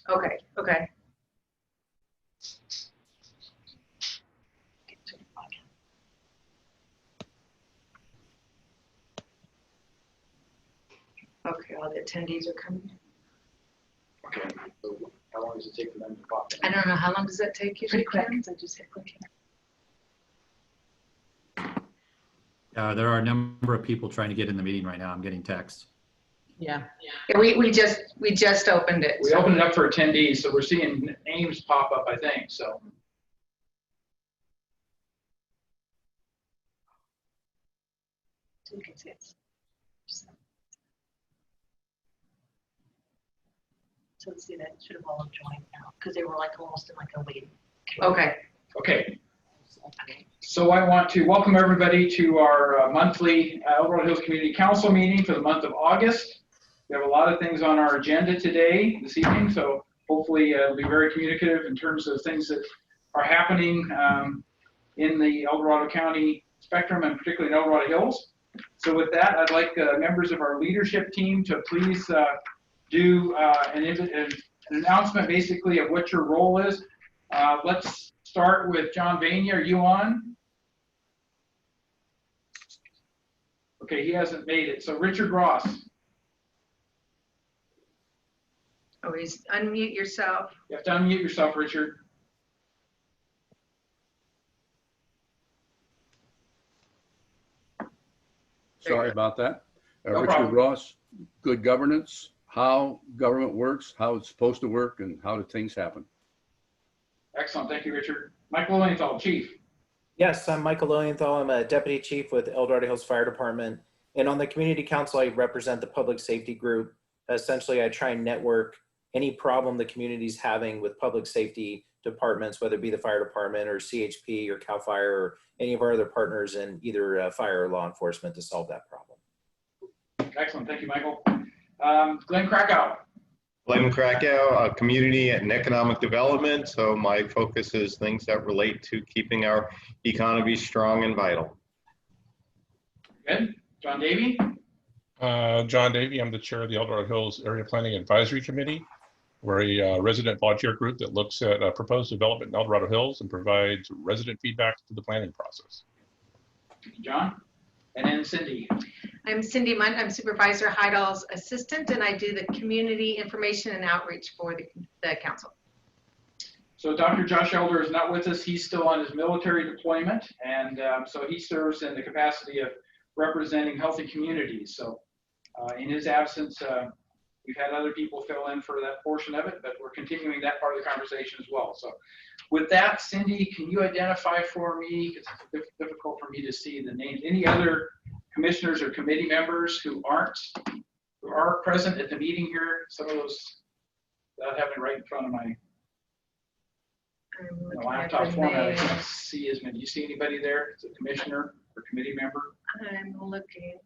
Okay, okay. Okay, all the attendees are coming. Okay. So how long does it take for them to pop in? I don't know, how long does that take you? Pretty quick, so just hit click here. There are a number of people trying to get in the meeting right now. I'm getting texts. Yeah. Yeah, we just opened it. We opened it up for attendees, so we're seeing names pop up, I think, so. So you can see it. So let's see, that should have all joined now because they were like almost in like a waiting. Okay. Okay. So I want to welcome everybody to our monthly El Dorado Hills Community Council meeting for the month of August. We have a lot of things on our agenda this evening, so hopefully it'll be very communicative in terms of things that are happening in the El Dorado County spectrum and particularly in El Dorado Hills. So with that, I'd like members of our leadership team to please do an announcement basically of what your role is. Let's start with John Vania. Are you on? Okay, he hasn't made it. So Richard Ross. Oh, unmute yourself. You have to unmute yourself, Richard. Sorry about that. No Richard problem. Ross, good governance, how government works, how it's supposed to work, and how do things happen. Excellent. Thank you, Richard. Michael Lilienthal, Chief. Yes, I'm Michael Lilienthal. I'm a Deputy Chief with El Dorado Hills Fire Department. And on the Community Council, I represent the Public Safety Group. Essentially, I try and network any problem the community's having with public safety departments, whether it be the fire department or CHP or CAL FIRE or any of our other partners in either fire or law enforcement to solve that problem. Excellent. Thank you, Michael. Glenn Krakow. Glenn Krakow, Community and Economic Development. So my focus is things that relate to keeping our economy strong and vital. Good. John Davey. John Davey, I'm the chair of the El Dorado Hills Area Planning Advisory Committee. We're a resident volunteer group that looks at proposed development in El Dorado Hills and provides resident feedback to the planning process. John. And then Cindy. I'm Cindy Munt. I'm Supervisor Heidal's assistant, and I do the community information and outreach for the council. So Dr. Josh Elder is not with us. He's still on his military deployment, and so he serves in the capacity of representing healthy communities. So in his absence, we've had other people fill in for that portion of it, but we're continuing that part of the conversation as well. So with that, Cindy, can you identify for me, because it's difficult for me to see the names, any other commissioners or committee members who are present at the meeting here? Some of those, without having it right in front of my laptop format, I can't see as many. Do you see anybody there? It's a commissioner or committee member? I'm looking.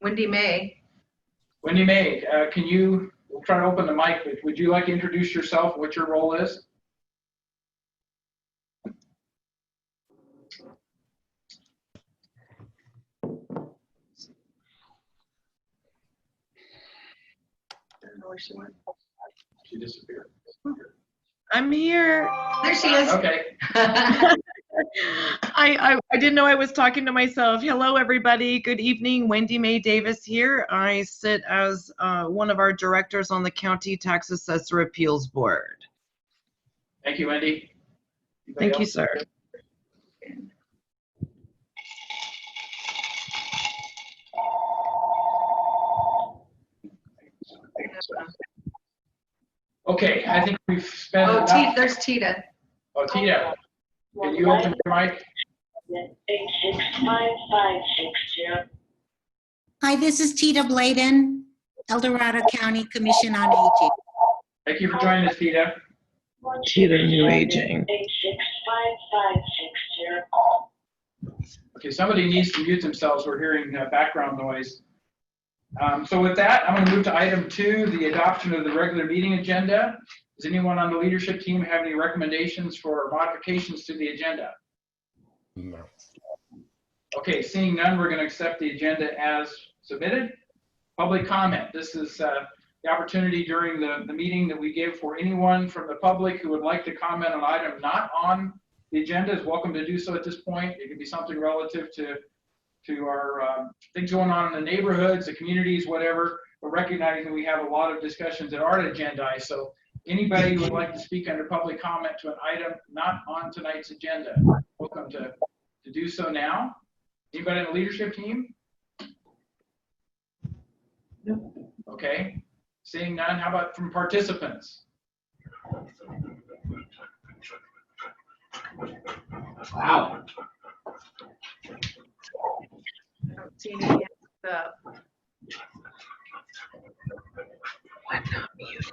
Wendy May. Wendy May, can you, we'll try to open the mic, but would you like to introduce yourself, what your role is? I don't know where she went. She disappeared. I'm here. There she is. Okay. I didn't know I was talking to myself. Hello, everybody. Good evening. Wendy Mae Davis here. I sit as one of our directors on the County Tax Assessor Appeals Board. Thank you, Wendy. Anybody Thank you, else? sir. Okay, I think we've spent Oh, enough. there's Tita. Oh, Tita, can you open your mic? 865560. Hi, this is Tita Bladen, El Dorado County Commission on Aging. Thank you for joining us, Tita. Tita New Aging. 865560. Okay, somebody needs to mute themselves. We're hearing background noise. So with that, I'm going to move to item 2, the adoption of the regular meeting agenda. Does anyone on the leadership team have any recommendations for modifications to the agenda? No. Okay, seeing none, we're going to accept the agenda as submitted. Public comment. This is the opportunity during the meeting that we give for anyone from the public who would like to comment on an item not on the agenda is welcome to do so at this point. It could be something relative to our things going on in the neighborhoods, the communities, whatever. But recognizing we have a lot of discussions that aren't agendized. So anybody who would like to speak under public comment to an item not on tonight's agenda, welcome to do so now. Anybody on the leadership team? No. Okay. Seeing none, how about from participants? Wow. I don't see any hands up.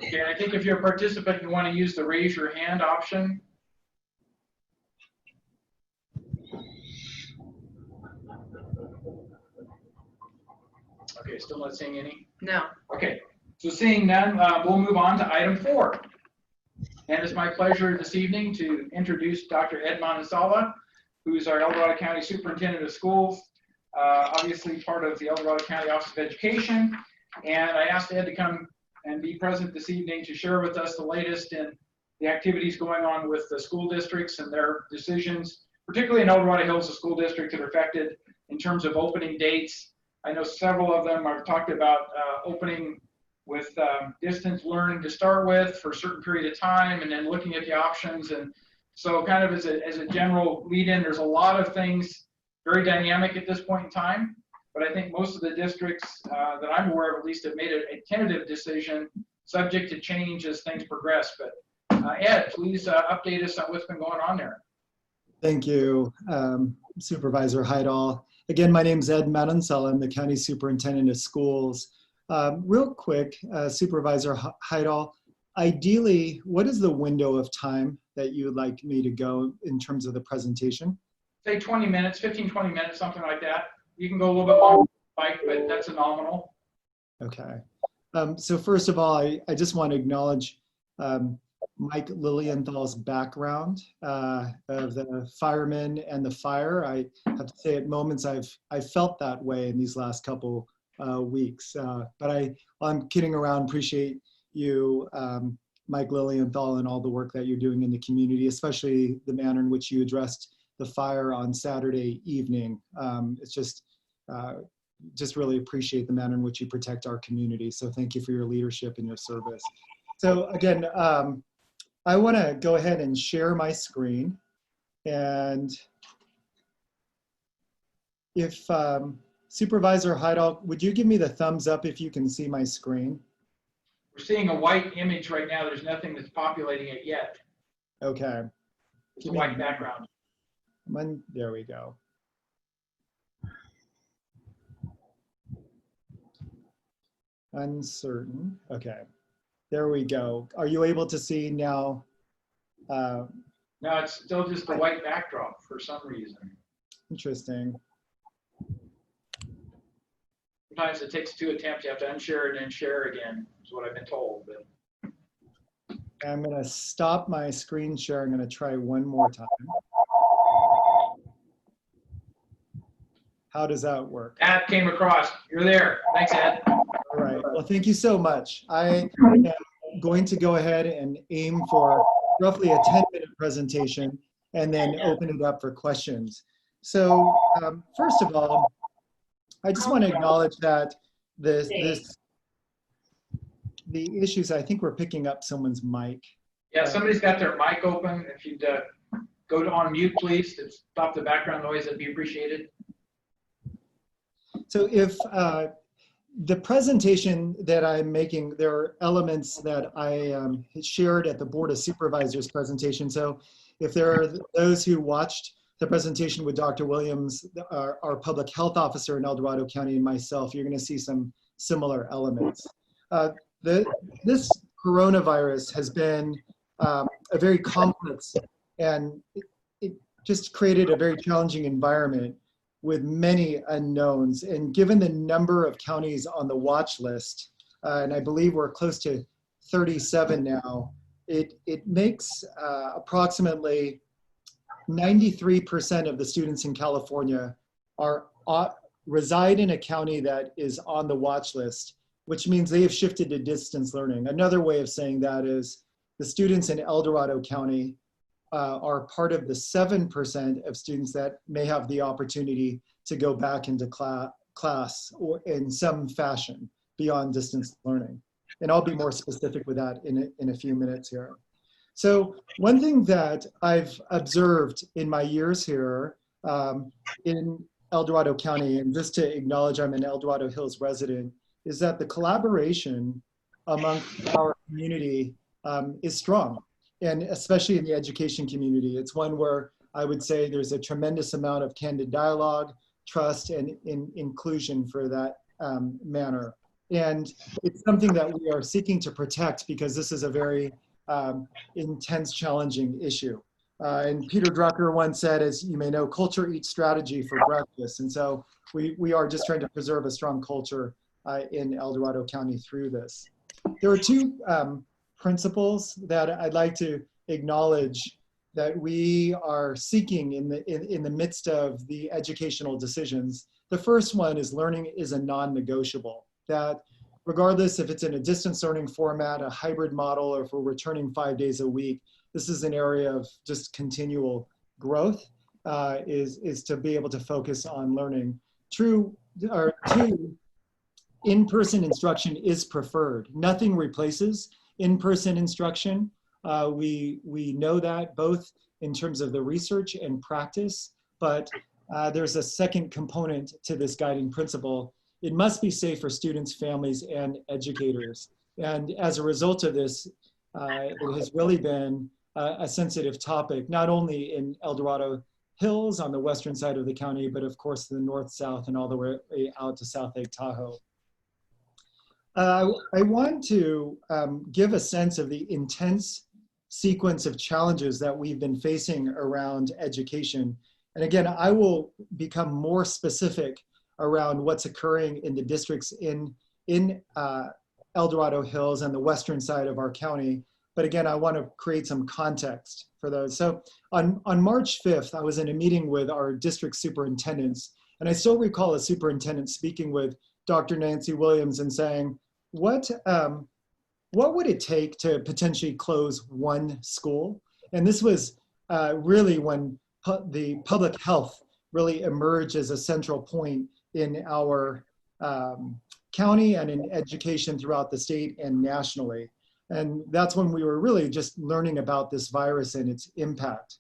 Okay, I think if you're a participant, you want to use the raise your hand option. Okay, still not seeing any? No. Okay, so seeing none, we'll move on to item 4. And it's my pleasure this evening to introduce Dr. Ed Manansala, who's our El Dorado County Superintendent of Schools, obviously part of the El Dorado County Office of Education. And I asked Ed to come and be present this evening to share with us the latest in the activities going on with the school districts and their decisions, particularly in El Dorado Hills, the school districts that are affected in terms of opening dates. I know several of them have talked about opening with distance learning to start with for a certain period of time, and then looking at the options. And so kind of as a general lead-in, there's a lot of things very dynamic at this point in time. But I think most of the districts that I'm aware of at least have made a tentative decision subject to change as things progress. But Ed, please update us on what's been going on there. Thank you, Supervisor Heidel. Again, my name is Ed Manansala. I'm the County Superintendent of Schools. Real quick, Supervisor Heidel, ideally, what is the window of time that you would like me to go in terms of the presentation? Say 20 minutes, 15, 20 minutes, something like that. You can go a little bit longer, Mike, but that's a nominal. Okay. So first of all, I just want to acknowledge Mike Lilienthal's background of the firemen and the fire. I have to say at moments I've felt that way in these last couple weeks. But I'm kidding around, appreciate you, Mike Lilienthal, and all the work that you're doing in the community, especially the manner in which you addressed the fire on Saturday evening. It's just really appreciate the manner in which you protect our community. So thank you for your leadership and your service. So again, I want to go ahead and share my screen. And if Supervisor Heidel, would you give me the thumbs up if you can see my screen? We're seeing a white image right now. There's nothing that's populating it yet. Okay. It's a white background. There we go. Uncertain. Okay. There we go. Are you able to see now? No, it's still just a white backdrop for some reason. Interesting. Sometimes it takes 2 attempts. You have to unshare it and then share again, is what I've been told. But I'm going to stop my screen share. I'm going to try one more time. How does that work? That came across. You're there. Thanks, Ed. All right. Well, thank you so much. I am going to go ahead and aim for roughly a 10-minute presentation and then open it up for questions. So first of all, I just want to acknowledge that the issues, I think we're picking up someone's mic. Yeah, somebody's got their mic open. If you'd go to on mute, please, to stop the background noise, that'd be appreciated. So if the presentation that I'm making, there are elements that I shared at the Board of Supervisors presentation. So if there are those who watched the presentation with Dr. Williams, our public health officer in El Dorado County, and myself, you're going to see some similar elements. This coronavirus has been a very complex, and it just created a very challenging environment with many unknowns. And given the number of counties on the watch list, and I believe we're close to 37 now, it makes approximately 93% of the students in California reside in a county that is on the watch list, which means they have shifted to distance learning. Another way of saying that is the students in El Dorado County are part of the 7% of students that may have the opportunity to go back into class or in some fashion beyond distance learning. And I'll be more specific with that in a few minutes here. So one thing that I've observed in my years here in El Dorado County, and just to acknowledge I'm an El Dorado Hills resident, is that the collaboration among our community is strong, and especially in the education community. It's one where I would say there's a tremendous amount of candid dialogue, trust, and inclusion for that manner. And it's something that we are seeking to protect because this is a very intense, challenging issue. And Peter Drucker once said, as you may know, culture eats strategy for breakfast. And so we are just trying to preserve a strong culture in El Dorado County through this. There are two principles that I'd like to acknowledge that we are seeking in the midst of the educational decisions. The first one is learning is a non-negotiable, that regardless if it's in a distance learning format, a hybrid model, or if we're returning 5 days a week, this is an area of just continual growth, is to be able to focus on learning. Two, in-person instruction is preferred. Nothing replaces in-person instruction. We know that both in terms of the research and practice, but there's a second component to this guiding principle. It must be safe for students, families, and educators. And as a result of this, it has really been a sensitive topic, not only in El Dorado Hills on the western side of the county, but of course the north, south, and all the way out to South Lake Tahoe. I want to give a sense of the intense sequence of challenges that we've been facing around education. And again, I will become more specific around what's occurring in the districts in El Dorado Hills and the western side of our county. But again, I want to create some context for those. So on March 5th, I was in a meeting with our district superintendents, and I still recall a superintendent speaking with Dr. Nancy Williams and saying, what would it take to potentially close one school? And this was really when the public health really emerged as a central point in our county and in education throughout the state and nationally. And that's when we were really just learning about this virus and its impact.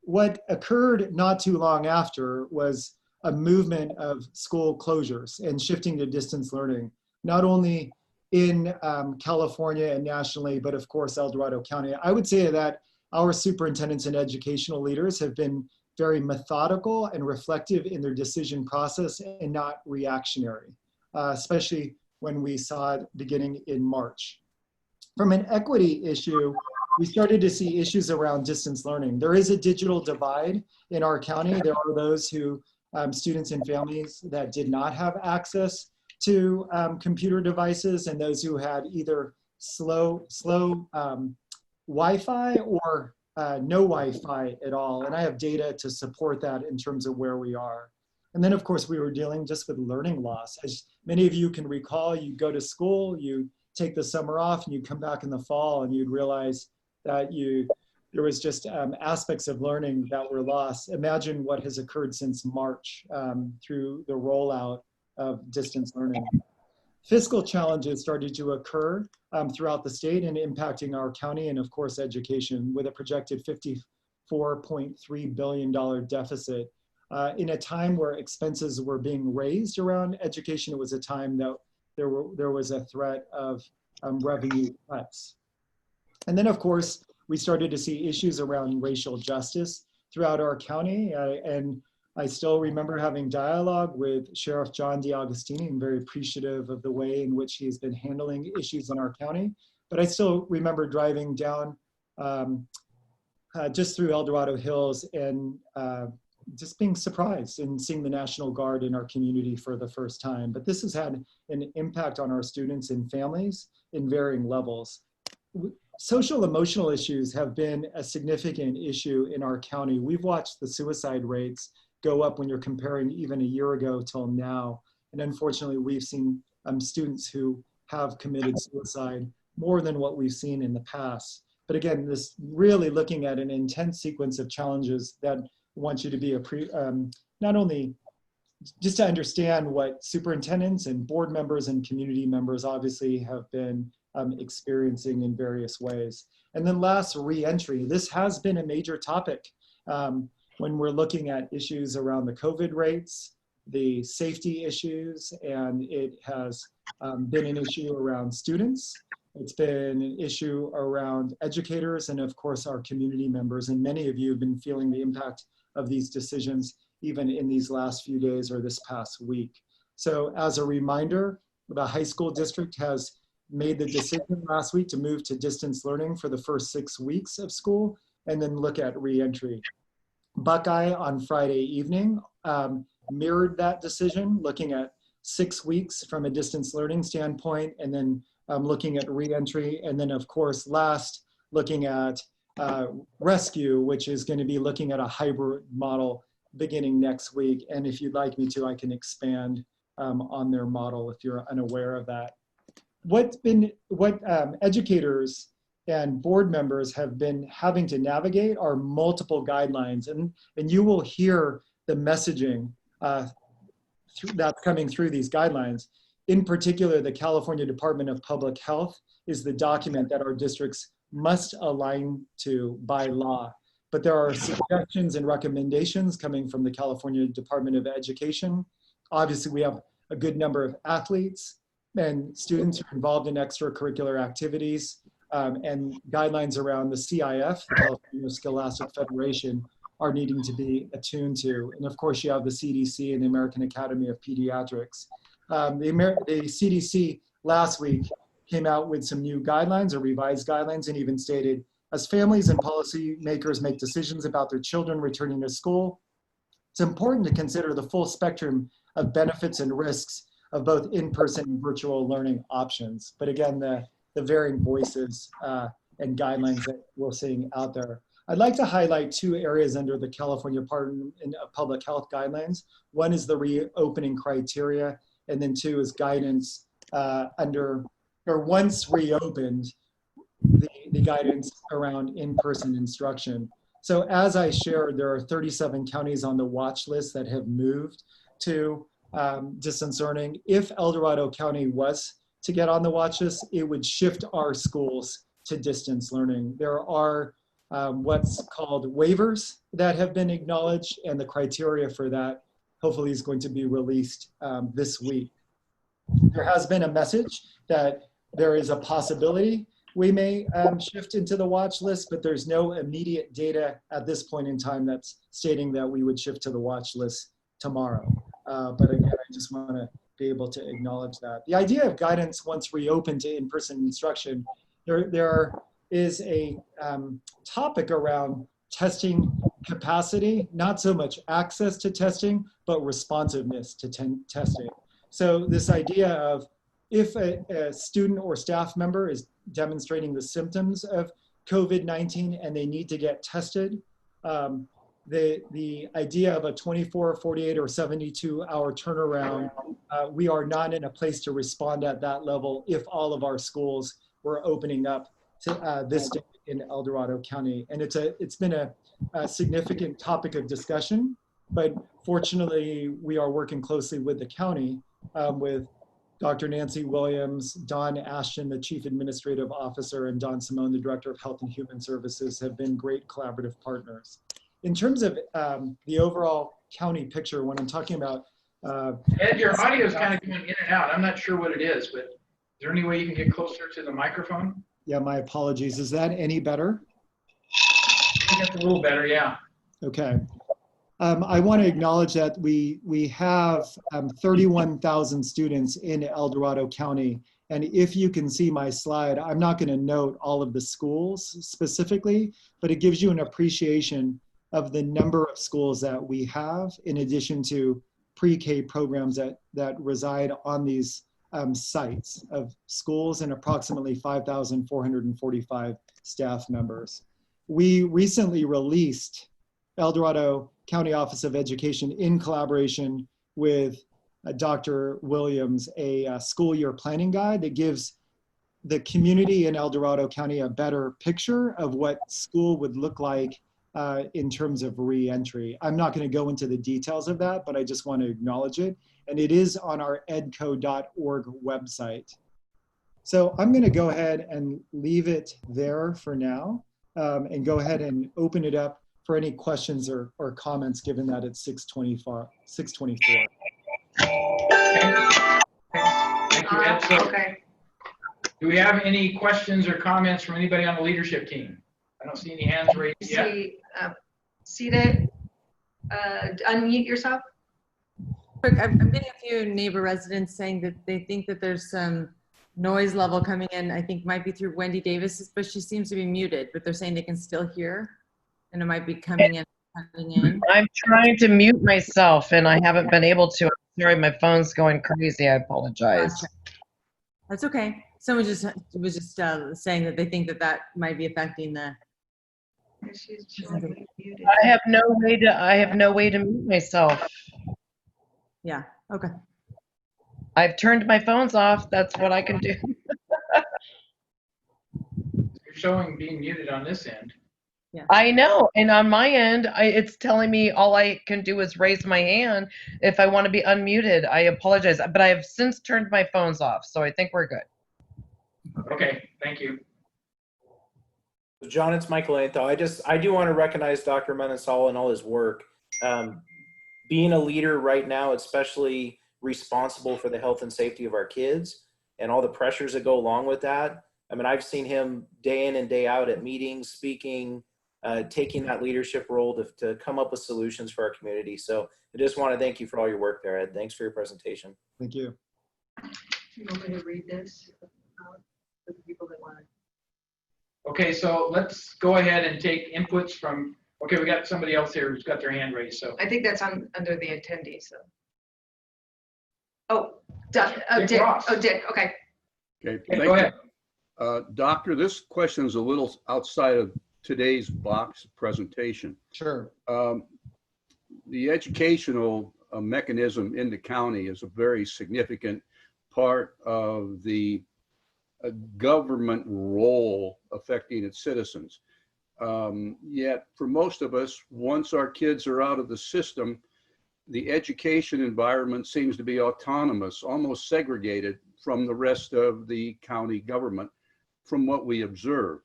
What occurred not too long after was a movement of school closures and shifting to distance learning, not only in California and nationally, but of course, El Dorado County. I would say that our superintendents and educational leaders have been very methodical and reflective in their decision process and not reactionary, especially when we saw it beginning in March. From an equity issue, we started to see issues around distance learning. There is a digital divide in our county. There are those who, students and families that did not have access to computer devices, and those who had either slow Wi-Fi or no Wi-Fi at all. And I have data to support that in terms of where we are. And then of course we were dealing just with learning loss. As many of you can recall, you go to school, you take the summer off, and you come back in the fall and you'd realize that there was just aspects of learning that were lost. Imagine what has occurred since March through the rollout of distance learning. Fiscal challenges started to occur throughout the state and impacting our county and of course education, with a projected $54.3 billion deficit. In a time where expenses were being raised around education, it was a time that there was a threat of revenue cuts. And then of course, we started to see issues around racial justice throughout our county. And I still remember having dialogue with Sheriff John DeAugustini. I'm very appreciative of the way in which he has been handling issues in our county. But I still remember driving down just through El Dorado Hills and just being surprised and seeing the National Guard in our community for the first time. But this has had an impact on our students and families in varying levels. social emotional issues have been a significant issue in our county. We've watched the suicide rates go up when you're comparing even a year ago till now. And unfortunately, we've seen students who have committed suicide more than what we've seen in the past. But again, this really looking at an intense sequence of challenges that want you to be not only just to understand what superintendents and board members and community members obviously have been experiencing in various ways. And then last, re-entry. This has been a major topic when we're looking at issues around the COVID rates, the safety issues, and it has been an issue around students. It's been an issue around educators and of course our community members. And many of you have been feeling the impact of these decisions even in these last few days or this past week. So as a reminder, the high school district has made the decision last week to move to distance learning for the first 6 weeks of school and then look at re-entry. Buckeye on Friday evening mirrored that decision, looking at 6 weeks from a distance learning standpoint, and then looking at re-entry, and then of course last, looking at rescue, which is going to be looking at a hybrid model beginning next week. And if you'd like me to, I can expand on their model if you're unaware of that. What educators and board members have been having to navigate are multiple guidelines, and you will hear the messaging that's coming through these guidelines. In particular, the California Department of Public Health is the document that our districts must align to by law. But there are suggestions and recommendations coming from the California Department of Education. Obviously, we have a good number of athletes and students who are involved in extracurricular activities, and guidelines around the CIF, the California Scholastic Federation, are needing to be attuned to. And of course, you have the CDC and the American Academy of Pediatrics. The CDC last week came out with some new guidelines or revised guidelines and even stated, as families and policymakers make decisions about their children returning to school, it's important to consider the full spectrum of benefits and risks of both in-person and virtual learning options. But again, the varying voices and guidelines that we're seeing out there. I'd like to highlight 2 areas under the California Department of Public Health guidelines. One is the reopening criteria, and then 2 is guidance once reopened, the guidance around in-person instruction. So as I shared, there are 37 counties on the watch list that have moved to distance learning. If El Dorado County was to get on the watch list, it would shift our schools to distance learning. There are what's called waivers that have been acknowledged, and the criteria for that hopefully is going to be released this week. There has been a message that there is a possibility we may shift into the watch list, but there's no immediate data at this point in time that's stating that we would shift to the watch list tomorrow. But again, I just want to be able to acknowledge that. The idea of guidance once reopened to in-person instruction, there is a topic around testing capacity, not so much access to testing, but responsiveness to testing. So this idea of if a student or staff member is demonstrating the symptoms of COVID-19 and they need to get tested, the idea of a 24, 48, or 72-hour turnaround, we are not in a place to respond at that level if all of our schools were opening up to this day in El Dorado County. And it's been a significant topic of discussion, but fortunately we are working closely with the county, with Dr. Nancy Williams, Don Ashton, the Chief Administrative Officer, and Don Simone, the Director of Health and Human Services, have been great collaborative partners. In terms of the overall county picture, when I'm talking about Ed, your audio is kind of going in and out. I'm not sure what it is, but is there any way you can get closer to the microphone? Yeah, my apologies. Is that any better? I think that's a little better, yeah. Okay. I want to acknowledge that we have 31,000 students in El Dorado County. And if you can see my slide, I'm not going to note all of the schools specifically, but it gives you an appreciation of the number of schools that we have, in addition to pre-K programs that reside on these sites of schools and approximately 5,445 staff members. We recently released El Dorado County Office of Education in collaboration with Dr. Williams, a school year planning guide that gives the community in El Dorado County a better picture of what school would look like in terms of re-entry. I'm not going to go into the details of that, but I just want to acknowledge it. And it is on our edco.org website. So I'm going to go ahead and leave it there for now and go ahead and open it up for any questions or comments, given that it's 6:24. Thank you, Ed. So, Okay. do we have any questions or comments from anybody on the leadership team? I don't see any hands raised yet. Sita, unmute yourself. Quick, I'm getting a few neighbor residents saying that they think that there's some noise level coming in. I think might be through Wendy Davis, but she seems to be muted, but they're saying they can still hear and it might be coming in. I'm trying to mute myself and I haven't been able to. I'm sorry, my phone's going crazy. I apologize. Gotcha. That's okay. Someone was just saying that they think that that might be affecting the. I have no way to mute myself. Yeah. Okay. I've turned my phones off. That's what I can do. You're showing being muted on this end. Yeah. I know, and on my end, it's telling me all I can do is raise my hand if I want to be unmuted. I apologize, but I have since turned my phones off, so I think we're good. Okay, thank you. John, it's Michael Anthal. I do want to recognize Dr. Manasal and all his work. Being a leader right now, especially responsible for the health and safety of our kids and all the pressures that go along with that. I mean, I've seen him day in and day out at meetings, speaking, taking that leadership role to come up with solutions for our community. So I just want to thank you for all your work there, Ed. Thanks for your presentation. Thank you. You want me to read this for the people that want to? Okay, so let's go ahead and take inputs from, okay, we got somebody else here who's got their hand raised, so. I think that's under the attendees. So. Oh, Dick Ross. Oh, Dick, okay. Okay, Okay, thank go you. ahead. Doctor, this question is a little outside of today's box presentation. Sure. The educational mechanism in the county is a very significant part of the government role affecting its citizens. Yet for most of us, once our kids are out of the system, the education environment seems to be autonomous, almost segregated from the rest of the county government from what we observe.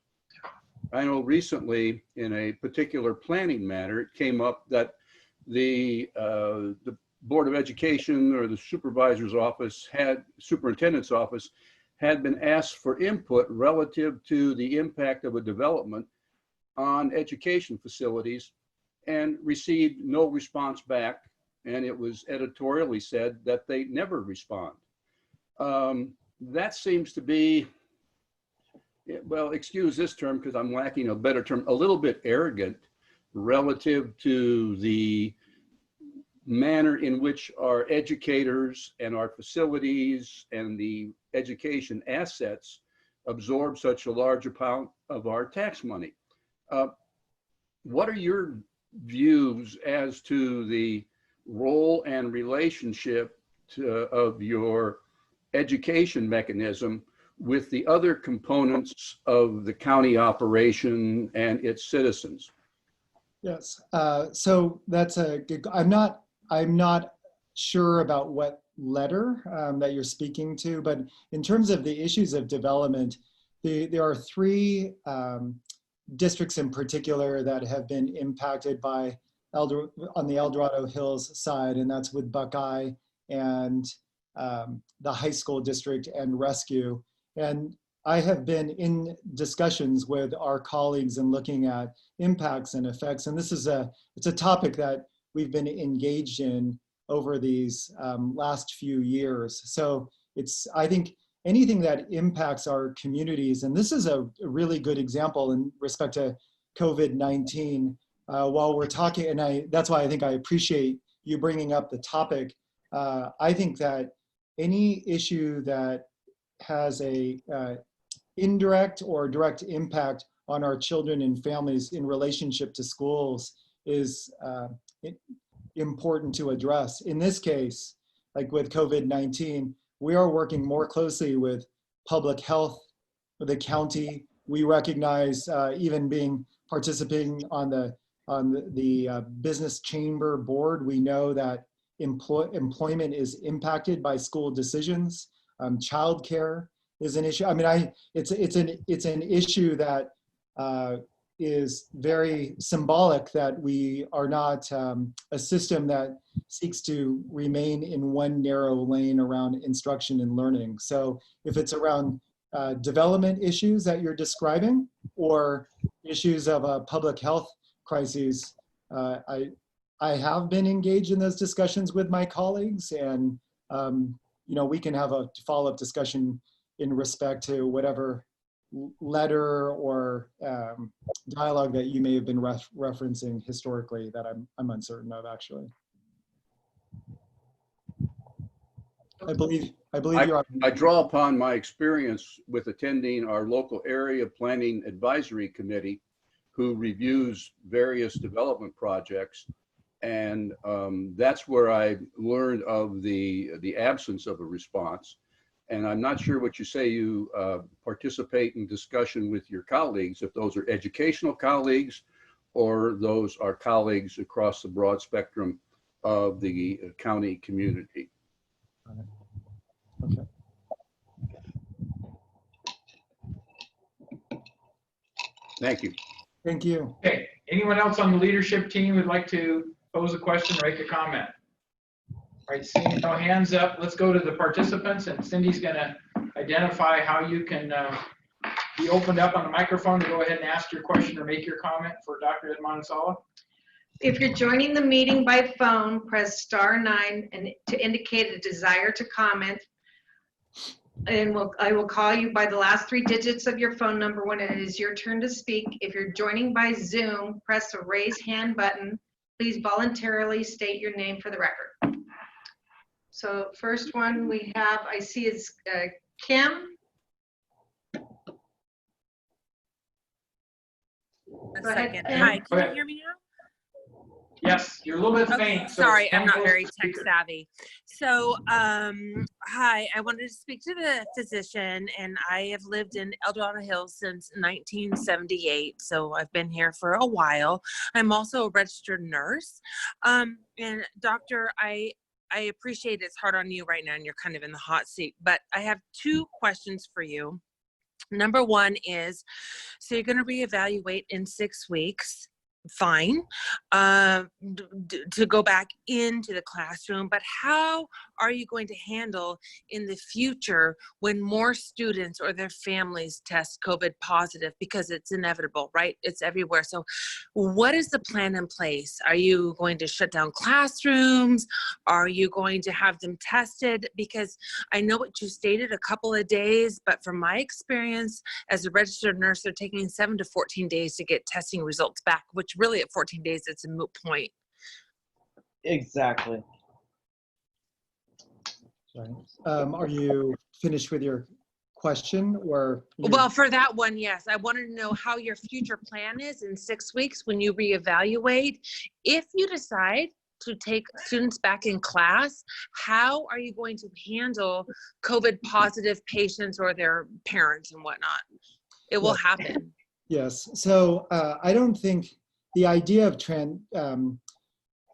I know recently in a particular planning matter, it came up that the Board of Education or the supervisor's office superintendent's office had been asked for input relative to the impact of a development on education facilities and received no response back. And it was editorially said that they never respond. That seems to be, well, excuse this term because I'm lacking a better term, a little bit arrogant relative to the manner in which our educators and our facilities and the education assets absorb such a large amount of our tax money. What are your views as to the role and relationship of your education mechanism with the other components of the county operation and its citizens? Yes. So that's a good. I'm not sure about what letter that you're speaking to, but in terms of the issues of development, there are three districts in particular that have been impacted by on the El Dorado Hills side, and that's with Buckeye and the high school district and Rescue. And I have been in discussions with our colleagues and looking at impacts and effects. And this is it's a topic that we've been engaged in over these last few years. So I think anything that impacts our communities, and this is a really good example in respect to COVID-19, while we're talking, and that's why I think I appreciate you bringing up the topic. I think that any issue that has a indirect or direct impact on our children and families in relationship to schools is important to address. In this case, like with COVID-19, we are working more closely with public health, with the county. We recognize even participating on the business chamber board, we know that employment is impacted by school decisions. Childcare is an issue. I mean, it's an issue that is very symbolic that we are not a system that seeks to remain in one narrow lane around instruction and learning. So if it's around development issues that you're describing or issues of public health crises, I have been engaged in those discussions with my colleagues, and we can have a follow-up discussion in respect to whatever letter or dialogue that you may have been referencing historically that I'm uncertain of, actually. I believe you're. I draw upon my experience with attending our local area planning advisory committee, who reviews various development projects. And that's where I learned of the absence of a response. And I'm not sure what you say you participate in discussion with your colleagues, if those are educational colleagues or those are colleagues across the broad spectrum of the county community. Okay. Thank you. Thank you. Okay, anyone else on the leadership team would like to pose a question or make a comment? All right, seeing no hands up, let's go to the participants, and Cindy's gonna identify how you can be opened up on the microphone to go ahead and ask your question or make your comment for Dr. Edmondsala. If you're joining the meeting by phone, press *9 and to indicate a desire to comment. And I will call you by the last 3 digits of your phone number when it is your turn to speak. If you're joining by Zoom, press the raise hand button. Please voluntarily state your name for the record. So first one we have, I see is Kim. A second. Hi, can you hear me now? Yes, you're a little bit faint. Okay, So sorry, I'm not close very to the tech speaker. savvy. So, hi, I wanted to speak to the physician, and I have lived in El Dorado Hills since 1978, so I've been here for a while. I'm also a registered nurse. And doctor, I appreciate it's hard on you right now, and you're kind of in the hot seat, but I have 2 questions for you. Number 1 is, so you're going to reevaluate in 6 weeks. Fine, to go back into the classroom, but how are you going to handle in the future when more students or their families test COVID positive? Because it's inevitable, right? It's everywhere. So what is the plan in place? Are you going to shut down classrooms? Are you going to have them tested? Because I know what you stated, a couple of days, but from my experience as a registered nurse, they're taking 7 to 14 days to get testing results back, which really at 14 days, it's a moot point. Exactly. Sorry. Are you finished with your question, or? Well, for that one, yes. I wanted to know how your future plan is in 6 weeks when you reevaluate. If you decide to take students back in class, how are you going to handle COVID positive patients or their parents and whatnot? It will happen. Yes. So I don't think the idea of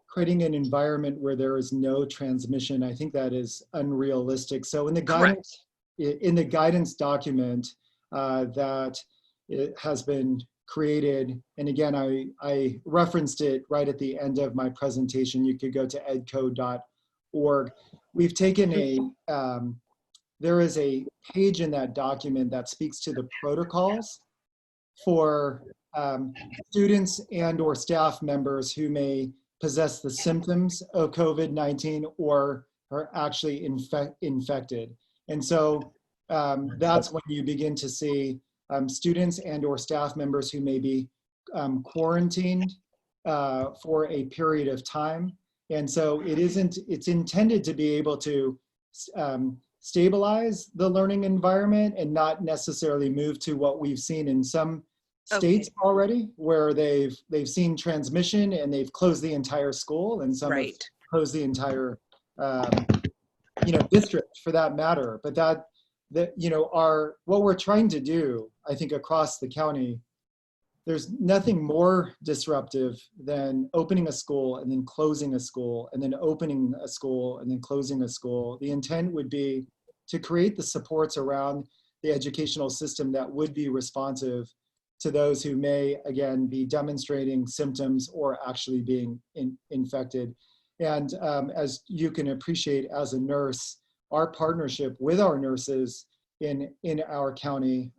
creating an environment where there is no transmission, I think that is unrealistic. So in the guidance document that it has been created, and again, I referenced it right at the end of my presentation. You could go to edco.org. We've taken there is a page in that document that speaks to the protocols for students and or staff members who may possess the symptoms of COVID-19 or are actually infected. And so that's when you begin to see students and or staff members who may be quarantined for a period of time. And so it's intended to be able to stabilize the learning environment and not necessarily move to what we've seen in some states already, where they've seen transmission and they've closed the entire school, and some have closed the entire district for that matter. But that what we're trying to do, I think, across the county, there's nothing more disruptive than opening a school and then closing a school and then opening a school and then closing a school. The intent would be to create the supports around the educational system that would be responsive to those who may, again, be demonstrating symptoms or actually being infected. And as you can appreciate as a nurse, our partnership with our nurses in our county,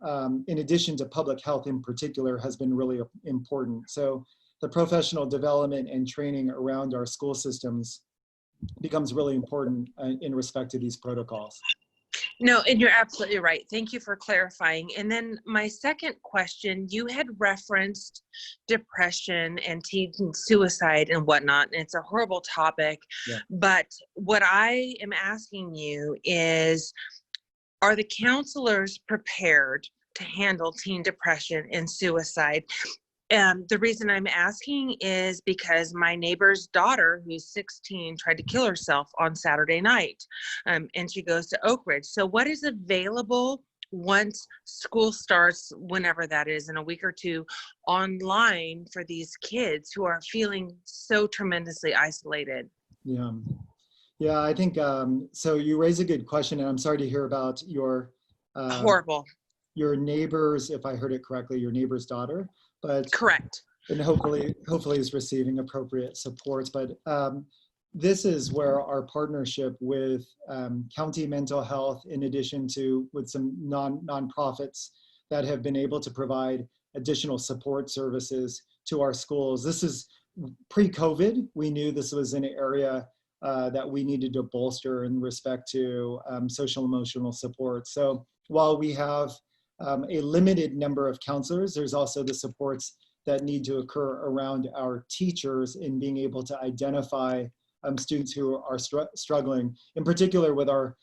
in addition to public health in particular, has been really important. So the professional development and training around our school systems becomes really important in respect to these protocols. No, and you're absolutely right. Thank you for clarifying. And then my second question, you had referenced depression and teen suicide and whatnot, and it's a horrible topic. Yeah. But what I am asking you is, are the counselors prepared to handle teen depression and suicide? The reason I'm asking is because my neighbor's daughter, who's 16, tried to kill herself on Saturday night, and she goes to Oak Ridge. So what is available once school starts, whenever that is, in a week or two, online for these kids who are feeling so tremendously isolated? Yeah, I think, so you raise a good question, and I'm sorry to hear about your horrible, your neighbor's, if I heard it correctly, your neighbor's daughter. But correct. And hopefully is receiving appropriate supports. But this is where our partnership with county mental health, in addition to with some nonprofits that have been able to provide additional support services to our schools. This is pre-COVID. We knew this was an area that we needed to bolster in respect to social emotional support. So while we have a limited number of counselors, there's also the supports that need to occur around our teachers in being able to identify students who are struggling. In particular, with our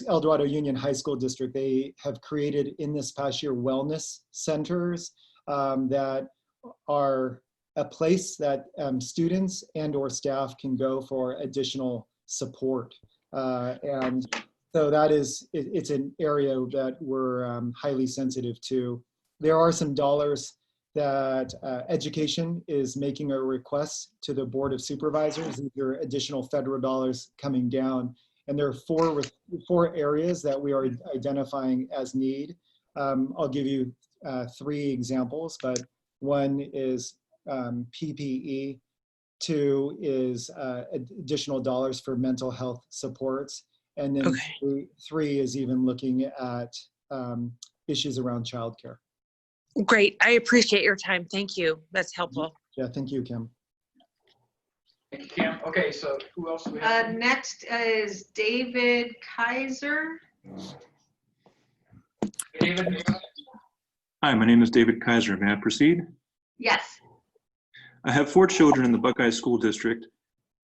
El Dorado Union High School District, they have created in this past year wellness centers that are a place that students and or staff can go for additional support. And so that is, it's an area that we're highly sensitive to. There are some dollars that education is making a request to the Board of Supervisors. These are additional federal dollars coming down. And there are four areas that we are identifying as need. I'll give you 3 examples, but one is PPE, 2 is additional dollars for mental health supports, and then 3 is even looking at issues around childcare. Great. I appreciate your time. Thank you. That's helpful. Yeah, thank you, Kim. Thank you, Kim. Okay, so who else do we have? Next is David Kaiser. David. Hi, my name is David Kaiser. May I proceed? Yes. I have 4 children in the Buckeye School District.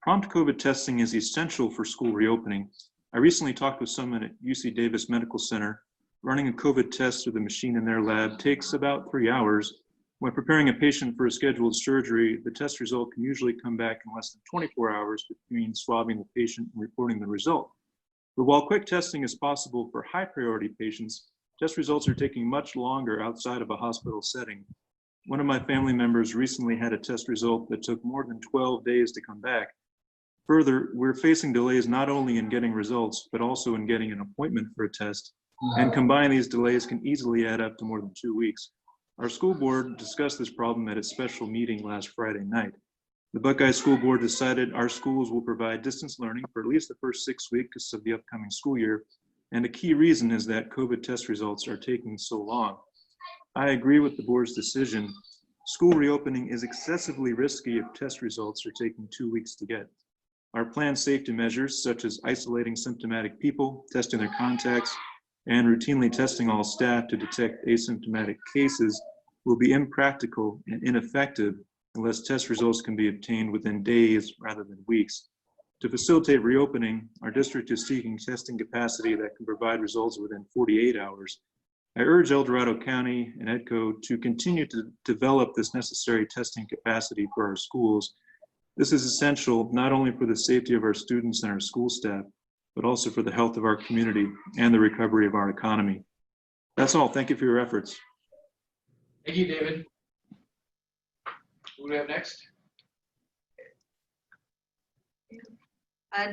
Prompt COVID testing is essential for school reopening. I recently talked with someone at UC Davis Medical Center. Running a COVID test through the machine in their lab takes about 3 hours. When preparing a patient for a scheduled surgery, the test result can usually come back in less than 24 hours between swabbing the patient and reporting the result. But while quick testing is possible for high priority patients, test results are taking much longer outside of a hospital setting. One of my family members recently had a test result that took more than 12 days to come back. Further, we're facing delays not only in getting results, but also in getting an appointment for a test. And combined, these delays can easily add up to more than 2 weeks. Our school board discussed this problem at its special meeting last Friday night. The Buckeye School Board decided our schools will provide distance learning for at least the first 6 weeks of the upcoming school year. And a key reason is that COVID test results are taking so long. I agree with the board's decision. School reopening is excessively risky if test results are taking 2 weeks to get. Our planned safety measures, such as isolating symptomatic people, testing their contacts, and routinely testing all staff to detect asymptomatic cases, will be impractical and ineffective unless test results can be obtained within days rather than weeks. To facilitate reopening, our district is seeking testing capacity that can provide results within 48 hours. I urge El Dorado County and EDCO to continue to develop this necessary testing capacity for our schools. This is essential not only for the safety of our students and our school staff, but also for the health of our community and the recovery of our economy. That's all. Thank you for your efforts. Thank you, David. Who do we have next?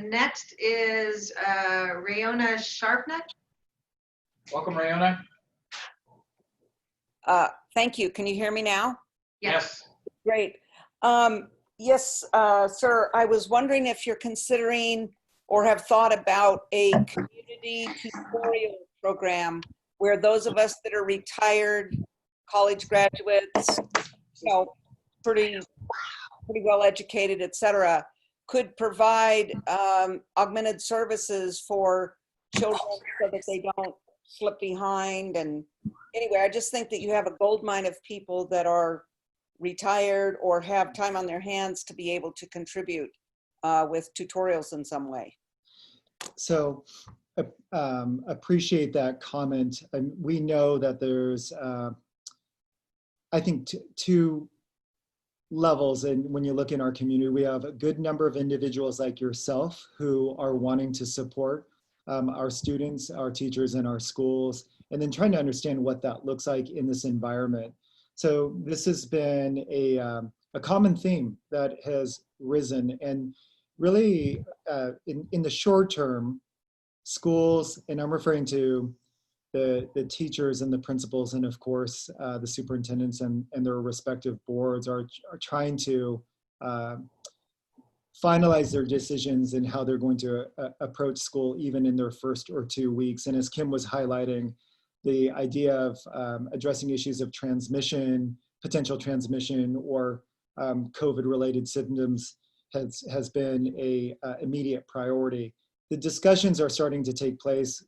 Next is Rayona Sharpnut. Welcome, Rayona. Thank you. Can you hear me now? Yes. Great. Yes, sir, I was wondering if you're considering or have thought about a community tutorial program where those of us that are retired college graduates, you know, pretty well educated, et cetera, could provide augmented services for children so that they don't slip behind. And anyway, I just think that you have a gold mine of people that are retired or have time on their hands to be able to contribute with tutorials in some way. So appreciate that comment. And we know that there's, I think, two levels. And when you look in our community, we have a good number of individuals like yourself who are wanting to support our students, our teachers, and our schools, and then trying to understand what that looks like in this environment. So this has been a common theme that has risen, and really in the short term, schools, and I'm referring to the teachers and the principals, and of course the superintendents and their respective boards are trying to finalize their decisions and how they're going to approach school even in their first or 2 weeks. And as Kim was highlighting, the idea of addressing issues of transmission, potential transmission, or COVID-related symptoms has been a immediate priority. The discussions are starting to take place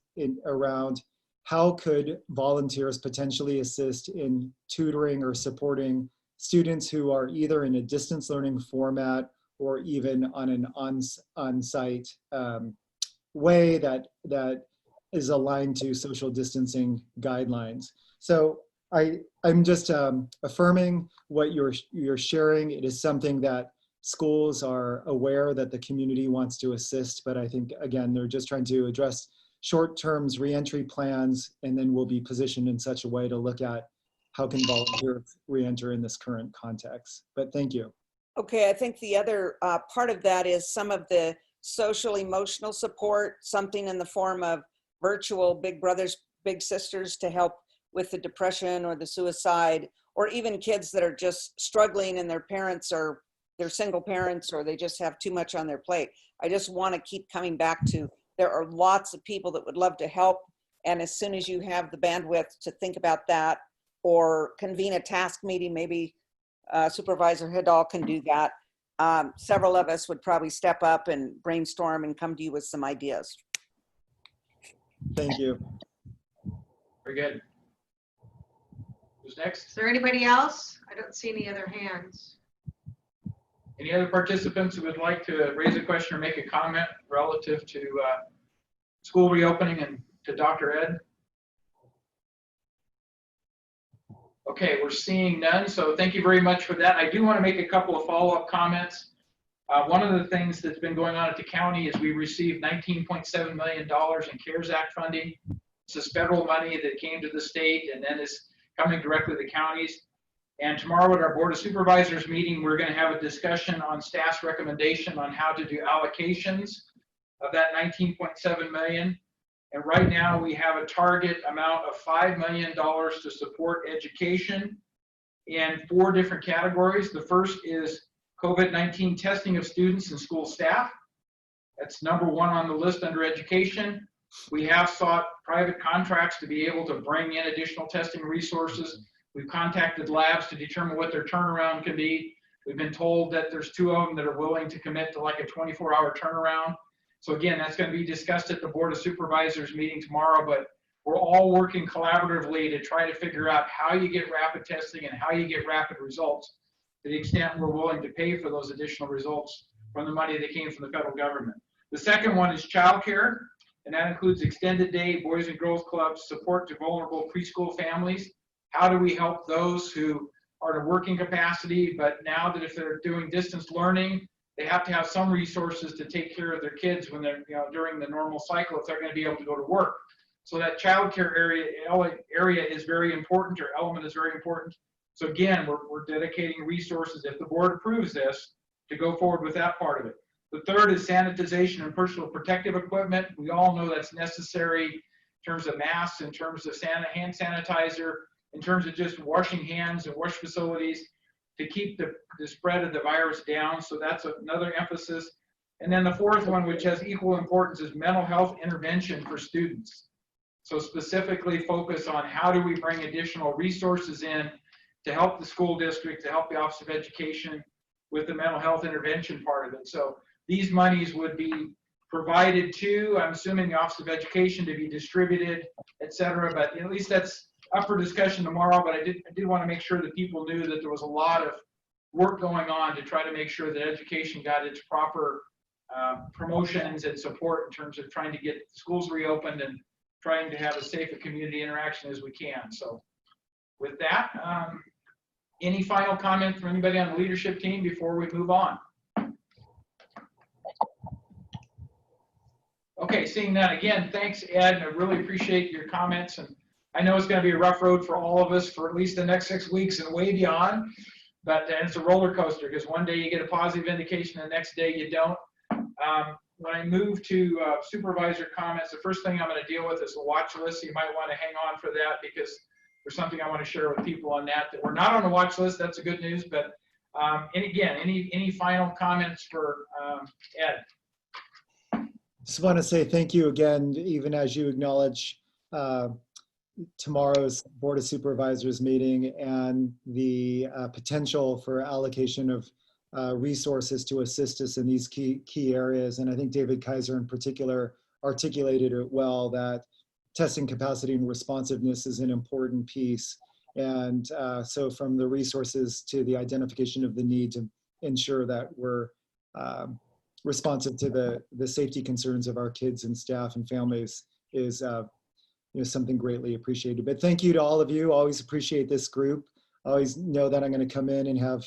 around how could volunteers potentially assist in tutoring or supporting students who are either in a distance learning format or even on an on-site way that is aligned to social distancing guidelines. So I'm just affirming what you're sharing. It is something that schools are aware that the community wants to assist, but I think, again, they're just trying to address short-term reentry plans, and then we'll be positioned in such a way to look at how can volunteers reenter in this current context. But thank you. Okay, I think the other part of that is some of the social emotional support, something in the form of virtual big brothers, big sisters to help with the depression or the suicide, or even kids that are just struggling and their parents are, they're single parents or they just have too much on their plate. I just want to keep coming back to, there are lots of people that would love to help. And as soon as you have the bandwidth to think about that or convene a task meeting, maybe Supervisor Hidal can do that. Several of us would probably step up and brainstorm and come to you with some ideas. Thank you. Very good. Who's next? Is there anybody else? I don't see any other hands. Any other participants who would like to raise a question or make a comment relative to school reopening and to Dr. Ed? Okay, we're seeing none, so thank you very much for that. I do want to make a couple of follow-up comments. One of the things that's been going on at the county is we received $19.7 million in CARES Act funding. This is federal money that came to the state and then is coming directly to the counties. And tomorrow at our Board of Supervisors meeting, we're going to have a discussion on staff's recommendation on how to do allocations of that $19.7 million. And right now we have a target amount of $5 million to support education in 4 different categories. The first is COVID-19 testing of students and school staff. That's number 1 on the list under education. We have sought private contracts to be able to bring in additional testing resources. We've contacted labs to determine what their turnaround can be. We've been told that there's 2 of them that are willing to commit to like a 24-hour turnaround. So again, that's going to be discussed at the Board of Supervisors meeting tomorrow, but we're all working collaboratively to try to figure out how you get rapid testing and how you get rapid results to the extent we're willing to pay for those additional results from the money that came from the federal government. The second one is childcare, and that includes extended day, boys and girls clubs, support to vulnerable preschool families. How do we help those who are in a working capacity, but now that if they're doing distance learning, they have to have some resources to take care of their kids when they're, during the normal cycle, if they're going to be able to go to work. So that childcare area is very important, or element is very important. So again, we're dedicating resources, if the board approves this, to go forward with that part of it. The third is sanitization and personal protective equipment. We all know that's necessary in terms of masks, in terms of hand sanitizer, in terms of just washing hands and wash facilities to keep the spread of the virus down. So that's another emphasis. And then the fourth one, which has equal importance, is mental health intervention for students. So specifically focus on how do we bring additional resources in to help the school district, to help the Office of Education with the mental health intervention part of it. So these monies would be provided to, I'm assuming, the Office of Education to be distributed, et cetera. But at least that's up for discussion tomorrow. But I did want to make sure that people knew that there was a lot of work going on to try to make sure that education got its proper promotions and support in terms of trying to get schools reopened and trying to have as safe a community interaction as we can. So with that, any final comment from anybody on the leadership team before we move on? Okay, seeing that, again, thanks, Ed. I really appreciate your comments. And I know it's going to be a rough road for all of us for at least the next 6 weeks and way beyond. But it's a roller coaster, because one day you get a positive indication, the next day you don't. When I move to supervisor comments, the first thing I'm going to deal with is the watch list. You might want to hang on for that, because there's something I want to share with people on that we're not on the watch list. That's a good news. But and again, any final comments for Ed? Just want to say thank you again, even as you acknowledge tomorrow's Board of Supervisors meeting and the potential for allocation of resources to assist us in these key areas. And I think David Kaiser in particular articulated it well, that testing capacity and responsiveness is an important piece. And so from the resources to the identification of the need to ensure that we're responsive to the safety concerns of our kids and staff and families is something greatly appreciated. But thank you to all of you. Always appreciate this group. Always know that I'm going to come in and have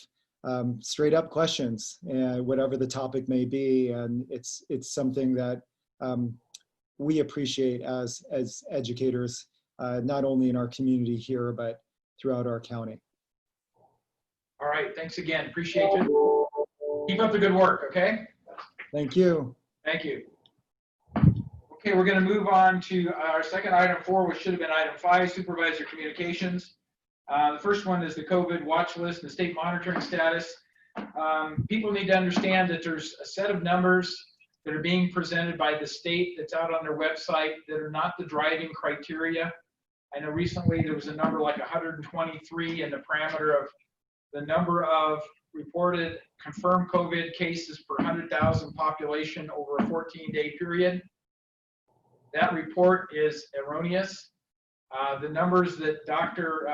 straight up questions, whatever the topic may be. And it's something that we appreciate as educators, not only in our community here, but throughout our county. All right, thanks again. Appreciate you. Keep up the good work, okay? Thank you. Thank you. Okay, we're going to move on to our second item 4, which should have been item 5, supervisor communications. The first one is the COVID watch list and the state monitoring status. People need to understand that there's a set of numbers that are being presented by the state that's out on their website that are not the driving criteria. I know recently there was a number like 123 in the parameter of the number of reported confirmed COVID cases per 100,000 population over a 14-day period. That report is erroneous. The numbers that Dr.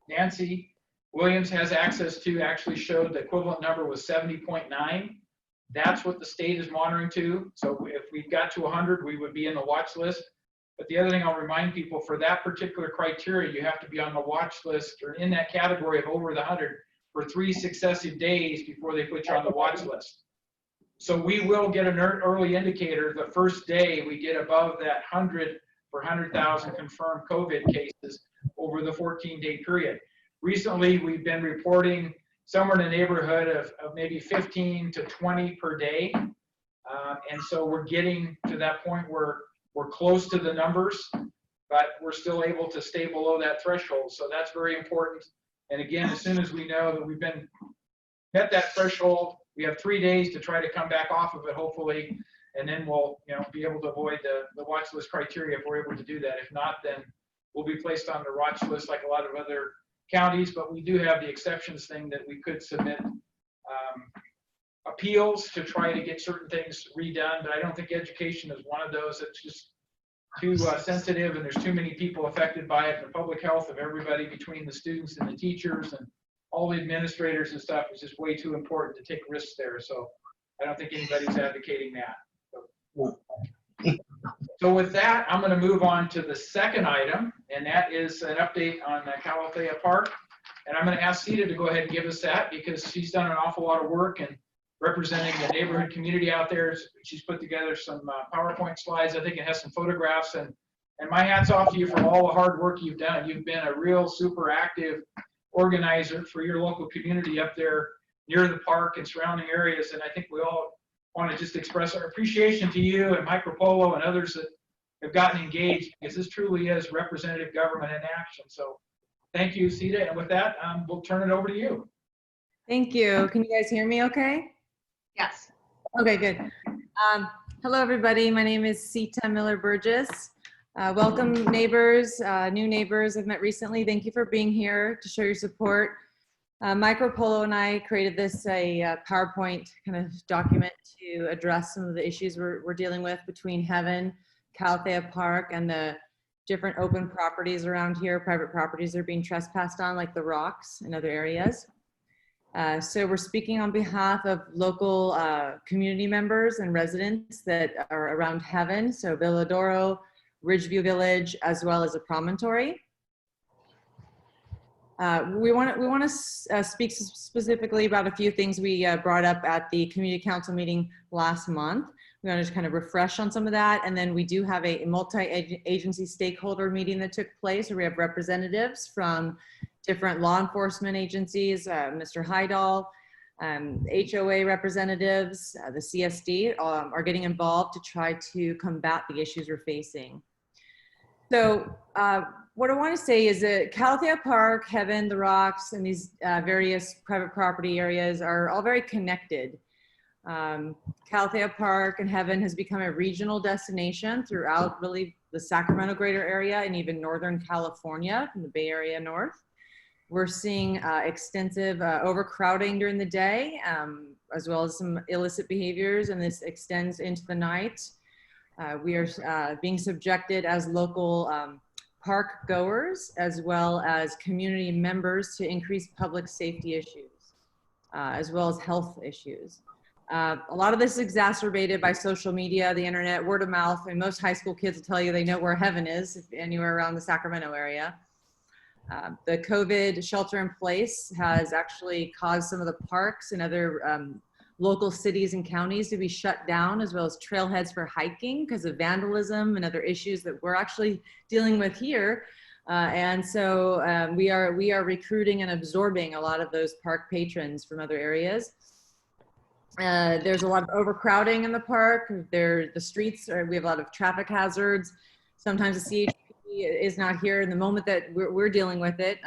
Nancy Williams has access to actually showed the equivalent number was 70.9. That's what the state is monitoring to. So if we got to 100, we would be in the watch list. But the other thing I'll remind people, for that particular criteria, you have to be on the watch list or in that category of over the 100 for 3 successive days before they put you on the watch list. So we will get an early indicator the first day we get above that 100 for 100,000 confirmed COVID cases over the 14-day period. Recently, we've been reporting somewhere in the neighborhood of maybe 15 to 20 per day. And so we're getting to that point where we're close to the numbers, but we're still able to stay below that threshold. So that's very important. And again, as soon as we know that we've met that threshold, we have 3 days to try to come back off of it, hopefully, and then we'll be able to avoid the watch list criteria if we're able to do that. If not, then we'll be placed on the watch list like a lot of other counties, but we do have the exceptions thing that we could submit appeals to try to get certain things redone, but I don't think education is one of those. It's just too sensitive, and there's too many people affected by it. The public health of everybody between the students and the teachers and all the administrators and stuff is just way too important to take risks there. So I don't think anybody's advocating that. So with that, I'm going to move on to the second item, and that is an update on Calathea Park. And I'm going to ask Sita to go ahead and give us that because she's done an awful lot of work and representing the neighborhood community out there. She's put together some PowerPoint slides. I think it has some photographs, and my hat's off to you for all the hard work you've done. You've been a real super active organizer for your local community up there near the park and surrounding areas. And I think we all want to just express our appreciation to you and Mike Rapolo and others that have gotten engaged, because this truly is representative government in action. So thank you, Sita. And with that, we'll turn it over to you. Thank you. Can you guys hear me okay? Yes. Okay, good. Hello, everybody. My name is Sita Miller-Burgess. Welcome, neighbors, new neighbors I've met recently. Thank you for being here to show your support. Mike Rapolo and I created this a PowerPoint kind of document to address some of the issues we're dealing with between Heaven, Calathea Park, and the different open properties around here, private properties that are being trespassed on, like the rocks and other areas. So we're speaking on behalf of local community members and residents that are around Heaven, so Villa Doro, Ridgeview Village, as well as a promontory. We want to speak specifically about a few things we brought up at the community council meeting last month. We want to just kind of refresh on some of that, and then we do have a multi-agency stakeholder meeting that took place where we have representatives from different law enforcement agencies, Mr. Heidel, HOA representatives, the CSD are getting involved to try to combat the issues we're facing. So what I want to say is that Calathea Park, Heaven, the Rocks, and these various private property areas are all very connected. Calathea Park and Heaven has become a regional destination throughout really the Sacramento greater area and even Northern California, from the Bay Area north. We're seeing extensive overcrowding during the day, as well as some illicit behaviors, and this extends into the night. We are being subjected as local park goers, as well as community members, to increased public safety issues, as well as health issues. A lot of this is exacerbated by social media, the internet, word of mouth, and most high school kids will tell you they know where Heaven is, if anywhere around the Sacramento area. The COVID shelter in place has actually caused some of the parks and other local cities and counties to be shut down, as well as trailheads for hiking because of vandalism and other issues that we're actually dealing with here. And so we are recruiting and absorbing a lot of those park patrons from other areas. There's a lot of overcrowding in the park. The streets we have a lot of traffic hazards. Sometimes the CHP is not here in the moment that we're dealing with it.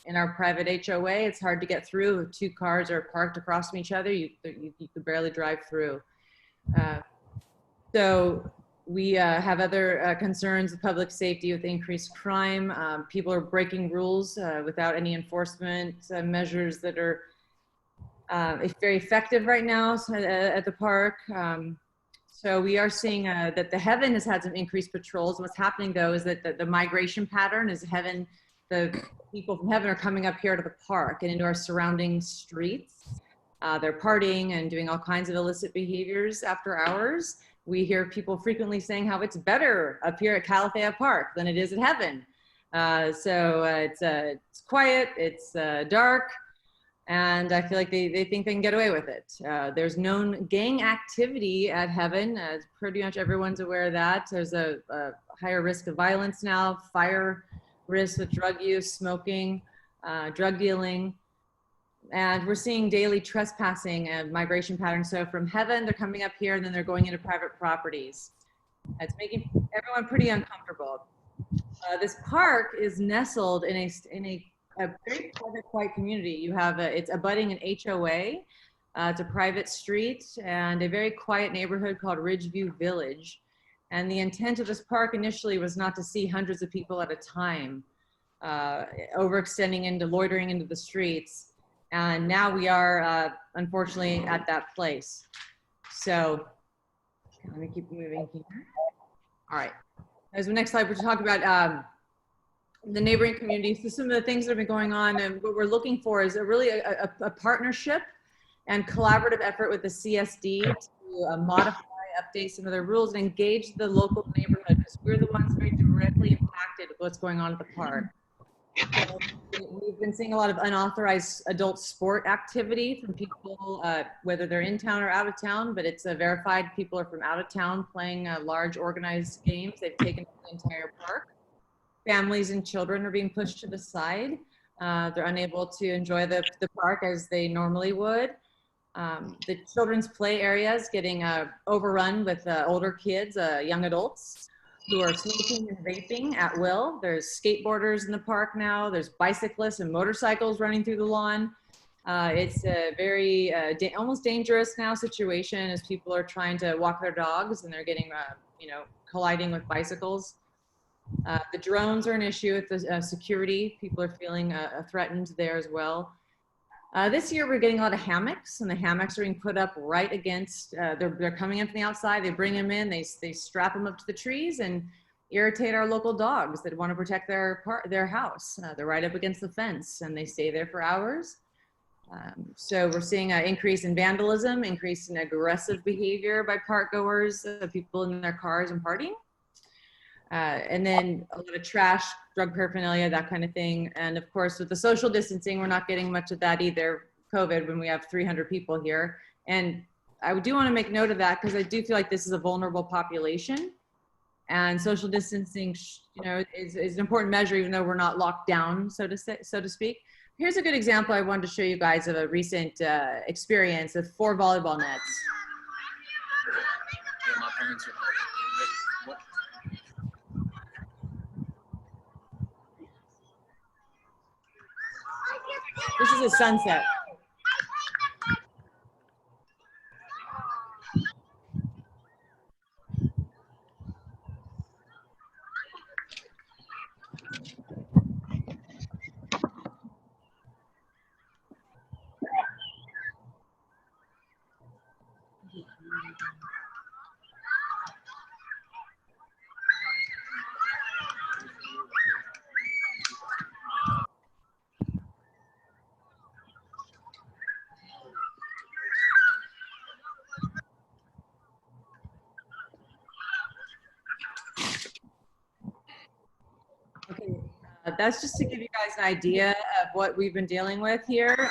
In our private HOA, it's hard to get through. Two cars are parked across from each other. You could barely drive through. So we have other concerns of public safety with increased crime. People are breaking rules without any enforcement measures that are very effective right now at the park. So we are seeing that the Heaven has had some increased patrols. What's happening though is that the migration pattern is Heaven. The people from Heaven are coming up here to the park and into our surrounding streets. They're partying and doing all kinds of illicit behaviors after hours. We hear people frequently saying how it's better up here at Calathea Park than it is at Heaven. It's quiet, it's dark, and I feel like they think they can get away with it. There's known gang activity at Heaven. Pretty much everyone's aware of that. There's a higher risk of violence now, fire risk with drug use, smoking, drug dealing. And we're seeing daily trespassing and migration patterns. So from Heaven, they're coming up here and then they're going into private properties. It's making everyone pretty uncomfortable. This park is nestled in a very private, quiet community. You have it's abutting an HOA. It's a private street and a very quiet neighborhood called Ridgeview Village. And the intent of this park initially was not to see hundreds of people at a time, overextending into loitering into the streets. And now we are, unfortunately, at that place. So let me keep moving here. All right. As the next slide, we're talking about the neighboring communities. So some of the things that have been going on and what we're looking for is really a partnership and collaborative effort with the CSD to modify, update some of their rules and engage the local neighborhood, because we're the ones very directly impacted with what's going on at the park. So we've been seeing a lot of unauthorized adult sport activity from people, whether they're in town or out of town, but it's verified people are from out of town playing large organized games. They've taken the entire park. Families and children are being pushed to the side. They're unable to enjoy the park as they normally would. The children's play area is getting overrun with older kids, young adults, who are smoking and vaping at will. There's skateboarders in the park now. There's bicyclists and motorcycles running through the lawn. It's a very almost dangerous now situation as people are trying to walk their dogs and they're getting, colliding with bicycles. The drones are an issue with the security. People are feeling threatened there as well. This year we're getting a lot of hammocks, and the hammocks are being put up right against, they're coming in from the outside, they bring them in, they strap them up to the trees and irritate our local dogs that want to protect their house. They're right up against the fence and they stay there for hours. So we're seeing an increase in vandalism, increase in aggressive behavior by park goers, people in their cars and partying. And then a lot of trash, drug paraphernalia, that kind of thing. And of course, with the social distancing, we're not getting much of that either, COVID, when we have 300 people here. And I do want to make note of that because I do feel like this is a vulnerable population. And social distancing, is an important measure, even though we're not locked down, so to speak. Here's a good example I wanted to show you guys of a recent experience with 4 volleyball nets. This is a sunset. Okay, that's just to give you guys an idea of what we've been dealing with here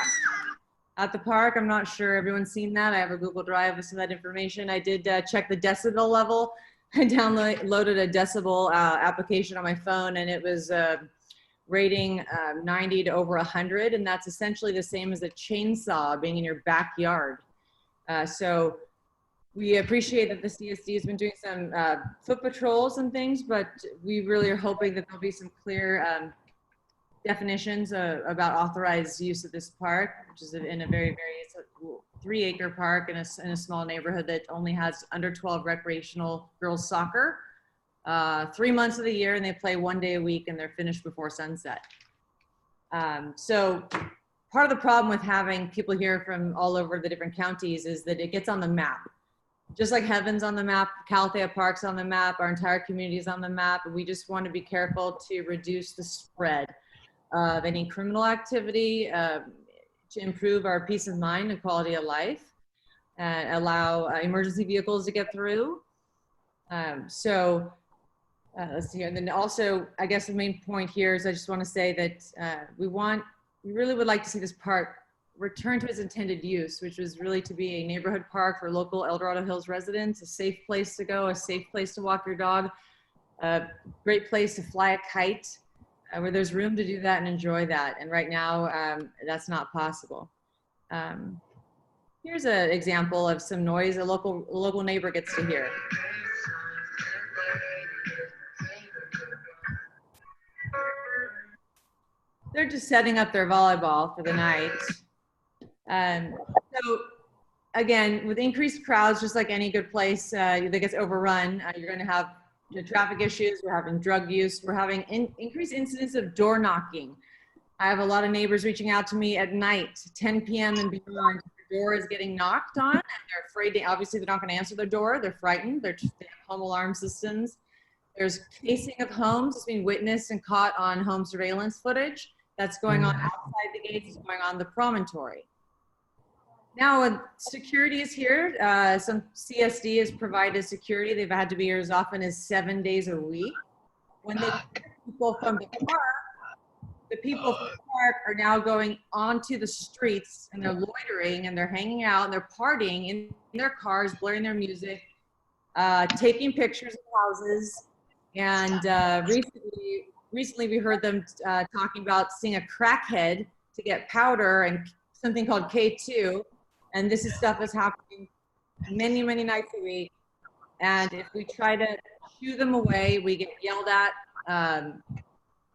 at the park. I'm not sure everyone's seen that. I have a Google Drive with some of that information. I did check the decibel level. I downloaded a decibel application on my phone, and it was rating 90 to over 100, and that's essentially the same as a chainsaw being in your backyard. So we appreciate that the CSD has been doing some foot patrols and things, but we really are hoping that there'll be some clear definitions about authorized use of this park, which is in a very, it's a 3-acre park in a small neighborhood that only has under 12 recreational girls soccer, 3 months of the year, and they play 1 day a week and they're finished before sunset. So part of the problem with having people here from all over the different counties is that it gets on the map. Just like Heaven's on the map, Calathea Park's on the map, our entire community is on the map. We just want to be careful to reduce the spread of any criminal activity, to improve our peace of mind and quality of life, and allow emergency vehicles to get through. Let's see here. And then also, I guess the main point here is I just want to say that we really would like to see this park return to its intended use, which was really to be a neighborhood park for local El Dorado Hills residents, a safe place to go, a safe place to walk your dog, a great place to fly a kite, where there's room to do that and enjoy that. And right now, that's not possible. Here's an example of some noise a local neighbor gets to hear. They're just setting up their volleyball for the night. So again, with increased crowds, just like any good place that gets overrun, you're going to have traffic issues. We're having drug use. We're having increased incidents of door knocking. I have a lot of neighbors reaching out to me at night, 10 p.m. and beyond. The door is getting knocked on, and they're afraid. Obviously, they're not going to answer their door. They're frightened. They have home alarm systems. There's casing of homes. It's being witnessed and caught on home surveillance footage. That's going on outside the gates. It's going on the promontory. Now, security is here. Some CSD has provided security. They've had to be here as often as 7 days a week. When they people from the park, the people from the park are now going onto the streets and they're loitering and they're hanging out and they're partying in their cars, blaring their music, taking pictures of houses. And recently we heard them talking about seeing a crackhead to get powder and something called K2. And this is stuff that's happening many, many nights a week. And if we try to shoo them away, we get yelled at,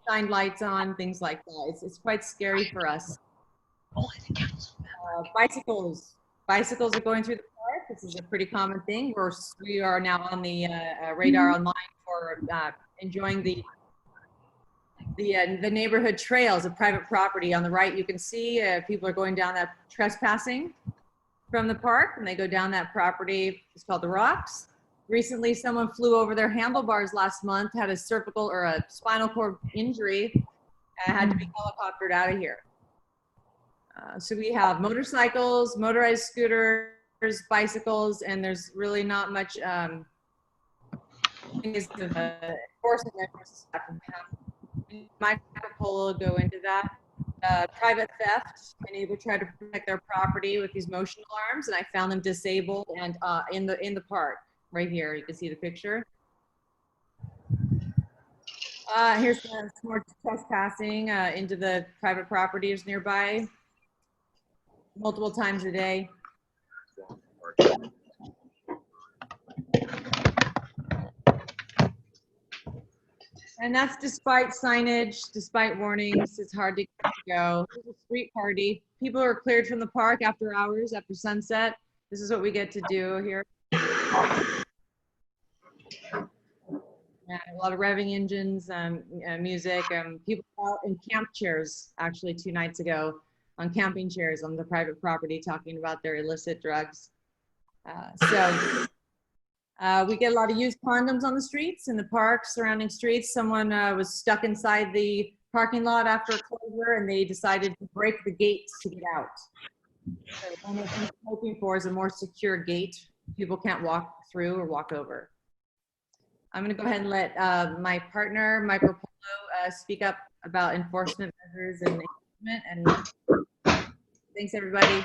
shine lights on, things like that. It's quite scary for us. Bicycles are going through the park. This is a pretty common thing. We are now on the radar online for enjoying the neighborhood trails of private property. On the right, you can see people are going down that trespassing from the park, and they go down that property. It's called the Rocks. Recently, someone flew over their handlebars last month, had a cervical or a spinal cord injury, and had to be helicoptered out of here. So we have motorcycles, motorized scooters, bicycles, and there's really not much enforcement measures that can happen. Marco Polo go into that. Private theft, many people try to protect their property with these motion alarms, and I found them disabled and in the park. Right here, you can see the picture. Here's some more trespassing into the private properties nearby, multiple times a day. And that's despite signage, despite warnings. It's hard to go. It's a street party. People are cleared from the park after hours, after sunset. This is what we get to do here. A lot of revving engines, music, people out in camp chairs, actually 2 nights ago, on camping chairs on the private property talking about their illicit drugs. We get a lot of used condoms on the streets, in the parks, surrounding streets. Someone was stuck inside the parking lot after a closure and they decided to break the gates to get out. So one of the things we're hoping for is a more secure gate. People can't walk through or walk over. I'm going to go ahead and let my partner, Michael Polo, speak up about enforcement measures and engagement. And thanks, everybody.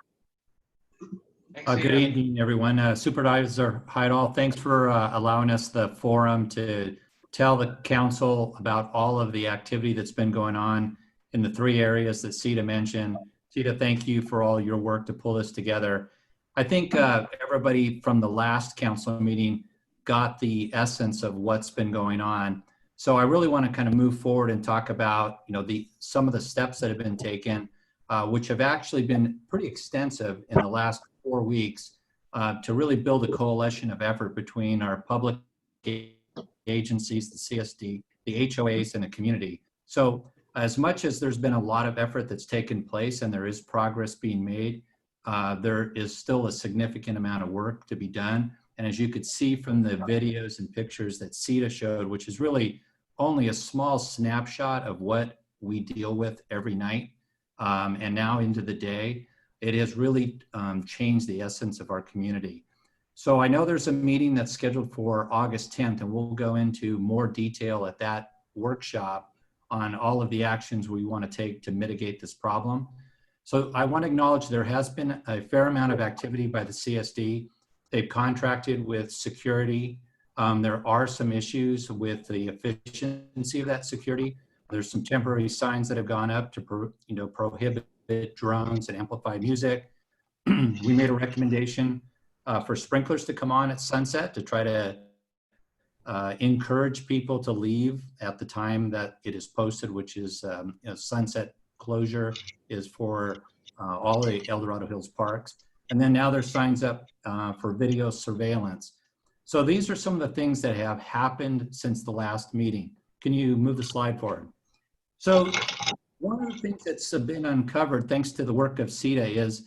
Good evening, everyone. Supervisor Heidel, thanks for allowing us the forum to tell the council about all of the activity that's been going on in the 3 areas that Sita mentioned. Sita, thank you for all your work to pull this together. I think everybody from the last council meeting got the essence of what's been going on. So I really want to kind of move forward and talk about, some of the steps that have been taken, which have actually been pretty extensive in the last 4 weeks, to really build a coalition of effort between our public agencies, the CSD, the HOAs, and the community. So as much as there's been a lot of effort that's taken place and there is progress being made, there is still a significant amount of work to be done. And as you could see from the videos and pictures that Sita showed, which is really only a small snapshot of what we deal with every night, and now into the day, it has really changed the essence of our community. So I know there's a meeting that's scheduled for August 10th, and we'll go into more detail at that workshop on all of the actions we want to take to mitigate this problem. So I want to acknowledge there has been a fair amount of activity by the CSD. They've contracted with security. There are some issues with the efficiency of that security. There's some temporary signs that have gone up to prohibit drones and amplified music. We made a recommendation for sprinklers to come on at sunset to try to encourage people to leave at the time that it is posted, which is sunset closure is for all the El Dorado Hills parks. And then now there's signs up for video surveillance. So these are some of the things that have happened since the last meeting. Can you move the slide forward? So one of the things that's been uncovered thanks to the work of Sita is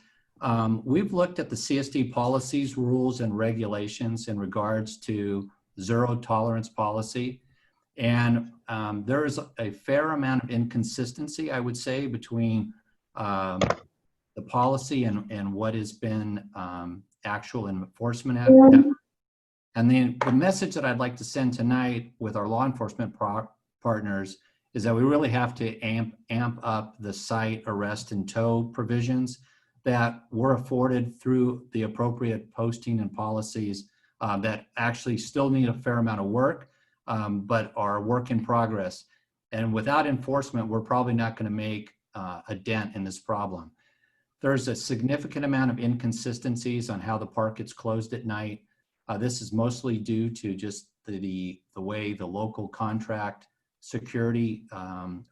we've looked at the CSD policies, rules, and regulations in regards to zero tolerance policy. And there is a fair amount of inconsistency, I would say, between the policy and what has been actual enforcement effort. And then the message that I'd like to send tonight with our law enforcement partners is that we really have to amp up the cite, arrest, and tow provisions that were afforded through the appropriate posting and policies that actually still need a fair amount of work, but are a work in progress. And without enforcement, we're probably not going to make a dent in this problem. There's a significant amount of inconsistencies on how the park gets closed at night. This is mostly due to just the way the local contract security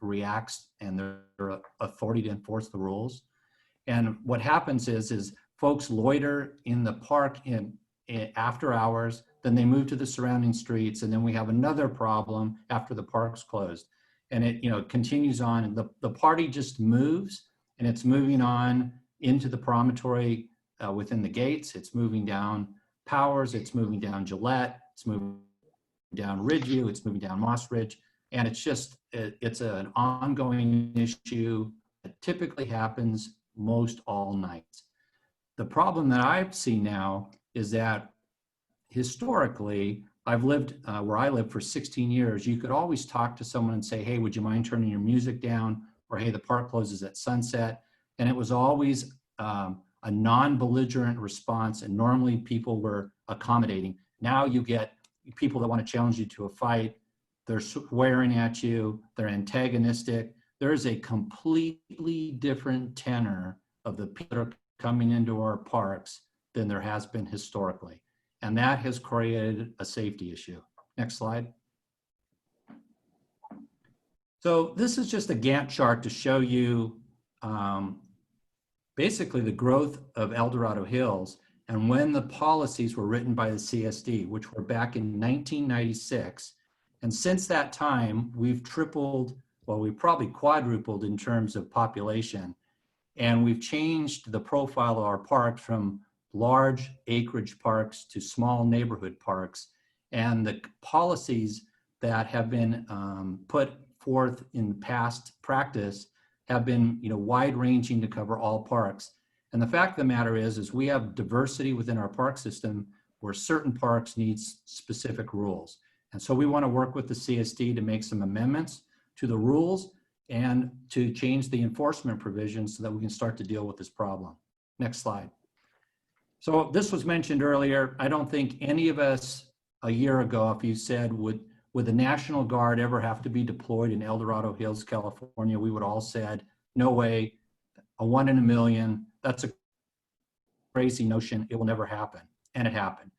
reacts and their authority to enforce the rules. And what happens is folks loiter in the park after hours, then they move to the surrounding streets, and then we have another problem after the park's closed. And it continues on, and the party just moves, and it's moving on into the promontory within the gates. It's moving down Powers, it's moving down Gillette, it's moving down Ridgeview, it's moving down Moss Ridge, and it's an ongoing issue that typically happens most all nights. The problem that I've seen now is that historically, I've lived where I live for 16 years. You could always talk to someone and say, hey, would you mind turning your music down? Or hey, the park closes at sunset. And it was always a non-belligerent response, and normally people were accommodating. Now you get people that want to challenge you to a fight. They're swearing at you. They're antagonistic. There is a completely different tenor of the people that are coming into our parks than there has been historically. And that has created a safety issue. Next slide. So this is just a Gantt chart to show you basically the growth of El Dorado Hills and when the policies were written by the CSD, which were back in 1996. And since that time, we've tripled, well, we've probably quadrupled in terms of population. And we've changed the profile of our parks from large acreage parks to small neighborhood parks. And the policies that have been put forth in past practice have been wide-ranging to cover all parks. And the fact of the matter is we have diversity within our park system where certain parks need specific rules. And so we want to work with the CSD to make some amendments to the rules and to change the enforcement provisions so that we can start to deal with this problem. Next slide. So this was mentioned earlier. I don't think any of us a year ago, if you said, would the National Guard ever have to be deployed in El Dorado Hills, California, we would all said, no way, a 1 in a million, that's a crazy notion, it will never happen. And it happened.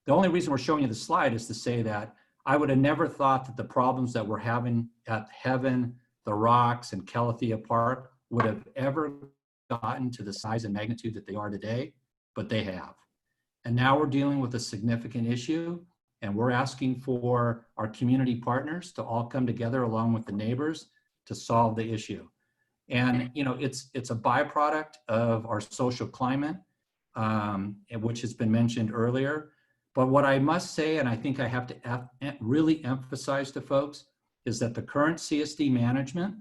The only reason we're showing you the slide is to say that I would have never thought that the problems that we're having at Heaven, the Rocks, and Calathea Park would have ever gotten to the size and magnitude that they are today, but they have. And now we're dealing with a significant issue, and we're asking for our community partners to all come together along with the neighbors to solve the issue. And it's a byproduct of our social climate, which has been mentioned earlier. But what I must say, and I think I have to really emphasize to folks, is that the current CSD management,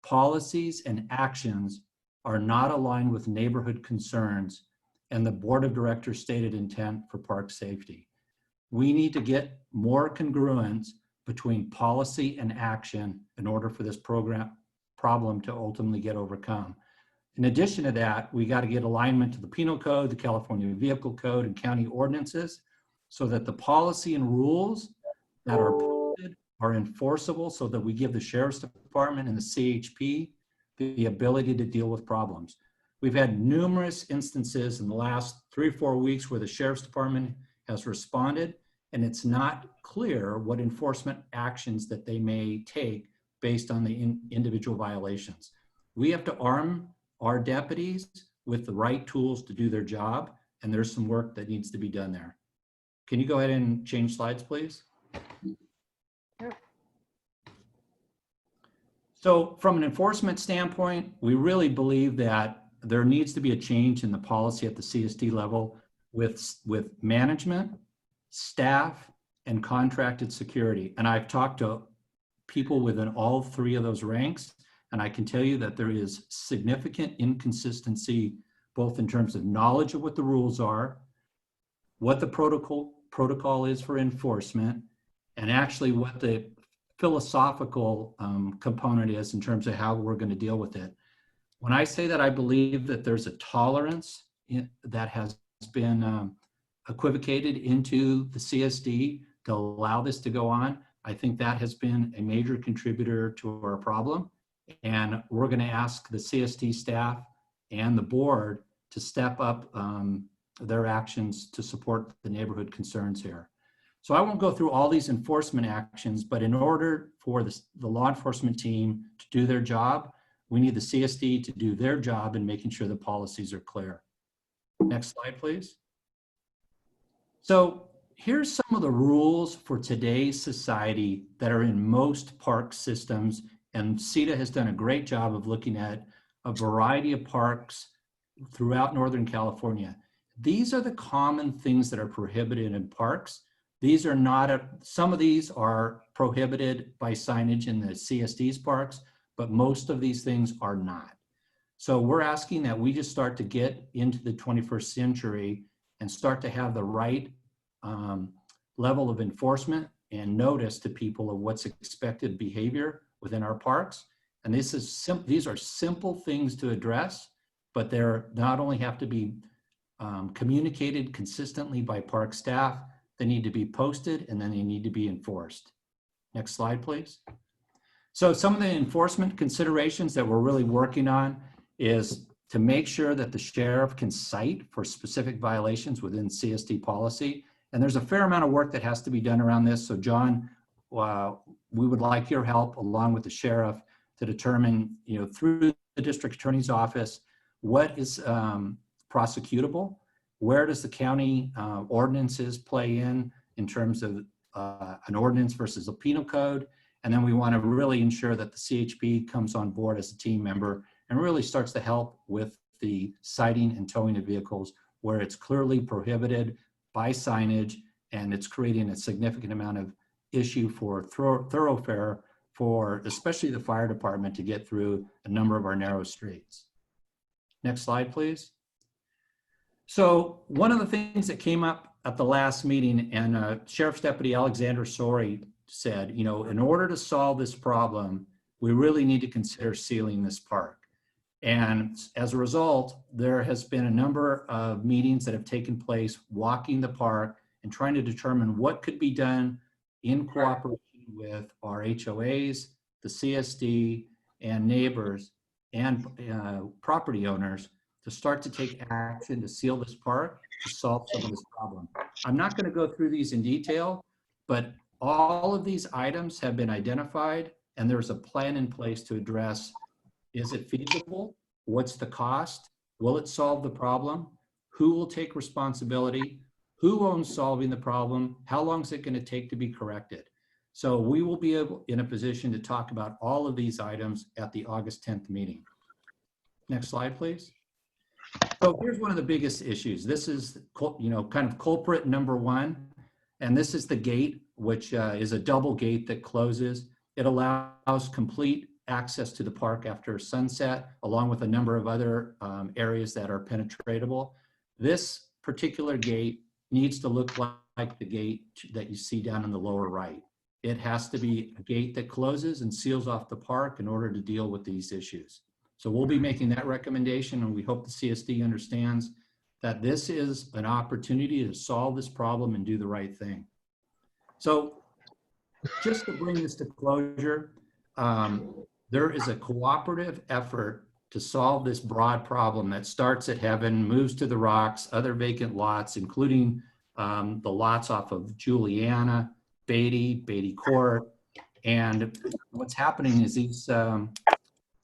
policies, and actions are not aligned with neighborhood concerns and the board of directors' stated intent for park safety. We need to get more congruence between policy and action in order for this problem to ultimately get overcome. In addition to that, we got to get alignment to the penal code, the California Vehicle Code, and county ordinances so that the policy and rules that are posted are enforceable so that we give the Sheriff's Department and the CHP the ability to deal with problems. We've had numerous instances in the last 3 or 4 weeks where the Sheriff's Department has responded, and it's not clear what enforcement actions that they may take based on the individual violations. We have to arm our deputies with the right tools to do their job, and there's some work that needs to be done there. Can you go ahead and change slides, please? Sure. So from an enforcement standpoint, we really believe that there needs to be a change in the policy at the CSD level with management, staff, and contracted security. And I've talked to people within all 3 of those ranks, and I can tell you that there is significant inconsistency both in terms of knowledge of what the rules are, what the protocol is for enforcement, and actually what the philosophical component is in terms of how we're going to deal with it. When I say that I believe that there's a tolerance that has been equivocated into the CSD to allow this to go on, I think that has been a major contributor to our problem. And we're going to ask the CSD staff and the board to step up their actions to support the neighborhood concerns here. So I won't go through all these enforcement actions, but in order for the law enforcement team to do their job, we need the CSD to do their job in making sure the policies are clear. Next slide, please. So here's some of the rules for today's society that are in most park systems, and CETA has done a great job of looking at a variety of parks throughout Northern California. These are the common things that are prohibited in parks. These are not, some of these are prohibited by signage in the CSD's parks, but most of these things are not. So we're asking that we just start to get into the 21st century and start to have the right level of enforcement and notice to people of what's expected behavior within our parks. And these are simple things to address, but they're not only have to be communicated consistently by park staff, they need to be posted, and then they need to be enforced. Next slide, please. So some of the enforcement considerations that we're really working on is to make sure that the sheriff can cite for specific violations within CSD policy. And there's a fair amount of work that has to be done around this. So John, we would like your help along with the sheriff to determine, through the district attorney's office, what is prosecutable, where does the county ordinances play in terms of an ordinance versus a penal code. And then we want to really ensure that the CHP comes on board as a team member and really starts to help with the citing and towing of vehicles where it's clearly prohibited by signage and it's creating a significant amount of issue for thoroughfare for especially the fire department to get through a number of our narrow streets. Next slide, please. So one of the things that came up at the last meeting, and Sheriff's Deputy Alexander Sori said, in order to solve this problem, we really need to consider sealing this park. And as a result, there has been a number of meetings that have taken place walking the park and trying to determine what could be done in cooperation with our HOAs, the CSD, and neighbors and property owners to start to take action to seal this park to solve some of this problem. I'm not going to go through these in detail, but all of these items have been identified and there's a plan in place to address, is it feasible? What's the cost? Will it solve the problem? Who will take responsibility? Who owns solving the problem? How long is it going to take to be corrected? So we will be in a position to talk about all of these items at the August 10th meeting. Next slide, please. So here's one of the biggest issues. This is, kind of culprit number one. And this is the gate, which is a double gate that closes. It allows complete access to the park after sunset, along with a number of other areas that are penetratable. This particular gate needs to look like the gate that you see down in the lower right. It has to be a gate that closes and seals off the park in order to deal with these issues. So we'll be making that recommendation, and we hope the CSD understands that this is an opportunity to solve this problem and do the right thing. So just to bring this to closure, there is a cooperative effort to solve this broad problem that starts at Heaven, moves to the Rocks, other vacant lots, including the lots off of Juliana, Beatty Court. And what's happening is these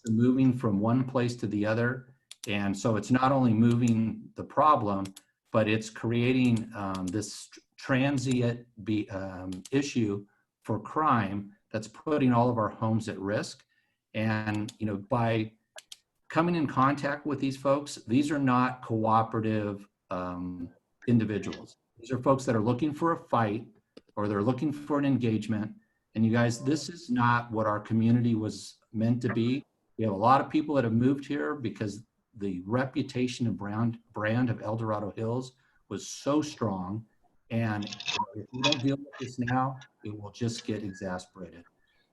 moving from one place to the other. And so it's not only moving the problem, but it's creating this transient issue for crime that's putting all of our homes at risk. And by coming in contact with these folks, these are not cooperative individuals. These are folks that are looking for a fight or they're looking for an engagement. And you guys, this is not what our community was meant to be. We have a lot of people that have moved here because the reputation and brand of El Dorado Hills was so strong. And if we don't deal with this now, it will just get exasperated.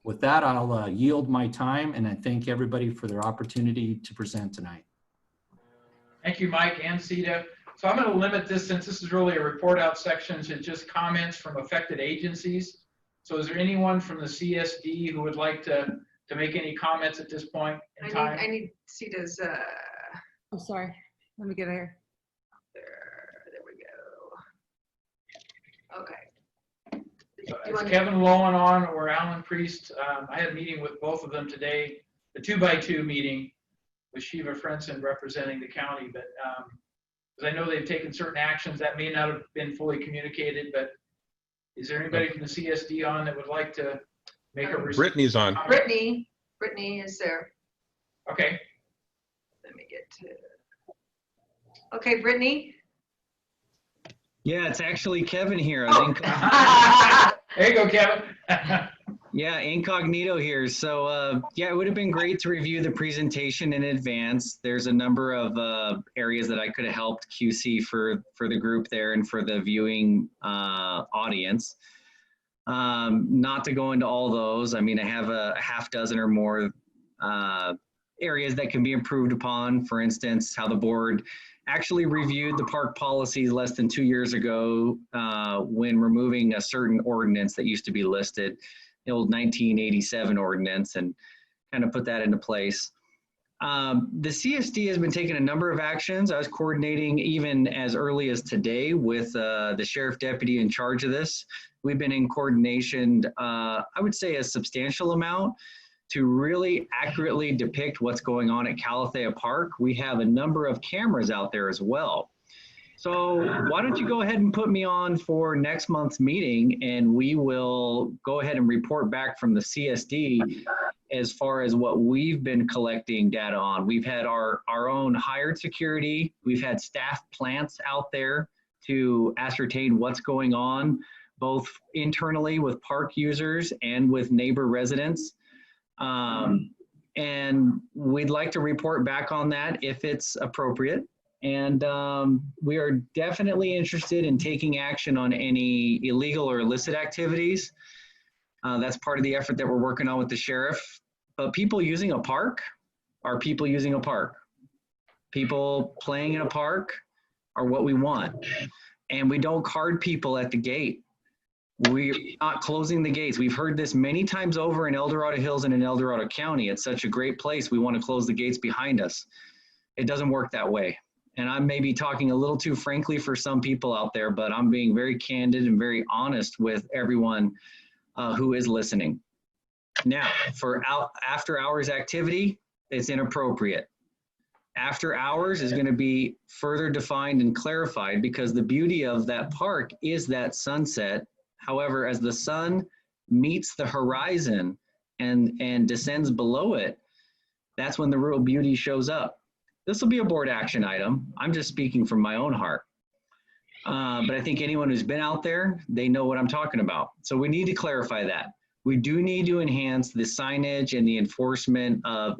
With that, I'll yield my time, and I thank everybody for their opportunity to present tonight. Thank you, Mike and Sita. So I'm going to limit this, since this is really a report out section, to just comments from affected agencies. So is there anyone from the CSD who would like to make any comments at this point in time? I need Sita's, Oh, sorry. Let me get here. there we go. Okay. So Do you is want Kevin Lowen on, or Alan Priest? I had a meeting with both of them today, the 2x2 meeting with Shiva Frenson representing the county, but because I know they've taken certain actions that may not have been fully communicated, but is there anybody from the CSD on that would like to make a Brittany's on. Brittany is there. Okay. Let me get to, okay, Brittany. Yeah, it's actually Kevin here. Oh. There you go, Kevin. Yeah, incognito here. So yeah, it would have been great to review the presentation in advance. There's a number of areas that I could have helped QC for the group there and for the viewing audience. Not to go into all those. I mean, I have a half dozen or more areas that can be improved upon. For instance, how the board actually reviewed the park policies less than 2 years ago when removing a certain ordinance that used to be listed, the old 1987 ordinance, and kind of put that into place. The CSD has been taking a number of actions. I was coordinating even as early as today with the sheriff deputy in charge of this. We've been in coordination, I would say a substantial amount, to really accurately depict what's going on at Calathea Park. We have a number of cameras out there as well. So why don't you go ahead and put me on for next month's meeting, and we will go ahead and report back from the CSD as far as what we've been collecting data on. We've had our own hired security. We've had staff plants out there to ascertain what's going on, both internally with park users and with neighbor residents. And we'd like to report back on that if it's appropriate. And we are definitely interested in taking action on any illegal or illicit activities. That's part of the effort that we're working on with the sheriff. But people using a park are people using a park. People playing in a park are what we want. And we don't card people at the gate. We're not closing the gates. We've heard this many times over in El Dorado Hills and in El Dorado County. It's such a great place. We want to close the gates behind us. It doesn't work that way. And I may be talking a little too frankly for some people out there, but I'm being very candid and very honest with everyone who is listening. Now, for after hours activity, it's inappropriate. After hours is going to be further defined and clarified, because the beauty of that park is that sunset. However, as the sun meets the horizon and descends below it, that's when the real beauty shows up. This will be a board action item. I'm just speaking from my own heart. But I think anyone who's been out there, they know what I'm talking about. So we need to clarify that. We do need to enhance the signage and the enforcement of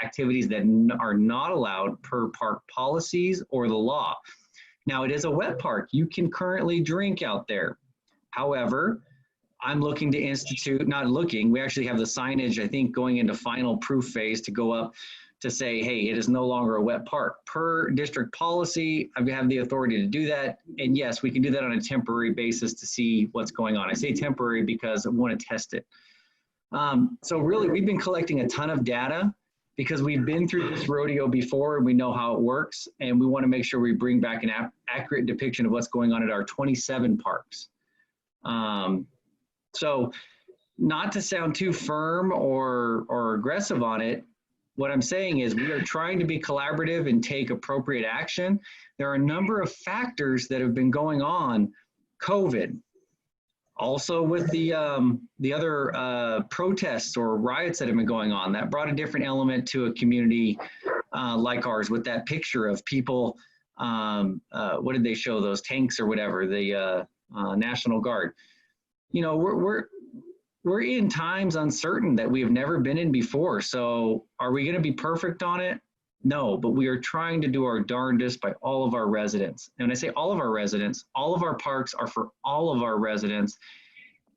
activities that are not allowed per park policies or the law. Now, it is a wet park. You can currently drink out there. However, I'm looking to institute, not looking, we actually have the signage, I think, going into final proof phase to go up to say, hey, it is no longer a wet park. Per district policy, I have the authority to do that. And yes, we can do that on a temporary basis to see what's going on. I say temporary because I want to test it. So really, we've been collecting a ton of data because we've been through this rodeo before and we know how it works. And we want to make sure we bring back an accurate depiction of what's going on at our 27 parks. So not to sound too firm or aggressive on it, what I'm saying is we are trying to be collaborative and take appropriate action. There are a number of factors that have been going on, COVID, also with the other protests or riots that have been going on. That brought a different element to a community like ours with that picture of people, what did they show, those tanks or whatever, the National Guard. You know, we're in times uncertain that we have never been in before. So are we going to be perfect on it? No, but we are trying to do our darndest by all of our residents. And when I say all of our residents, all of our parks are for all of our residents,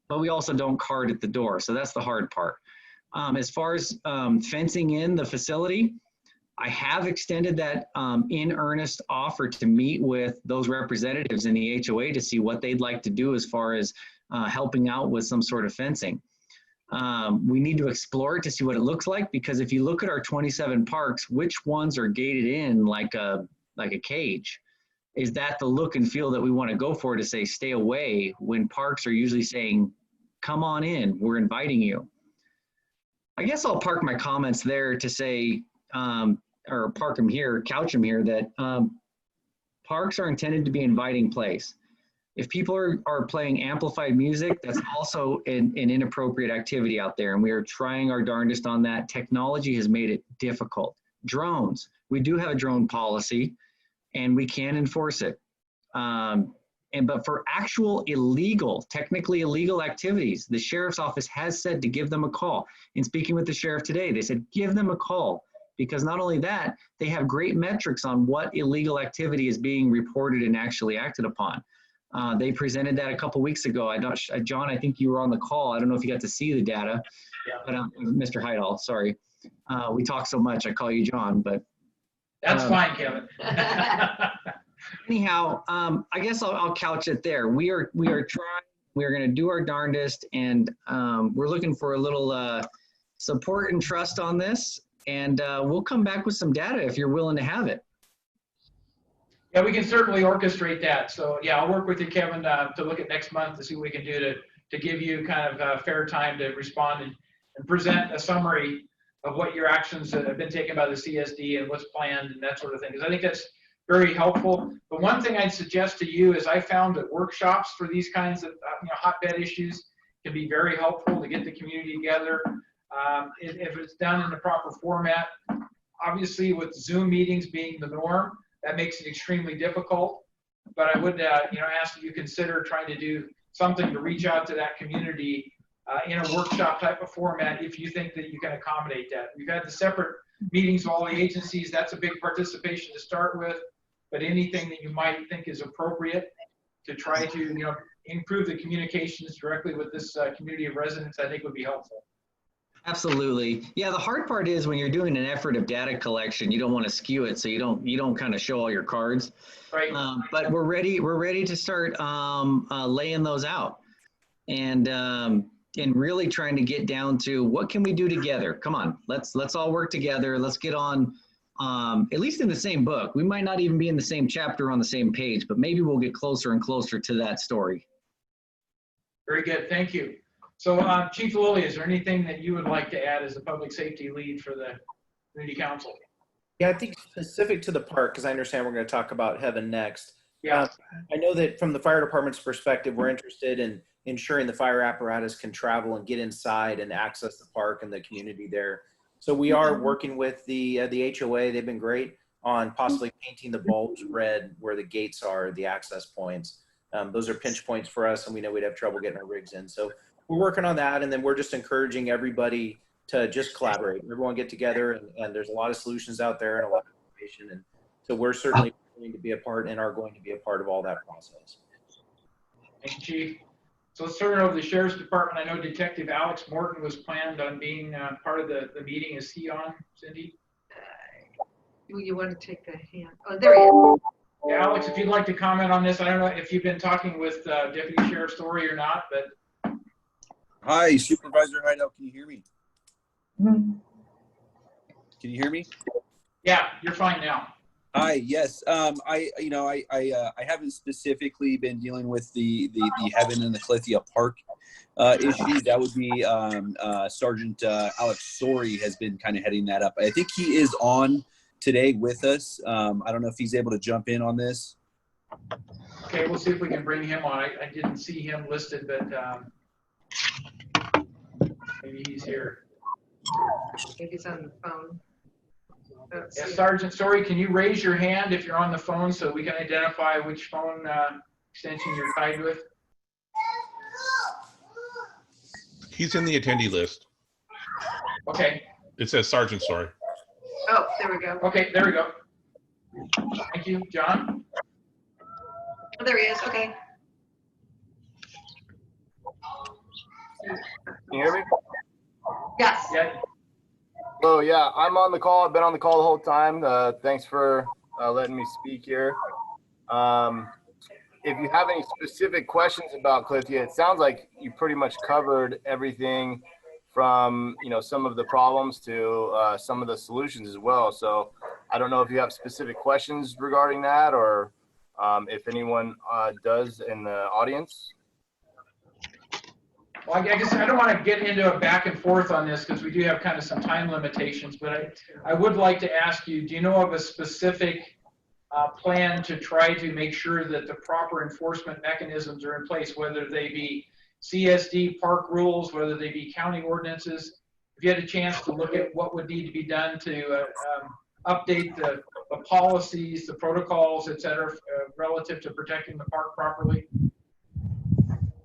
but we also don't card at the door. So that's the hard part. As far as fencing in the facility, I have extended that in earnest offer to meet with those representatives in the HOA to see what they'd like to do as far as helping out with some sort of fencing. We need to explore it to see what it looks like, because if you look at our 27 parks, which ones are gated in like a cage? Is that the look and feel that we want to go for, to say stay away, when parks are usually saying, come on in, we're inviting you? I guess I'll park my comments there to say, or park them here, couch them here, that parks are intended to be an inviting place. If people are playing amplified music, that's also an inappropriate activity out there, and we are trying our darndest on that. Technology has made it difficult. Drones, we do have a drone policy, and we can enforce it. But for actual illegal, technically illegal activities, the sheriff's office has said to give them a call. In speaking with the sheriff today, they said, give them a call, because not only that, they have great metrics on what illegal activity is being reported and actually acted upon. They presented that a couple weeks ago. John, I think you were on the call. I don't know if you got to see the data, but Mr. Heidel, sorry. We talk so much, I call you John, but. That's fine, Kevin. Anyhow, I guess I'll couch it there. We are trying, we're going to do our darndest, and we're looking for a little support and trust on this, and we'll come back with some data if you're willing to have it. Yeah, we can certainly orchestrate that. So yeah, I'll work with you, Kevin, to look at next month to see what we can do to give you kind of fair time to respond and present a summary of what your actions have been taken by the CSD and what's planned and that sort of thing. Because I think that's very helpful. But one thing I'd suggest to you is I found that workshops for these kinds of hotbed issues can be very helpful to get the community together. If it's done in the proper format, obviously with Zoom meetings being the norm, that makes it extremely difficult. But I would ask that you consider trying to do something to reach out to that community in a workshop type of format if you think that you can accommodate that. We've had the separate meetings with all the agencies. That's a big participation to start with. But anything that you might think is appropriate to try to improve the communications directly with this community of residents, I think would be helpful. Absolutely. Yeah, the hard part is when you're doing an effort of data collection, you don't want to skew it, so you don't kind of show all your cards. Right. But we're ready to start laying those out, and really trying to get down to what can we do together. Come on, let's all work together. Let's get on at least in the same book. We might not even be in the same chapter on the same page, but maybe we'll get closer and closer to that story. Very good. Thank you. So Chief Lilly, is there anything that you would like to add as the public safety lead for the community council? Yeah, I think specific to the park, because I understand we're going to talk about Heaven next. Yeah. I know that from the fire department's perspective, we're interested in ensuring the fire apparatus can travel and get inside and access the park and the community there. So we are working with the HOA. They've been great on possibly painting the bulbs red where the gates are, the access points. Those are pinch points for us, and we know we'd have trouble getting our rigs in. So we're working on that, and then we're just encouraging everybody to just collaborate. Everyone get together, and there's a lot of solutions out there and a lot of information. And so we're certainly going to be a part and are going to be a part of all that process. Thank you, Chief. So let's turn it over to the Sheriff's Department. I know Detective Alex Morton was planned on being part of the meeting. Is he on, Cindy? You want to take the hand? Oh, there he is. Yeah, Alex, if you'd like to comment on this, I don't know if you've been talking with Deputy Sheriff Story or not, but. Hi, Supervisor Heidel, can you hear me? Can you hear me? Yeah, you're fine now. Hi, yes. I haven't specifically been dealing with the Heaven and the Clithia Park issues. That would be Sergeant Alex Story has been kind of heading that up. I think he is on today with us. I don't know if he's able to jump in on this. Okay, we'll see if we can bring him on. I didn't see him listed, but maybe he's here. Maybe he's on the phone. Yeah, Sergeant Story, can you raise your hand if you're on the phone so we can identify which phone extension you're tied with? He's in the attendee list. Okay. It says Sergeant Story. Oh, there we go. Okay, there we go. Thank you, John. Oh, there he is. Okay. Can you hear me? Yes. Yeah. Oh yeah, I'm on the call. I've been on the call the whole time. Thanks for letting me speak here. If you have any specific questions about Clithia, it sounds like you pretty much covered everything from some of the problems to some of the solutions as well. So I don't know if you have specific questions regarding that, or if anyone does in the audience. Well, I guess I don't want to get into a back and forth on this because we do have kind of some time limitations, but I would like to ask you, do you know of a specific plan to try to make sure that the proper enforcement mechanisms are in place, whether they be CSD park rules, whether they be county ordinances? If you had a chance to look at what would need to be done to update the policies, the protocols, et cetera, relative to protecting the park properly?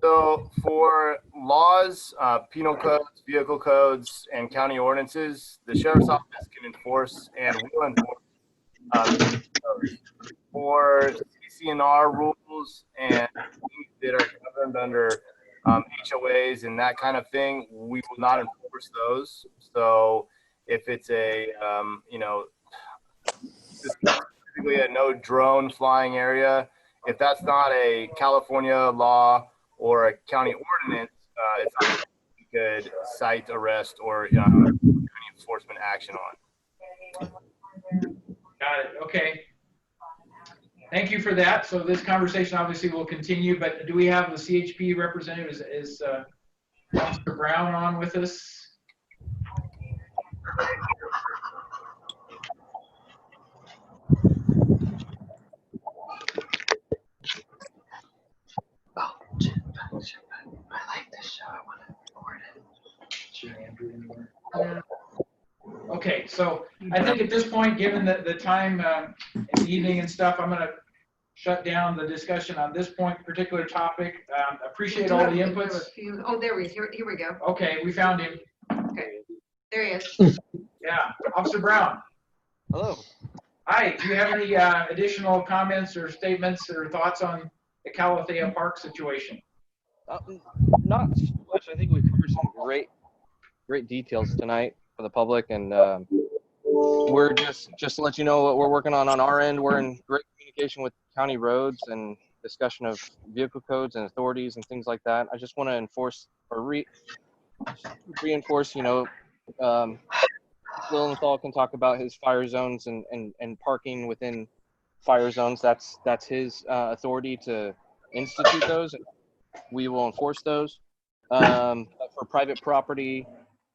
So for laws, penal codes, vehicle codes, and county ordinances, the sheriff's office can enforce and will enforce for CCNR rules and things that are governed under HOAs and that kind of thing. We will not enforce those. So if it's a, specifically a no drone flying area, if that's not a California law or a county ordinance, it's not something you could cite, arrest, or any enforcement action on. Got it. Okay. Thank you for that. So this conversation obviously will continue, but do we have the CHP representative? Is Mr. Brown on with us? I like this show. I want to record it. Okay, so I think at this point, given the time in the evening and stuff, I'm going to shut down the discussion on this particular topic. Appreciate all the inputs. Oh, there we here we go. Okay, we found him. Okay, there he is. Yeah, Officer Brown. Hello. Hi, do you have any additional comments or statements or thoughts on the Calathea Park situation? Not so much. I think we've covered some great details tonight for the public, and we're just to let you know what we're working on our end. We're in great communication with county roads and discussion of vehicle codes and authorities and things like that. I just want to enforce or reinforce, Lilienthal can talk about his fire zones and parking within fire zones. That's his authority to institute those. We will enforce those. For private property,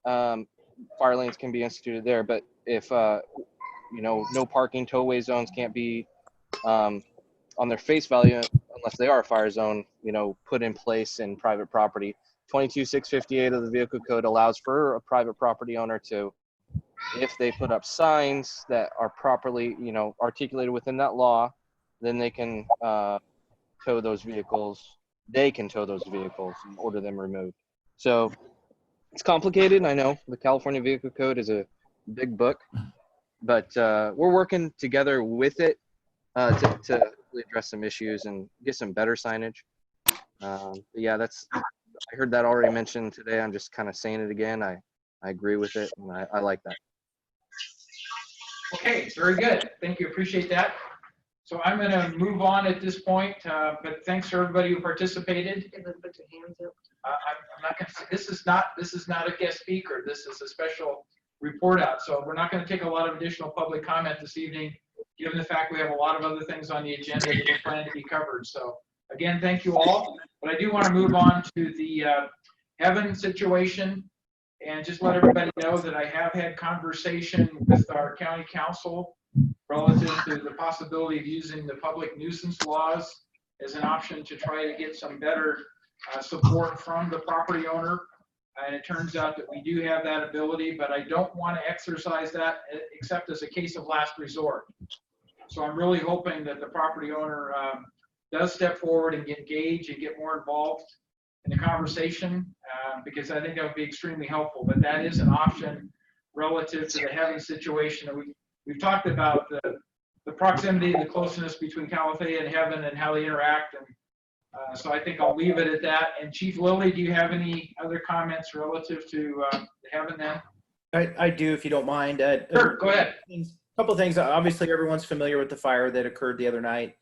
fire lanes can be instituted there. But if no parking, towaway zones can't be on their face value unless they are a fire zone, put in place in private property. 22-658 of the vehicle code allows for a private property owner to, if they put up signs that are properly, articulated within that law, then they can tow those vehicles. They can tow those vehicles and order them removed. So it's complicated. I know the California Vehicle Code is a big book, but we're working together with it to really address some issues and get some better signage. Yeah, I heard that already mentioned today. I'm just kind of saying it again. I agree with it, and I like that. Okay, very good. Thank you. Appreciate that. So I'm going to move on at this point, but thanks to everybody who participated. Put your hands up. I'm not going to say this is not a guest speaker. This is a special report out. So we're not going to take a lot of additional public comment this evening, given the fact we have a lot of other things on the agenda that we plan to be covered. So again, thank you all. But I do want to move on to the Heaven situation and just let everybody know that I have had conversation with our county council relative to the possibility of using the public nuisance laws as an option to try to get some better support from the property owner. And it turns out that we do have that ability, but I don't want to exercise that except as a case of last resort. So I'm really hoping that the property owner does step forward and get engaged and get more involved in the conversation, because I think that would be extremely helpful. But that is an option relative to the Heaven situation. And we've talked about the proximity, the closeness between Calathea and Heaven and how they interact. And so I think I'll leave it at that. And Chief Lilly, do you have any other comments relative to Heaven then? I do, if you don't mind. Sure, go ahead. A couple things. Obviously, everyone's familiar with the fire that occurred the other night.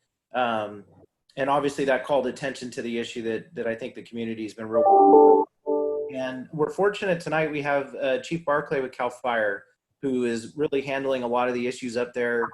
And obviously that called attention to the issue that I think the community has been real. And we're fortunate tonight we have Chief Barclay with CAL FIRE, who is really handling a lot of the issues up there.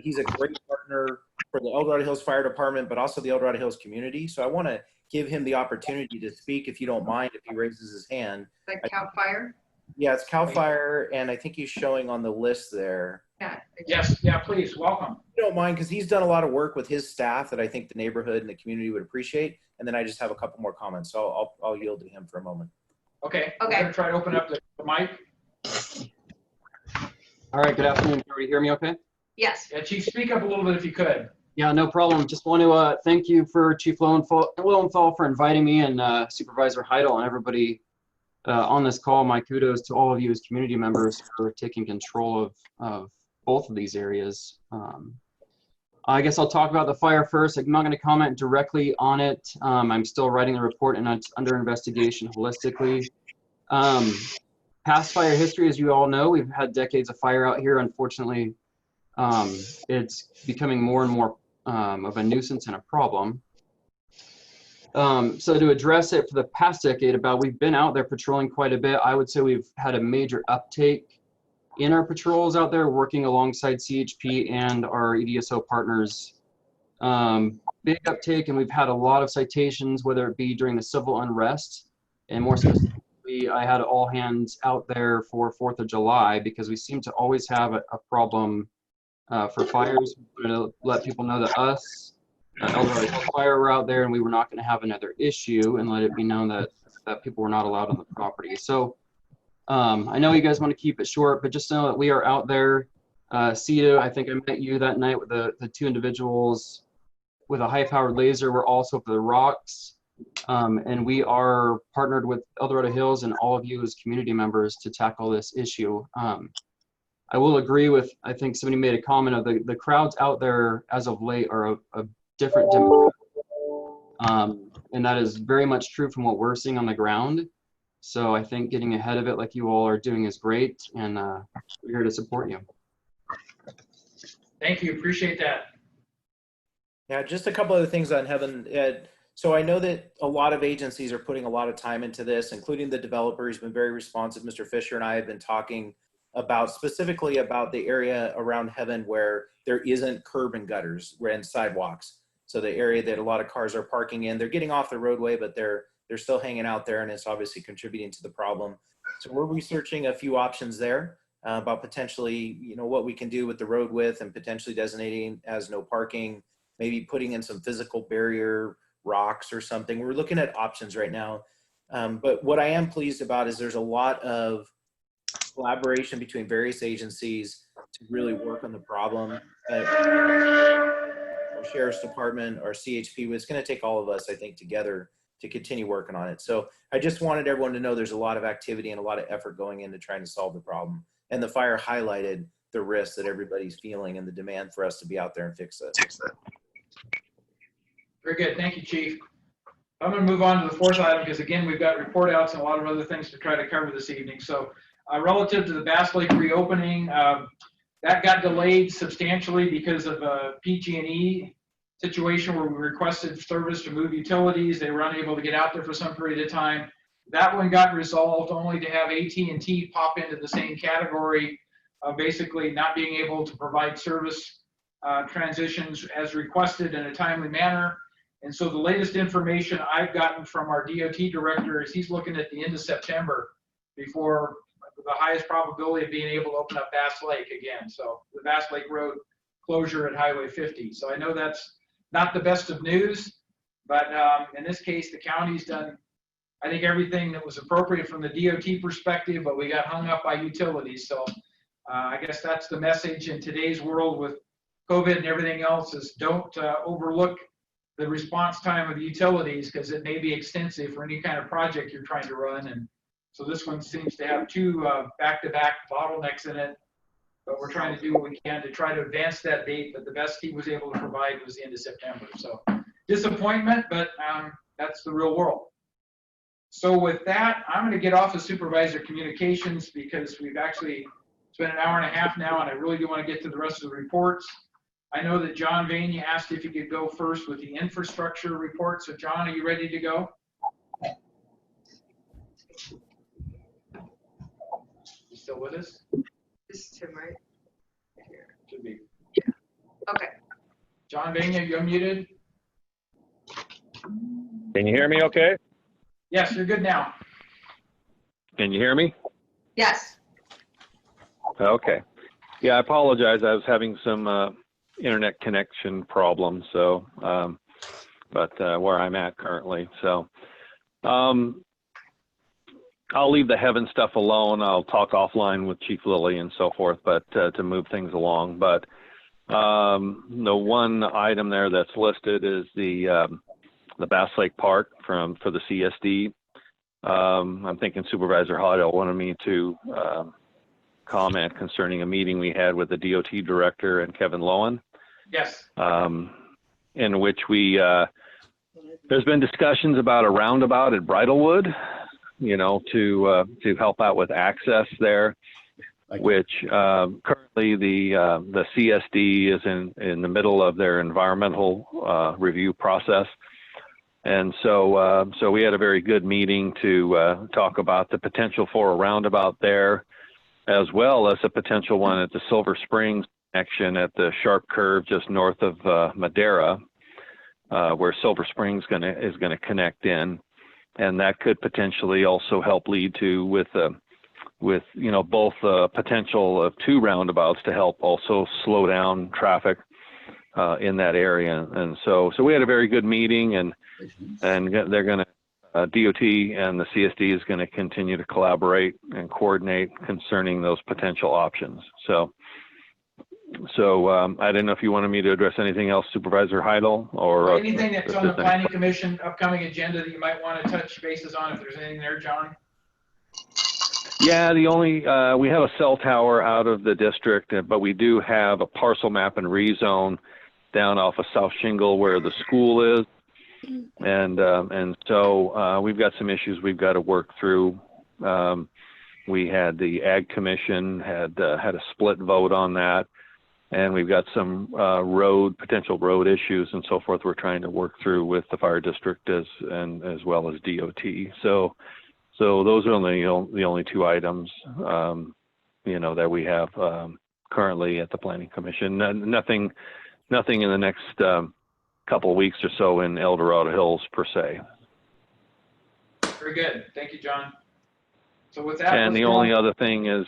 He's a great partner for the El Dorado Hills Fire Department, but also the El Dorado Hills community. So I want to give him the opportunity to speak, if you don't mind, if he raises his hand. Like CAL FIRE? Yeah, it's CAL FIRE, and I think he's showing on the list there. Yeah. Yes, yeah, please, welcome. If you don't mind, because he's done a lot of work with his staff that I think the neighborhood and the community would appreciate. And then I just have a couple more comments, so I'll yield to him for a moment. Okay, I'm going to try to open up the mic. All right, good afternoon. Can everybody hear me okay? Yes. Yeah, Chief, speak up a little bit if you could. Yeah, no problem. Just want to thank you for Chief Lowenthal for inviting me, and Supervisor Heidel and everybody on this call. My kudos to all of you as community members for taking control of both of these areas. I guess I'll talk about the fire first. I'm not going to comment directly on it. I'm still writing the report and it's under investigation holistically. Past fire history, as you all know, we've had decades of fire out here. Unfortunately, it's becoming more and more of a nuisance and a problem. So to address it for the past decade, we've been out there patrolling quite a bit. I would say we've had a major uptake in our patrols out there, working alongside CHP and our EDSO partners. Big uptake, and we've had a lot of citations, whether it be during the civil unrest, and more specifically, I had all hands out there for 4th of July because we seem to always have a problem for fires. We're going to let people know that us, El Dorado Fire, were out there, and we were not going to have another issue, and let it be known that people were not allowed on the property. So I know you guys want to keep it short, but just know that we are out there. Sita, I think I met you that night with the two individuals with a high-powered laser. We're also for the rocks, and we are partnered with El Dorado Hills and all of you as community members to tackle this issue. I will agree with, I think somebody made a comment of the crowds out there as of late are a different demographic. And that is very much true from what we're seeing on the ground. So I think getting ahead of it like you all are doing is great, and we're here to support you. Thank you, appreciate that. Yeah, just a couple other things on Heaven. So I know that a lot of agencies are putting a lot of time into this, including the developer. He's been very responsive. Mr. Fisher and I have been talking specifically about the area around Heaven where there isn't curb and gutters and sidewalks. So the area that a lot of cars are parking in, they're getting off the roadway, but they're still hanging out there, and it's obviously contributing to the problem. So we're researching a few options there about potentially, what we can do with the road width and potentially designating as no parking, maybe putting in some physical barrier rocks or something. We're looking at options right now. But what I am pleased about is there's a lot of collaboration between various agencies to really work on the problem. Our Sheriff's Department, our CHP, it's going to take all of us, I think, together to continue working on it. So I just wanted everyone to know there's a lot of activity and a lot of effort going into trying to solve the problem. And the fire highlighted the risks that everybody's feeling and the demand for us to be out there and fix it. Very good, thank you, Chief. I'm going to move on to the 4th item because, again, we've got report outs and a lot of other things to try to cover this evening. So relative to the Bass Lake reopening, that got delayed substantially because of a PG&E situation where we requested service to move utilities. They were unable to get out there for some period of time. That one got resolved only to have AT&T pop into the same category of basically not being able to provide service transitions as requested in a timely manner. And so the latest information I've gotten from our DOT director is he's looking at the end of September before the highest probability of being able to open up Bass Lake again. So the Bass Lake Road closure at Highway 50. So I know that's not the best of news, but in this case, the county's done, I think, everything that was appropriate from the DOT perspective, but we got hung up by utilities. So I guess that's the message in today's world with COVID and everything else is don't overlook the response time of the utilities because it may be extensive for any kind of project you're trying to run. And So this one seems to have two back-to-back bottlenecks in it, but we're trying to do what we can to try to advance that date, but the best he was able to provide was the end of September. So disappointment, but that's the real world. So with that, I'm going to get off of supervisor communications because we've actually spent an hour and a half now, and I really do want to get to the rest of the reports. I know that John Vania asked if he could go first with the infrastructure report. So John, are you ready to go? You still with us? This is Tim, right? Here, should be. Yeah. Okay. John Vania, you unmuted? Can you hear me okay? Yes, you're good now. Can you hear me? Yes. Okay. Yeah, I apologize. I was having some internet connection problems, so, but where I'm at currently. So I'll leave the heaven stuff alone. I'll talk offline with Chief Lilly and so forth, but to move things along. But the one item there that's listed is the Bass Lake Park for the CSD. I'm thinking Supervisor Hoddle wanted me to comment concerning a meeting we had with the DOT director and Kevin Lowen. Yes. In which there's been discussions about a roundabout at Bridlewood, you know, to help out with access there, which currently the CSD is in the middle of their environmental review process. And so we had a very good meeting to talk about the potential for a roundabout there, as well as a potential one at the Silver Springs connection at the sharp curve just north of Madera, where Silver Springs is gonna connect in, and that could potentially also help lead to with you know, both potential of two roundabouts to help also slow down traffic in that area. And so we had a very good meeting, and they're going to DOT and the CSD is going to continue to collaborate and coordinate concerning those potential options. So I didn't know if you wanted me to address anything else, Supervisor Heidel, or anything that's on the Planning Commission upcoming agenda that you might want to touch bases on, if there's anything there, John? Yeah, the only, we have a cell tower out of the district, but we do have a parcel map and rezone down off of South Shingle where the school is. And so we've got some issues we've got to work through. We had the Ag Commission had a split vote on that, and we've got some potential road issues and so forth we're trying to work through with the fire district as well as DOT. So those are the only two items you know, that we have currently at the Planning Commission. Nothing in the next couple of weeks or so in El Dorado Hills per se. Very good. Thank you, John. So with that, and the only other thing is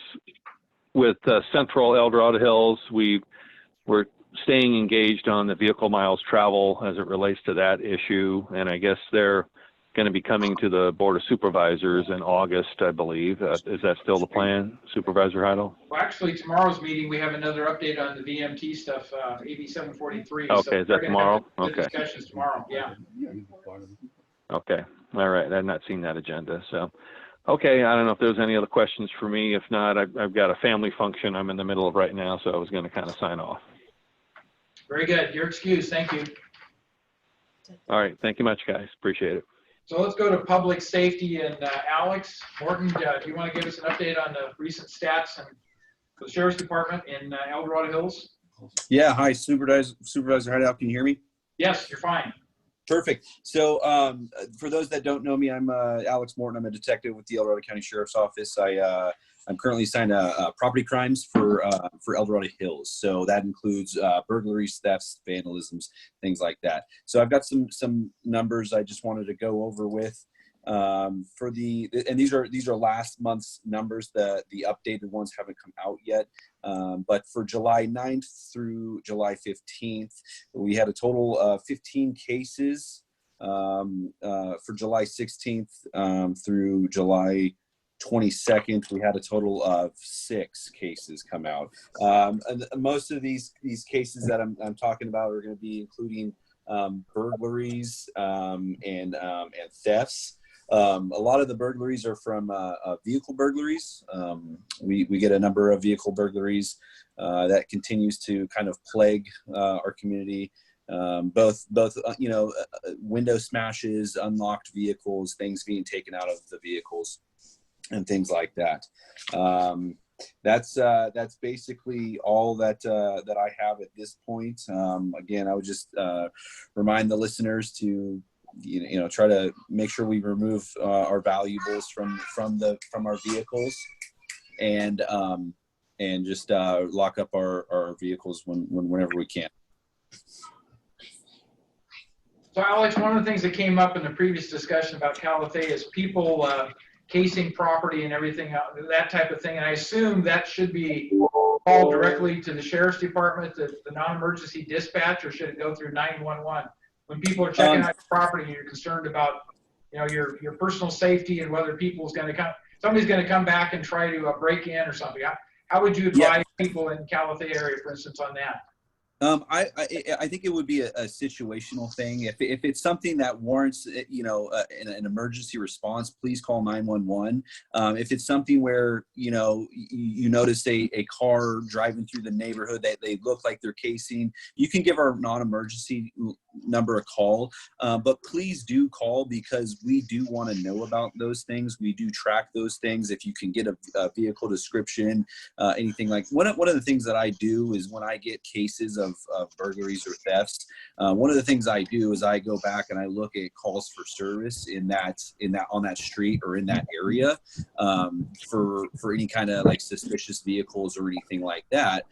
with Central El Dorado Hills, we're staying engaged on the vehicle miles travel as it relates to that issue, and I guess they're going to be coming to the Board of Supervisors in August, I believe. Is that still the plan, Supervisor Heidel? Well, actually, tomorrow's meeting, we have another update on the VMT stuff, AB 743. Okay, so is that tomorrow? Okay. Discussions tomorrow, yeah. Okay, all right. I've not seen that agenda, so. Okay, I don't know if there's any other questions for me. If not, I've got a family function I'm in the middle of right now, so I was going to kind of sign off. Very good. You're excused. Thank you. All right, thank you much, guys. Appreciate it. So let's go to public safety, and Alex Morton, do you want to give us an update on the recent stats and the Sheriff's Department in El Dorado Hills? Yeah, hi, Supervisor Hideout, can you hear me? Yes, you're fine. Perfect. So for those that don't know me, I'm Alex Morton. I'm a detective with the El Dorado County Sheriff's Office. I'm currently assigned property crimes for El Dorado Hills. So that includes burglaries, thefts, vandalisms, things like that. So I've got some numbers I just wanted to go over with. And these are last month's numbers. The updated ones haven't come out yet. But for July 9th through July 15th, we had a total of 15 cases. For July 16th through July 22nd, we had a total of 6 cases come out. And most of these cases that I'm talking about are going to be including burglaries and thefts. A lot of the burglaries are from vehicle burglaries. We get a number of vehicle burglaries that continues to kind of plague our community. Both window smashes, unlocked vehicles, things being taken out of the vehicles, and things like that. That's basically all that I have at this point. Again, I would just remind the listeners to try to make sure we remove our valuables from our vehicles, and just lock up our vehicles whenever we can. So Alex, one of the things that came up in the previous discussion about Calathea is people casing property and everything, that type of thing. And I assume that should be called directly to the sheriff's department, the non-emergency dispatch, or should it go through 911? When people are checking out your property and you're concerned about, your personal safety and whether somebody's going to come back and try to break in or something. How would you advise people in Calathea area, for instance, on that? I think it would be a situational thing. If it's something that warrants, an emergency response, please call 911. If it's something where, you notice a car driving through the neighborhood that they look like they're casing, you can give our non-emergency number a call. But please do call, because we do want to know about those things. We do track those things. If you can get a vehicle description, anything like one of the things that I do is when I get cases of burglaries or thefts, one of the things I do is I go back and I look at calls for service on that street or in that area, for any kind of like suspicious vehicles or anything like that.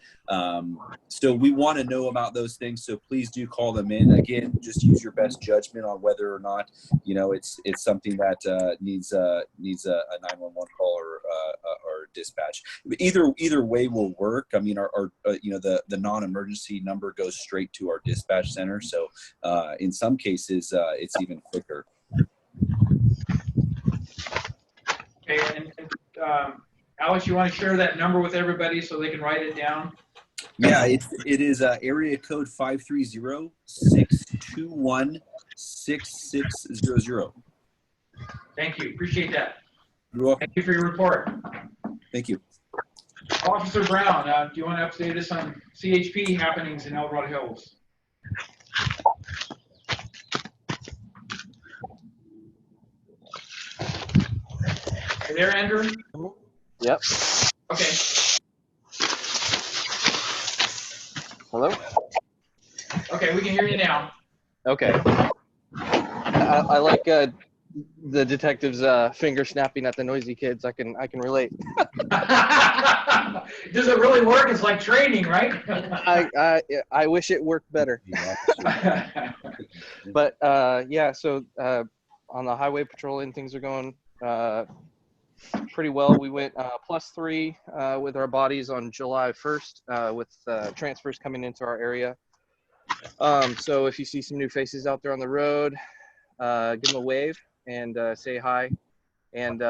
So we want to know about those things. So please do call them in. Again, just use your best judgment on whether or not it's something that needs a 911 call or dispatch. Either way will work. I mean, our the non-emergency number goes straight to our dispatch center. So in some cases, it's even quicker. Okay, and Alex, you want to share that number with everybody so they can write it down? Yeah, it is area code 530-621-6600. Thank you. Appreciate that. You're welcome. Thank you for your report. Thank you. Officer Brown, do you want to update us on CHP happenings in El Dorado Hills? You there, Andrew? Yep. Okay. Hello? Okay, we can hear you now. Okay. I like the detective's finger snapping at the noisy kids. I can relate. Does it really work? It's like training, right? I wish it worked better. But yeah, so on the highway patrolling, things are going pretty well. We went +3 with our bodies on July 1st with transfers coming into our area. So if you see some new faces out there on the road, give them a wave and say hi. And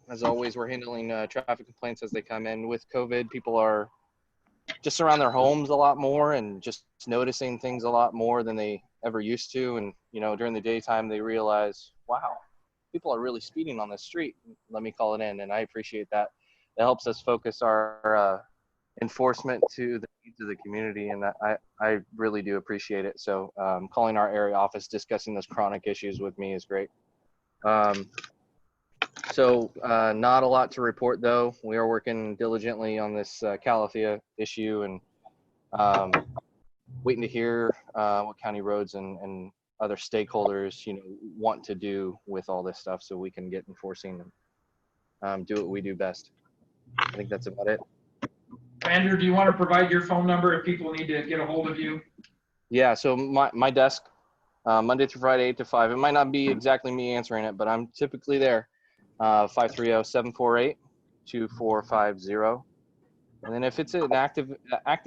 as always, we're handling traffic complaints as they come in. With COVID, people are just around their homes a lot more and just noticing things a lot more than they ever used to. And, during the daytime, they realize, wow, people are really speeding on the street. Let me call it in. And I appreciate that. It helps us focus our enforcement to the needs of the community. And I really do appreciate it. So calling our area office, discussing those chronic issues with me is great. So not a lot to report, though. We are working diligently on this Calathea issue and waiting to hear what county roads and other stakeholders, want to do with all this stuff so we can get enforcing and do what we do best. I think that's about it. Andrew, do you want to provide your phone number if people need to get a hold of you? Yeah, so my desk, Monday through Friday, 8 to 5. It might not be exactly me answering it, but I'm typically there. 530-748-2450. And then if it's an active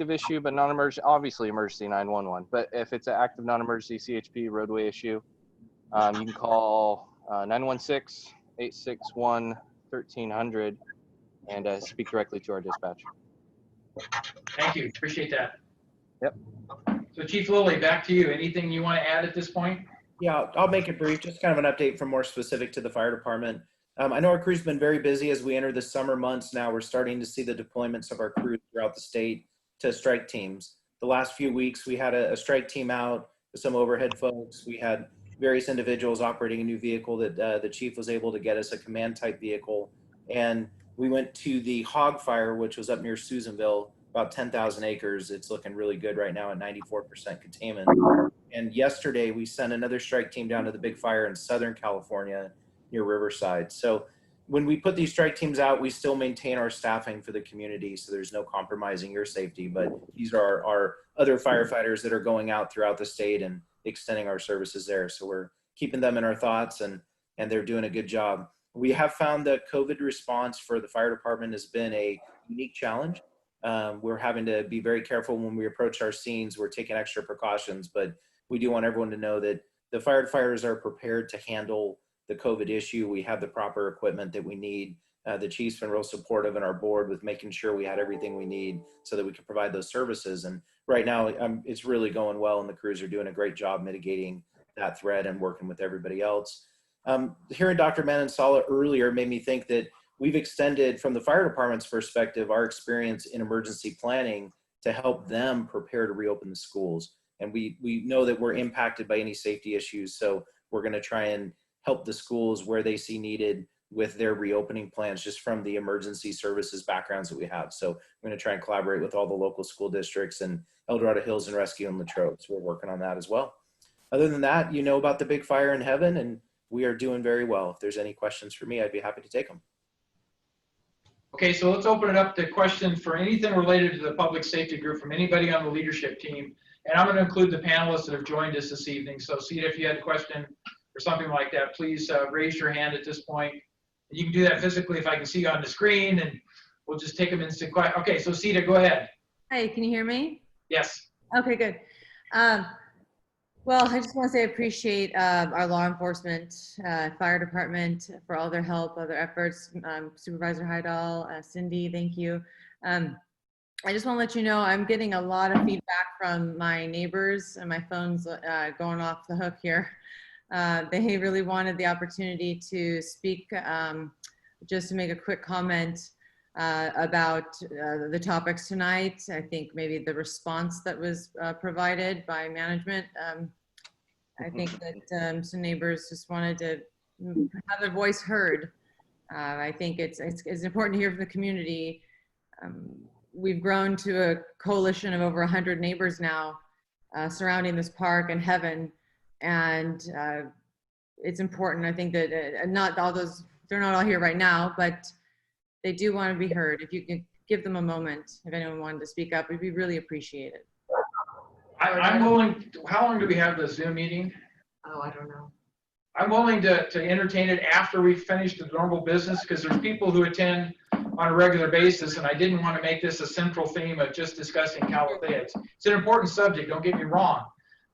issue, but non-emergency, obviously emergency 911. But if it's an active non-emergency CHP roadway issue, you can call 916-861-1300 and speak directly to our dispatch. Thank you. Appreciate that. Yep. So Chief Lilly, back to you. Anything you want to add at this point? Yeah, I'll make it brief, just kind of an update from more specific to the fire department. I know our crew's been very busy as we enter the summer months now. We're starting to see the deployments of our crews throughout the state to strike teams. The last few weeks, we had a strike team out with some overhead folks. We had various individuals operating a new vehicle that the chief was able to get us, a command type vehicle. And we went to the hog fire, which was up near Susanville, about 10,000 acres. It's looking really good right now at 94% containment. And yesterday we sent another strike team down to the big fire in Southern California near Riverside. So when we put these strike teams out, we still maintain our staffing for the community. So there's no compromising your safety, but these are our other firefighters that are going out throughout the state and extending our services there. So we're keeping them in our thoughts, and they're doing a good job. We have found that COVID response for the fire department has been a unique challenge. We're having to be very careful when we approach our scenes. We're taking extra precautions, but we do want everyone to know that the firefighters are prepared to handle the COVID issue. We have the proper equipment that we need. The chief's been real supportive in our board with making sure we had everything we need so that we could provide those services. And right now it's really going well, and the crews are doing a great job mitigating that threat and working with everybody else. Hearing Dr. Manansala earlier made me think that we've extended, from the fire department's perspective, our experience in emergency planning to help them prepare to reopen the schools. And we know that we're impacted by any safety issues. So we're going to try and help the schools where they see needed with their reopening plans, just from the emergency services backgrounds that we have. So we're going to try and collaborate with all the local school districts and El Dorado Hills and Rescue and Latrobe. So we're working on that as well. Other than that, you know about the big fire in heaven, and we are doing very well. If there's any questions for me, I'd be happy to take them. Okay, so let's open it up to questions for anything related to the public safety group from anybody on the leadership team. And I'm going to include the panelists that have joined us this evening. So Sita, if you had a question or something like that, please raise your hand at this point. And you can do that physically if I can see you on the screen, and we'll just take them instant quiet. Okay, so Sita, go ahead. Hi, can you hear me? Yes. Okay, good. Well, I just want to say I appreciate our law enforcement, fire department for all their help, all their efforts. Supervisor Heidel, Cindy, thank you. I just want to let you know I'm getting a lot of feedback from my neighbors, and my phone's going off the hook here. They really wanted the opportunity to speak, just to make a quick comment about the topics tonight. I think maybe the response that was provided by management. I think that some neighbors just wanted to have their voice heard. I think it's important to hear from the community. We've grown to a coalition of over 100 neighbors now surrounding this park and heaven, and it's important. I think that not all those, they're not all here right now, but they do want to be heard. If you can give them a moment, if anyone wanted to speak up, it'd be really appreciated. I'm willing. How long do we have the Zoom meeting? Oh, I don't know. I'm willing to entertain it after we finish the normal business, because there's people who attend on a regular basis, and I didn't want to make this a central theme of just discussing California. It's an important subject, don't get me wrong,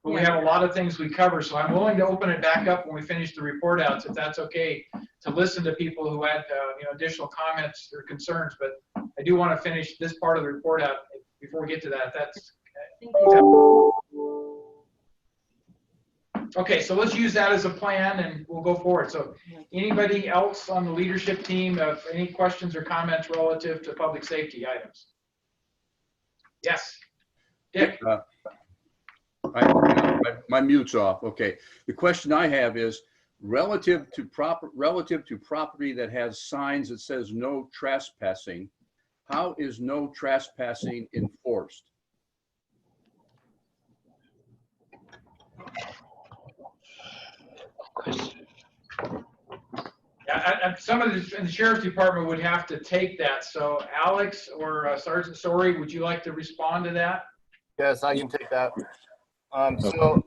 but we have a lot of things we cover, so I'm willing to open it back up when we finish the report outs, if that's okay, to listen to people who had additional comments or concerns. But I do want to finish this part of the report out before we get to that. That's okay. So let's use that as a plan, and we'll go forward. So anybody else on the leadership team have any questions or comments relative to public safety items? Yes, Dick. My mute's off. Okay. The question I have is relative to property that has signs that says no trespassing. How is no trespassing enforced? Yeah, some of the in the sheriff's department would have to take that. So Alex or Sergeant Story, would you like to respond to that? Yes, I can take that. So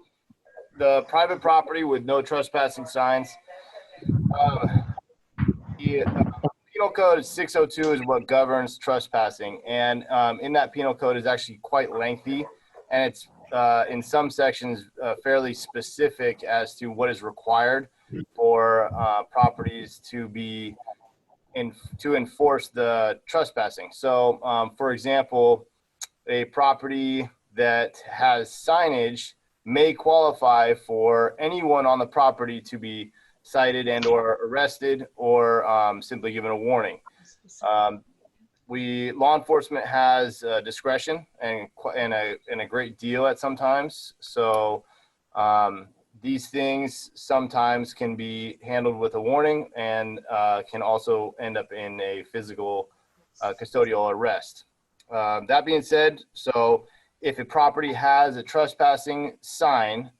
the private property with no trespassing signs, the penal code 602 is what governs trespassing, and in that penal code is actually quite lengthy, and it's in some sections fairly specific as to what is required for properties to enforce the trespassing. So for example, a property that has signage may qualify for anyone on the property to be cited and or arrested or simply given a warning. Law enforcement has discretion and a great deal at sometimes. So these things sometimes can be handled with a warning and can also end up in a physical custodial arrest. That being said, so if a property has a trespassing sign,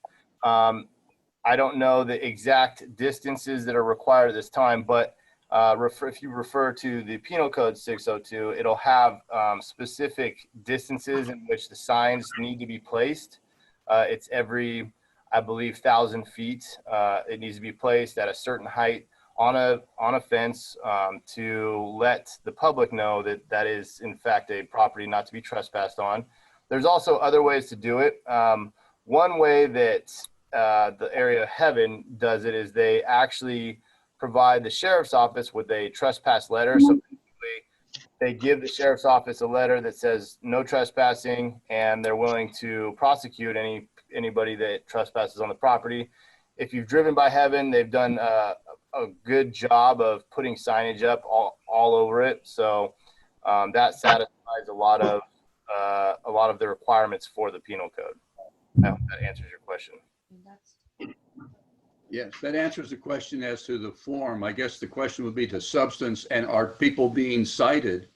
I don't know the exact distances that are required at this time, but if you refer to the Penal Code 602, it'll have specific distances in which the signs need to be placed. It's every, I believe, 1,000 feet. It needs to be placed at a certain height on a fence to let the public know that that is in fact a property not to be trespassed on. There's also other ways to do it. One way that the area of Heaven does it is they actually provide the sheriff's office with a trespass letter. So basically they give the sheriff's office a letter that says no trespassing, and they're willing to prosecute anybody that trespasses on the property. If you've driven by Heaven, they've done a good job of putting signage up all over it. So that satisfies a lot of the requirements for the penal code. I hope that answers your question. Yes, that answers the question as to the form. I guess the question would be to substance, and are people being cited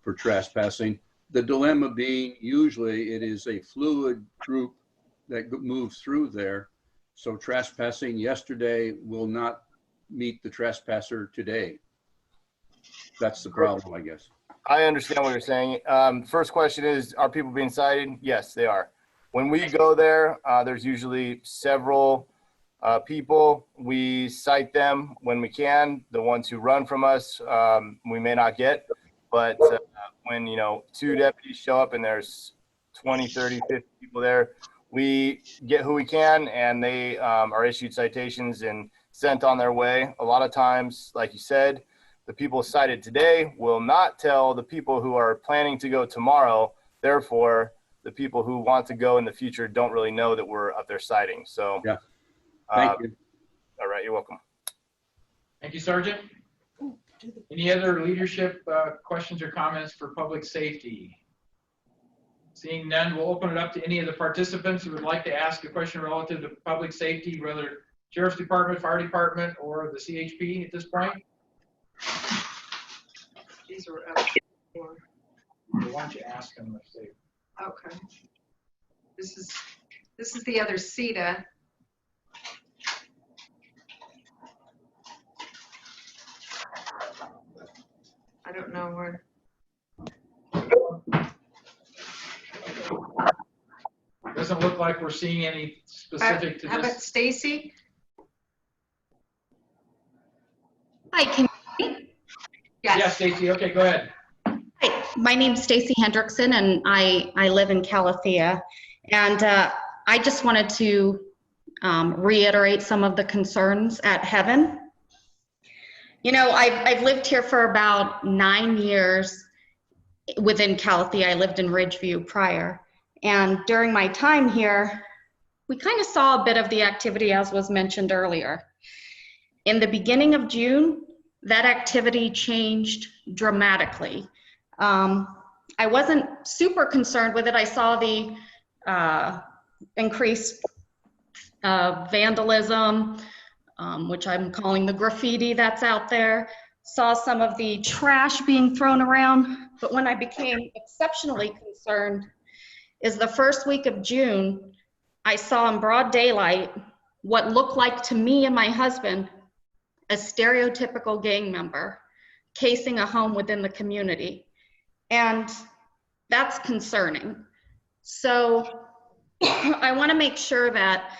for trespassing? The dilemma being usually it is a fluid group that moves through there. So trespassing yesterday will not meet the trespasser today. That's the problem, I guess. I understand what you're saying. First question is, are people being cited? Yes, they are. When we go there, there's usually several people. We cite them when we can. The ones who run from us, we may not get. But when, 2 deputies show up and there's 20, 30, 50 people there, we get who we can, and they are issued citations and sent on their way. A lot of times, like you said, the people cited today will not tell the people who are planning to go tomorrow. Therefore, the people who want to go in the future don't really know that we're up there citing. So, yeah. Thank you. All right, you're welcome. Thank you, Sergeant. Any other leadership questions or comments for public safety? Seeing none, we'll open it up to any of the participants who would like to ask a question relative to public safety, whether Sheriff's Department, Fire Department, or the CHP at this point. These are up. Why don't you ask them if they... Okay. This is the other CETA. I don't know where. Doesn't look like we're seeing any specific to How about this. Stacy? Hi, can you hear me? Yes. Yeah, Stacy. Okay, go ahead. Hi, my name's Stacy Hendrickson, and I live in Calathea. And I just wanted to reiterate some of the concerns at Heaven. I've lived here for about 9 years within Calathea. I lived in Ridgeview prior. And during my time here, we kind of saw a bit of the activity as was mentioned earlier. In the beginning of June, that activity changed dramatically. I wasn't super concerned with it. I saw the increased vandalism, which I'm calling the graffiti that's out there. Saw some of the trash being thrown around. But when I became exceptionally concerned is the first week of June, I saw in broad daylight what looked like to me and my husband a stereotypical gang member casing a home within the community. And that's concerning. So I want to make sure that,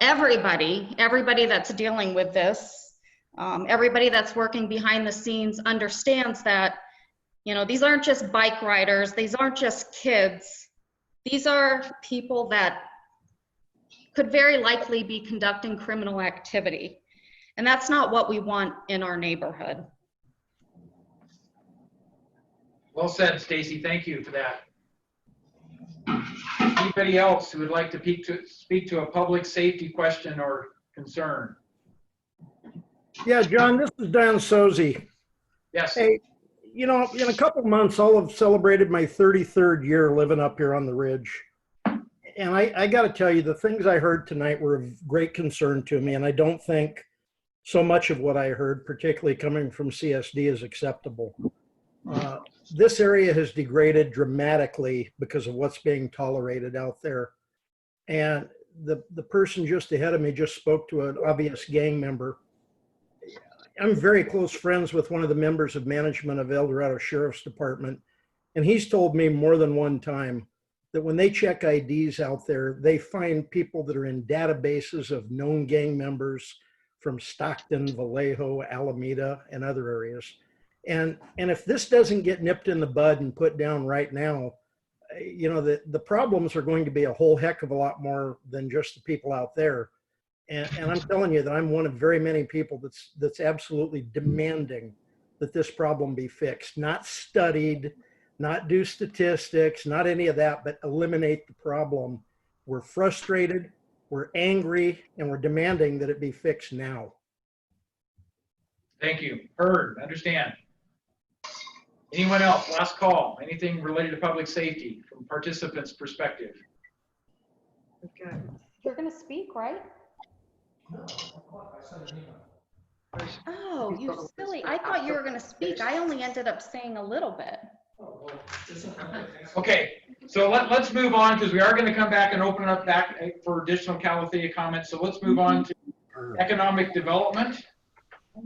everybody that's dealing with this, everybody that's working behind the scenes understands that, these aren't just bike riders, these aren't just kids. These are people that could very likely be conducting criminal activity. And that's not what we want in our neighborhood. Well said, Stacy. Thank you for that. Anybody else who would like to speak to a public safety question or concern? Yeah, John, this is Don Sozi. Yes. Hey, you know, in a couple months, I'll have celebrated my 33rd year living up here on the ridge. And I got to tell you, the things I heard tonight were of great concern to me. And I don't think so much of what I heard, particularly coming from CSD, is acceptable. This area has degraded dramatically because of what's being tolerated out there. And the person just ahead of me just spoke to an obvious gang member. I'm very close friends with one of the members of management of El Dorado Sheriff's Department. And he's told me more than one time that when they check IDs out there, they find people that are in databases of known gang members from Stockton, Vallejo, Alameda, and other areas. And if this doesn't get nipped in the bud and put down right now, you know, the problems are going to be a whole heck of a lot more than just the people out there. And I'm telling you that I'm one of very many people that's absolutely demanding that this problem be fixed, not studied, not do statistics, not any of that, but eliminate the problem. We're frustrated, we're angry, and we're demanding that it be fixed now. Thank you. Heard, understand. Anyone else? Last call. Anything related to public safety from participants' perspective? Okay. You're going to speak, right? Oh, you silly. I thought you were going to speak. I only ended up saying a little bit. Okay, so let's move on because we are going to come back and open it up back for additional Calathea comments. So let's move on to economic development.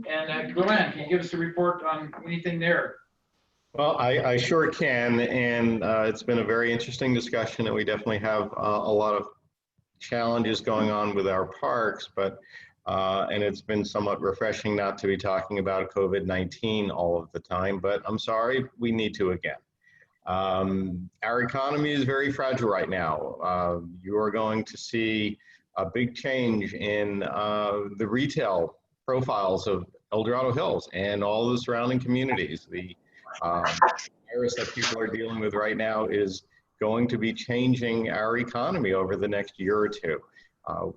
And Glenn, can you give us a report on anything there? Well, I sure can, and it's been a very interesting discussion, and we definitely have a lot of challenges going on with our parks, but and it's been somewhat refreshing not to be talking about COVID-19 all of the time, but I'm sorry, we need to again. Our economy is very fragile right now. You are going to see a big change in the retail profiles of El Dorado Hills and all the surrounding communities. The virus that people are dealing with right now is going to be changing our economy over the next year or two.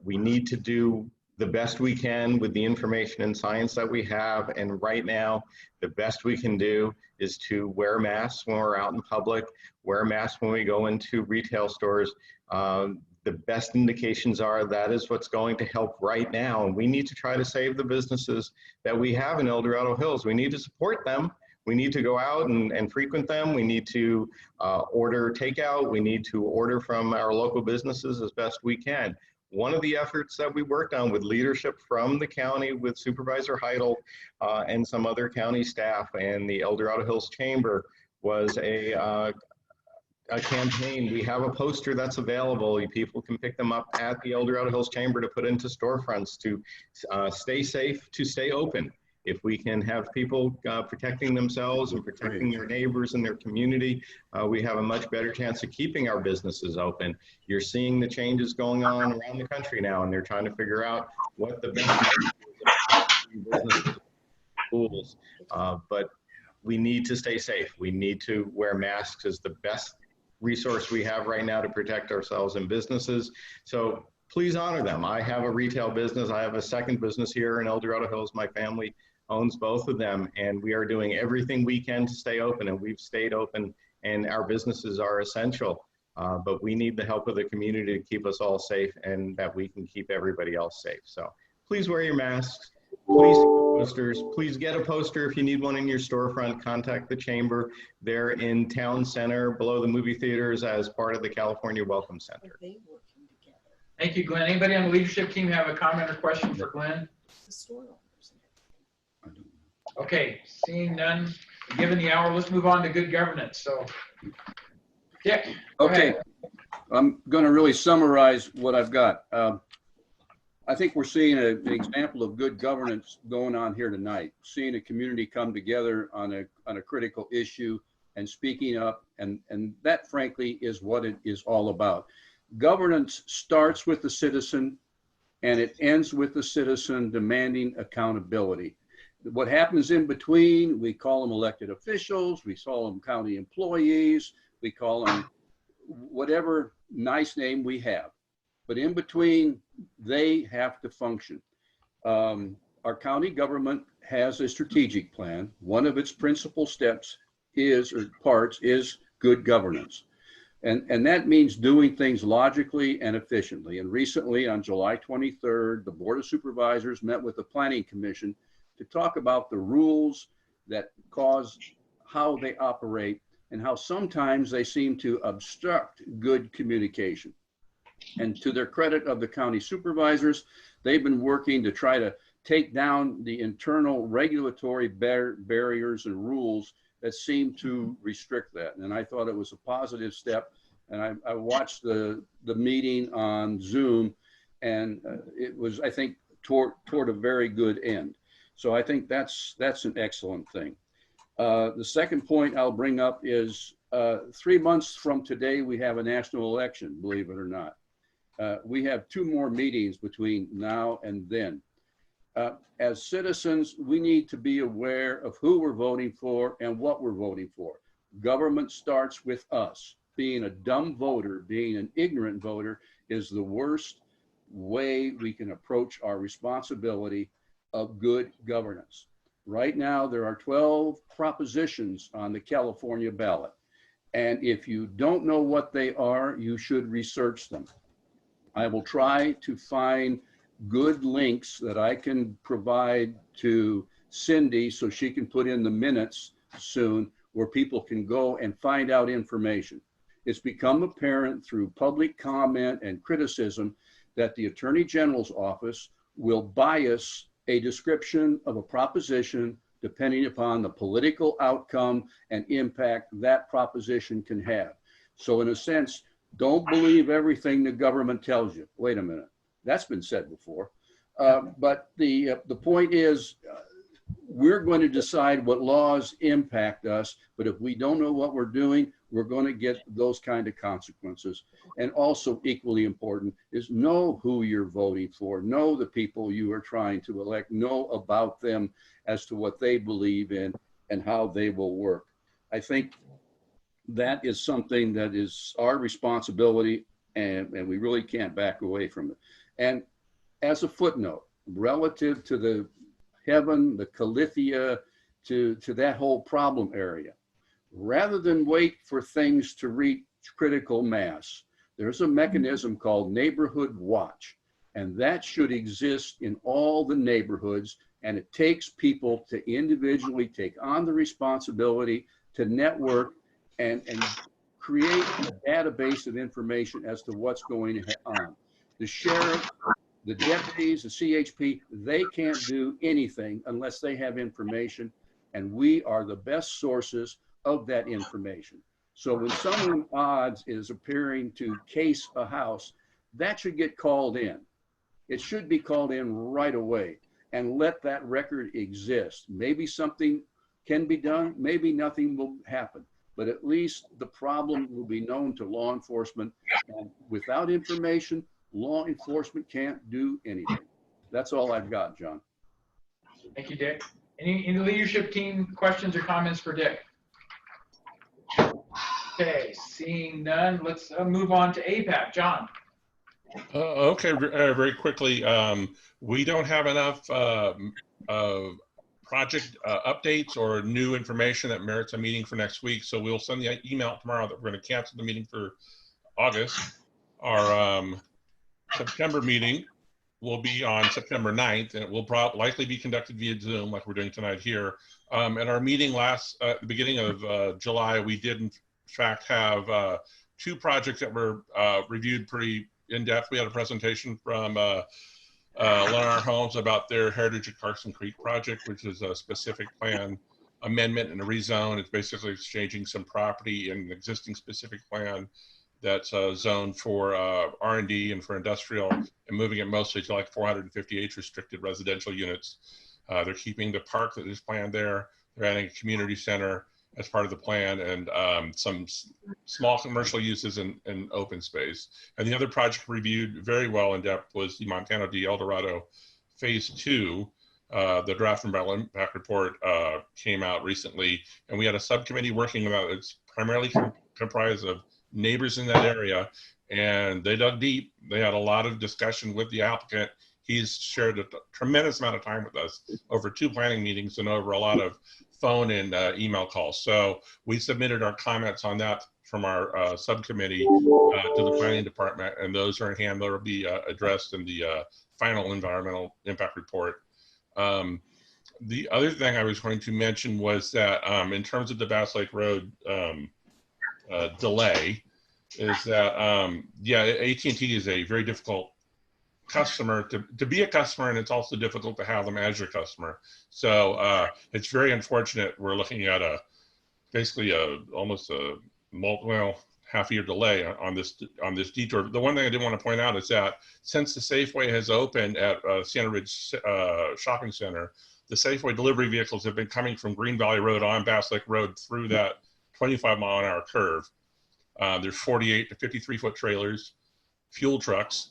We need to do the best we can with the information and science that we have, and right now the best we can do is to wear masks when we're out in public, wear masks when we go into retail stores. The best indications are that is what's going to help right now, and we need to try to save the businesses that we have in El Dorado Hills. We need to support them. We need to go out and frequent them. We need to order takeout. We need to order from our local businesses as best we can. One of the efforts that we worked on with leadership from the county with Supervisor Heidel and some other county staff and the El Dorado Hills Chamber was a campaign. We have a poster that's available. People can pick them up at the El Dorado Hills Chamber to put into storefronts to stay safe, to stay open. If we can have people protecting themselves and protecting their neighbors and their community, we have a much better chance of keeping our businesses open. You're seeing the changes going on around the country now, and they're trying to figure out what the best businesses schools. But we need to stay safe. We need to wear masks as the best resource we have right now to protect ourselves and businesses. So please honor them. I have a retail business. I have a second business here in El Dorado Hills. My family owns both of them, and we are doing everything we can to stay open, and we've stayed open, and our businesses are essential. But we need the help of the community to keep us all safe and that we can keep everybody else safe. So please wear your masks. Please posters. Please get a poster if you need one in your storefront. Contact the chamber. They're in Town Center below the movie theaters as part of the California Welcome Center. Thank you, Glenn. Anybody on the leadership team have a comment or question for Glenn? Okay, seeing none, given the hour, let's move on to good governance. So, Dick, go ahead. I'm going to really summarize what I've got. I think we're seeing an example of good governance going on here tonight, seeing a community come together on a critical issue and speaking up, and that frankly is what it is all about. Governance starts with the citizen and it ends with the citizen demanding accountability. What happens in between, we call them elected officials, we call them county employees, we call them whatever nice name we have. But in between, they have to function. Our county government has a strategic plan. One of its principal steps is, or parts, is good governance. And that means doing things logically and efficiently. And recently, on July 23rd, the Board of Supervisors met with the Planning Commission to talk about the rules that cause how they operate and how sometimes they seem to obstruct good communication. And to their credit of the county supervisors, they've been working to try to take down the internal regulatory barriers and rules that seem to restrict that. And I thought it was a positive step. And I watched the meeting on Zoom, and it was, I think, toward a very good end. So I think that's an excellent thing. The second point I'll bring up is 3 months from today, we have a national election, believe it or not. We have 2 more meetings between now and then. As citizens, we need to be aware of who we're voting for and what we're voting for. Government starts with us. Being a dumb voter, being an ignorant voter is the worst way we can approach our responsibility of good governance. Right now, there are 12 propositions on the California ballot. And if you don't know what they are, you should research them. I will try to find good links that I can provide to Cindy so she can put in the minutes soon where people can go and find out information. It's become apparent through public comment and criticism that the Attorney General's office will bias a description of a proposition depending upon the political outcome and impact that proposition can have. So in a sense, don't believe everything the government tells you. Wait a minute, that's been said before. But the point is, we're going to decide what laws impact us, but if we don't know what we're doing, we're going to get those kind of consequences. And also equally important is know who you're voting for, know the people you are trying to elect, know about them as to what they believe in and how they will work. I think that is something that is our responsibility, and we really can't back away from it. And as a footnote, relative to the Heaven, the Calithia, to that whole problem area, rather than wait for things to reach critical mass, there's a mechanism called Neighborhood Watch, and that should exist in all the neighborhoods, and it takes people to individually take on the responsibility to network and create a database of information as to what's going on. The sheriff, the deputies, the CHP, they can't do anything unless they have information, and we are the best sources of that information. So when someone odds is appearing to case a house, that should get called in. It should be called in right away and let that record exist. Maybe something can be done, maybe nothing will happen, but at least the problem will be known to law enforcement. And without information, law enforcement can't do anything. That's all I've got, John. Thank you, Dick. Any leadership team questions or comments for Dick? Okay, seeing none, let's move on to APAC. John. Okay, very quickly. We don't have enough project updates or new information that merits a meeting for next week. So we'll send the email out tomorrow that we're going to cancel the meeting for August. Our September meeting will be on September 9th, and it will likely be conducted via Zoom like we're doing tonight here. At our meeting at the beginning of July, we did in fact have 2 projects that were reviewed pretty in depth. We had a presentation from Lennar Homes about their Heritage at Carson Creek project, which is a specific plan amendment and a rezone. It's basically exchanging some property in an existing specific plan that's zoned for R&D and for industrial, and moving it mostly to like 450 age-restricted residential units. They're keeping the park that is planned there. They're adding a community center as part of the plan, and some small commercial uses and open space. And the other project reviewed very well in depth was the Montana D. El Dorado Phase 2. The draft environmental impact report came out recently, and we had a subcommittee working on it. It's primarily comprised of neighbors in that area, and they dug deep. They had a lot of discussion with the applicant. He's shared a tremendous amount of time with us over 2 planning meetings and over a lot of phone and email calls. So we submitted our comments on that from our subcommittee to the planning department, and those are in hand. They'll be addressed in the final environmental impact report. The other thing I was going to mention was that in terms of the Bass Lake Road delay, is that yeah, AT&T is a very difficult customer to be a customer, and it's also difficult to have them as your customer. So it's very unfortunate. We're looking at basically almost a half-year delay on this detour. The one thing I did want to point out is that since the Safeway has opened at Santa Ridge Shopping Center, the Safeway delivery vehicles have been coming from Green Valley Road on Bass Lake Road through that 25-mile-an-hour curve. There's 48 to 53-foot trailers, fuel trucks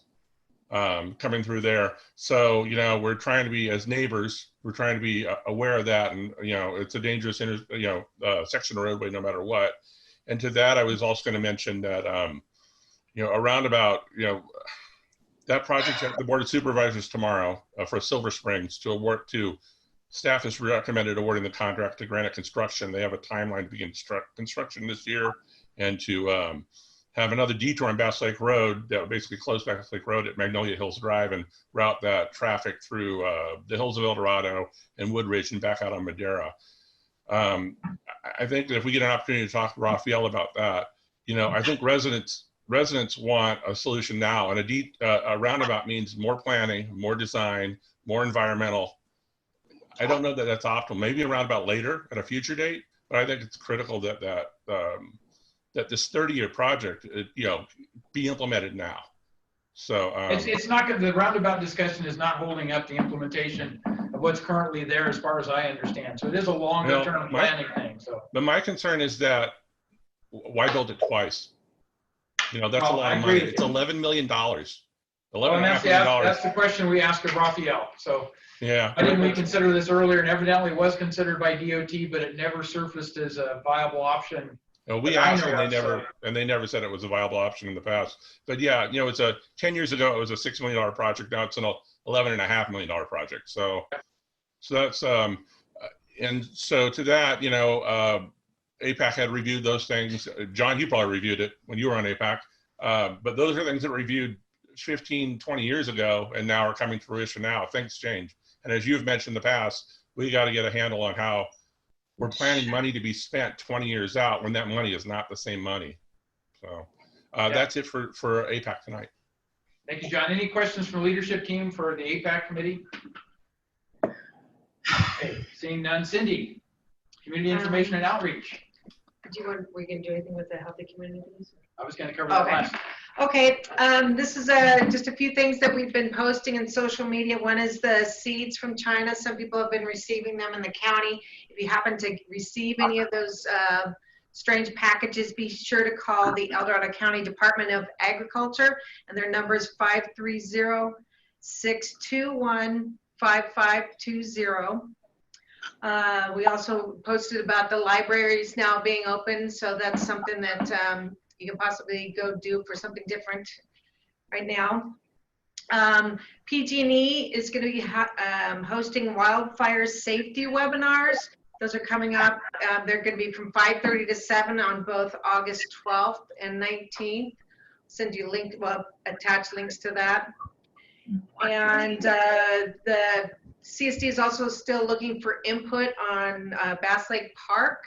coming through there. So, you know, we're trying to be, as neighbors, we're trying to be aware of that. And, you know, it's a dangerous, section of roadway no matter what. And to that, I was also going to mention that, you know, around about, you know, that project at the Board of Supervisors tomorrow for Silver Springs to award to, staff has recommended awarding the contract to Granite Construction. They have a timeline to begin construction this year, and to have another detour on Bass Lake Road that would basically close Bass Lake Road at Magnolia Hills Drive and route that traffic through the hills of El Dorado and Woodridge and back out on Madera. I think that if we get an opportunity to talk to Raphael about that, you know, I think residents want a solution now, and a roundabout means more planning, more design, more environmental. I don't know that that's optimal. Maybe a roundabout later at a future date, but I think it's critical that this 30-year project, you know, be implemented now. So it's not going. The roundabout discussion is not holding up the implementation of what's currently there, as far as I understand. So it is a longer-term planning thing. So, but my concern is that why build it twice? You know, that's a lot of money. It's $11 million. $11.5 million. That's the question we asked of Raphael. So yeah, I didn't reconsider this earlier, and evidently was considered by DOT, but it never surfaced as a viable option. No, we asked, and they never said it was a viable option in the past. But yeah, you know, 10 years ago it was a $6 million project. Now it's an $11.5 million project. So that's and so to that, you know, APAC had reviewed those things. John, you probably reviewed it when you were on APAC. But those are things that were reviewed 15, 20 years ago, and now are coming to fruition now. Things change. And as you've mentioned in the past, we got to get a handle on how we're planning money to be spent 20 years out when that money is not the same money. So that's it for APAC tonight. Thank you, John. Any questions from the leadership team for the APAC committee? Okay, seeing none. Cindy, community information and outreach. Were you going to do anything with the healthy communities? I was going to cover that last. Okay, this is just a few things that we've been posting in social media. One is the seeds from China. Some people have been receiving them in the county. If you happen to receive any of those strange packages, be sure to call the El Dorado County Department of Agriculture, and their number is 530-621-5520. We also posted about the libraries now being open, so that's something that you can possibly go do for something different right now. PG&E is going to be hosting wildfire safety webinars. Those are coming up. They're going to be from 5:30 to 7 on both August 12th and 19th. Send you a link, well, attach links to that. And the CSD is also still looking for input on Bass Lake Park.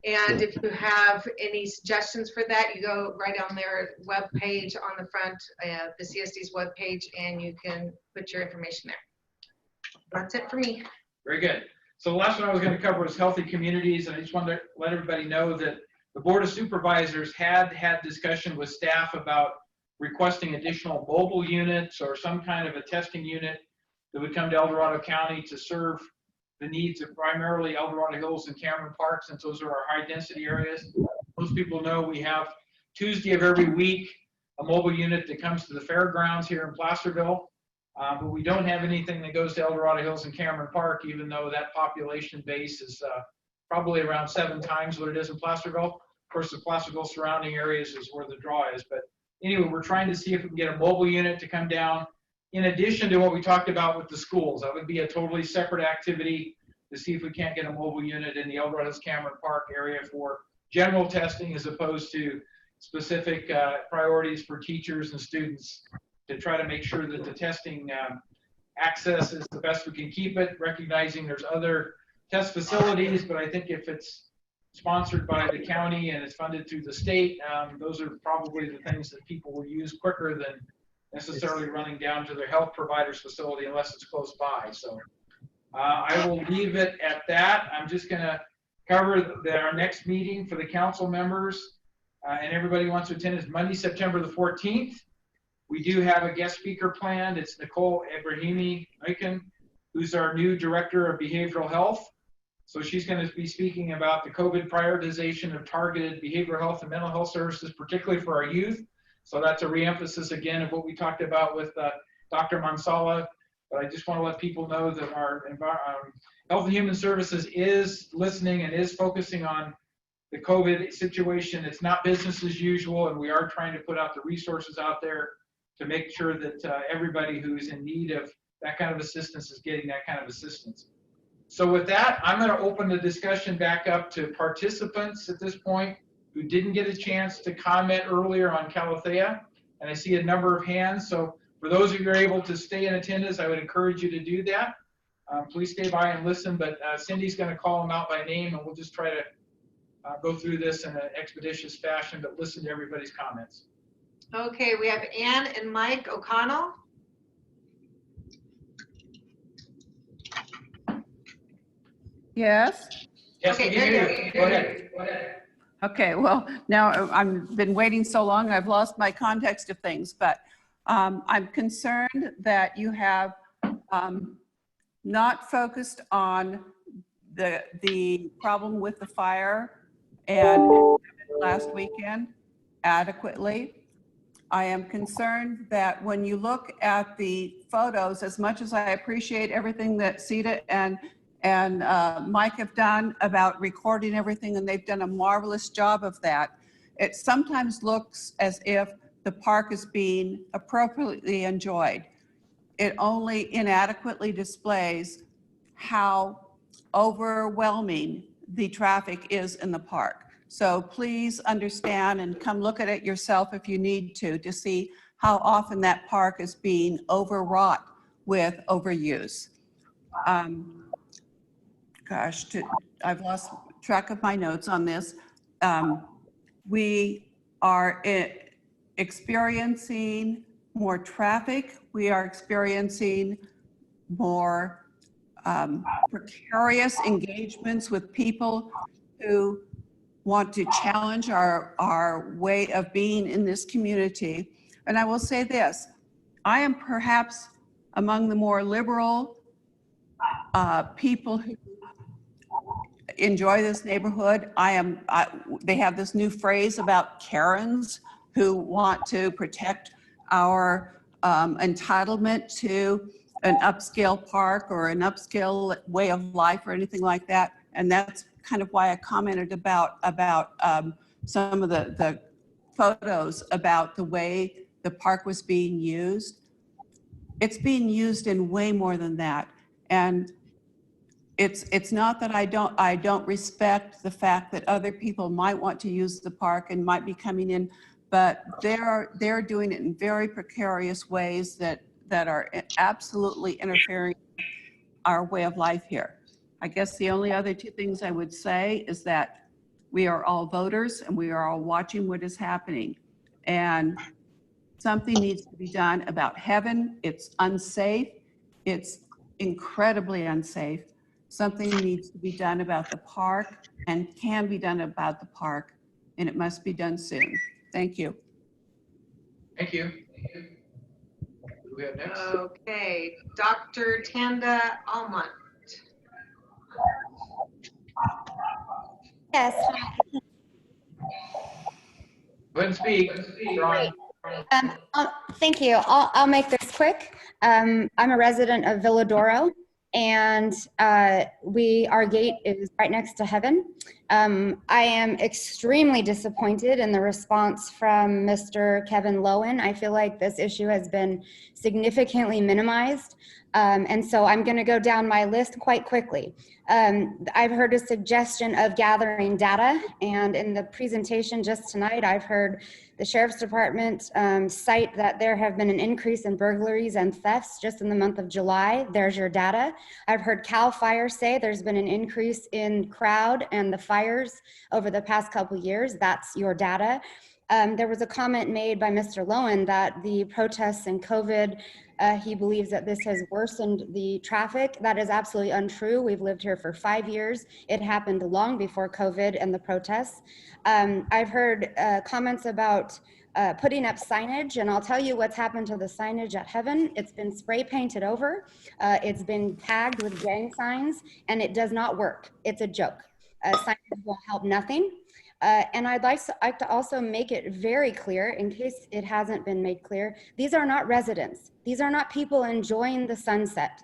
And if you have any suggestions for that, you go right on their webpage on the front, the CSD's webpage, and you can put your information there. That's it for me. Very good. So the last one I was going to cover was healthy communities, and I just wanted to let everybody know that the Board of Supervisors had discussion with staff about requesting additional mobile units or some kind of a testing unit that would come to El Dorado County to serve the needs of primarily El Dorado Hills and Cameron Park, since those are our high density areas. Most people know we have Tuesday of every week a mobile unit that comes to the fairgrounds here in Placerville, but we don't have anything that goes to El Dorado Hills and Cameron Park, even though that population base is probably around 7 times what it is in Placerville. Of course, the Placerville surrounding areas is where the draw is. But anyway, we're trying to see if we can get a mobile unit to come down in addition to what we talked about with the schools. That would be a totally separate activity to see if we can't get a mobile unit in the El Dorado Cameron Park area for general testing as opposed to specific priorities for teachers and students to try to make sure that the testing access is the best we can keep it, recognizing there's other test facilities, but I think if it's sponsored by the county and it's funded through the state, those are probably the things that people will use quicker than necessarily running down to their health provider's facility unless it's close by. So I will leave it at that. I'm just going to cover our next meeting for the council members and everybody who wants to attend is Monday, September the 14th. We do have a guest speaker planned. It's Nicole Ibrahimi Aiken, who's our new director of behavioral health. So she's going to be speaking about the COVID prioritization of targeted behavioral health and mental health services, particularly for our youth. So that's a reemphasis again of what we talked about with Dr. Mansala. But I just want to let people know that our Health and Human Services is listening and is focusing on the COVID situation. It's not business as usual, and we are trying to put out the resources out there to make sure that everybody who's in need of that kind of assistance is getting that kind of assistance. So with that, I'm going to open the discussion back up to participants at this point who didn't get a chance to comment earlier on Calathea, and I see a number of hands. So for those of you who are able to stay in attendance, I would encourage you to do that. Please stay by and listen, but Cindy's going to call them out by name, and we'll just try to go through this in an expeditious fashion, but listen to everybody's comments. Okay, we have Ann and Mike O'Connell. Yes. Yes, Okay, we there do. you Go ahead. Go ahead. Okay, well, now I've been waiting so long, I've lost my context of things, but I'm concerned that you have not focused on the problem with the fire and last weekend adequately. I am concerned that when you look at the photos, as much as I appreciate everything that Sita and Mike have done about recording everything, and they've done a marvelous job of that, it sometimes looks as if the park is being appropriately enjoyed. It only inadequately displays how overwhelming the traffic is in the park. So please understand and come look at it yourself if you need to see how often that park is being overwrought with overuse. I've lost track of my notes on this. We are experiencing more traffic. We are experiencing more precarious engagements with people who want to challenge our way of being in this community. And I will say this, I am perhaps among the more liberal people who enjoy this neighborhood. They have this new phrase about Karens who want to protect our entitlement to an upscale park or an upscale way of life or anything like that. And that's kind of why I commented about some of the photos about the way the park was being used. It's being used in way more than that. And it's not that I don't respect the fact that other people might want to use the park and might be coming in, but they're doing it in very precarious ways that are absolutely interfering with our way of life here. I guess the only other two things I would say is that we are all voters and we are all watching what is happening. And something needs to be done about Heaven. It's unsafe. It's incredibly unsafe. Something needs to be done about the park and can be done about the park, and it must be done soon. Thank you. Thank you. Who do we have next? Okay, Dr. Tanda Almont. Yes. Go ahead and speak. Great. Thank you. I'll make this quick. I'm a resident of Villa Doro, and our gate is right next to Heaven. I am extremely disappointed in the response from Mr. Kevin Lowen. I feel like this issue has been significantly minimized. And so I'm going to go down my list quite quickly. I've heard a suggestion of gathering data, and in the presentation just tonight, I've heard the Sheriff's Department cite that there have been an increase in burglaries and thefts just in the month of July. There's your data. I've heard CAL FIRE say there's been an increase in crowd and the fires over the past couple years. That's your data. There was a comment made by Mr. Lowen that the protests and COVID, he believes that this has worsened the traffic. That is absolutely untrue. We've lived here for 5 years. It happened long before COVID and the protests. I've heard comments about putting up signage, and I'll tell you what's happened to the signage at Heaven. It's been spray painted over. It's been tagged with gang signs, and it does not work. It's a joke. Signage will help nothing. And I'd like to also make it very clear, in case it hasn't been made clear, these are not residents. These are not people enjoying the sunset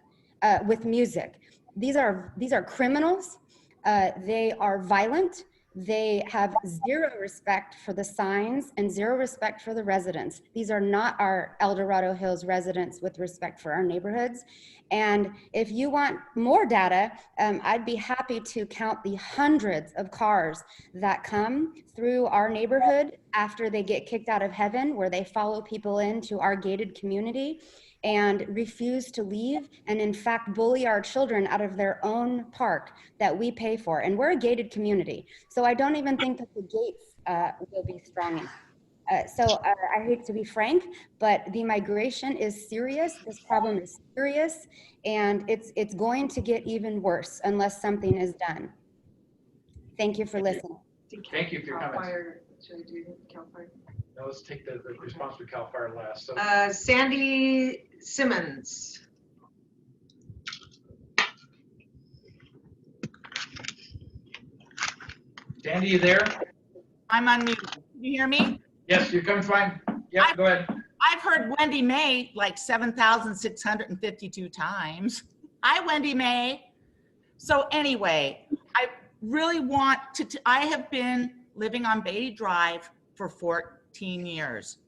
with music. These are criminals. They are violent. They have zero respect for the signs and zero respect for the residents. These are not our El Dorado Hills residents with respect for our neighborhoods. And if you want more data, I'd be happy to count the hundreds of cars that come through our neighborhood after they get kicked out of Heaven, where they follow people into our gated community and refuse to leave, and in fact bully our children out of their own park that we pay for. And we're a gated community, so I don't even think that the gates will be strong enough. I hate to be frank, but the migration is serious. This problem is serious, and it's going to get even worse unless something is done. Thank you for listening. Thank you for your comments. Should I do CAL FIRE? Now let's take the response to CAL FIRE last. So, Sandy Simmons. Sandy, you there? I'm on mute. Can you hear me? Yes, you're coming fine. Yeah, go ahead. I've heard Wendy May like 7,652 times. Hi, Wendy May. So anyway, I really want to, I have been living on Beatty Drive for 14 years.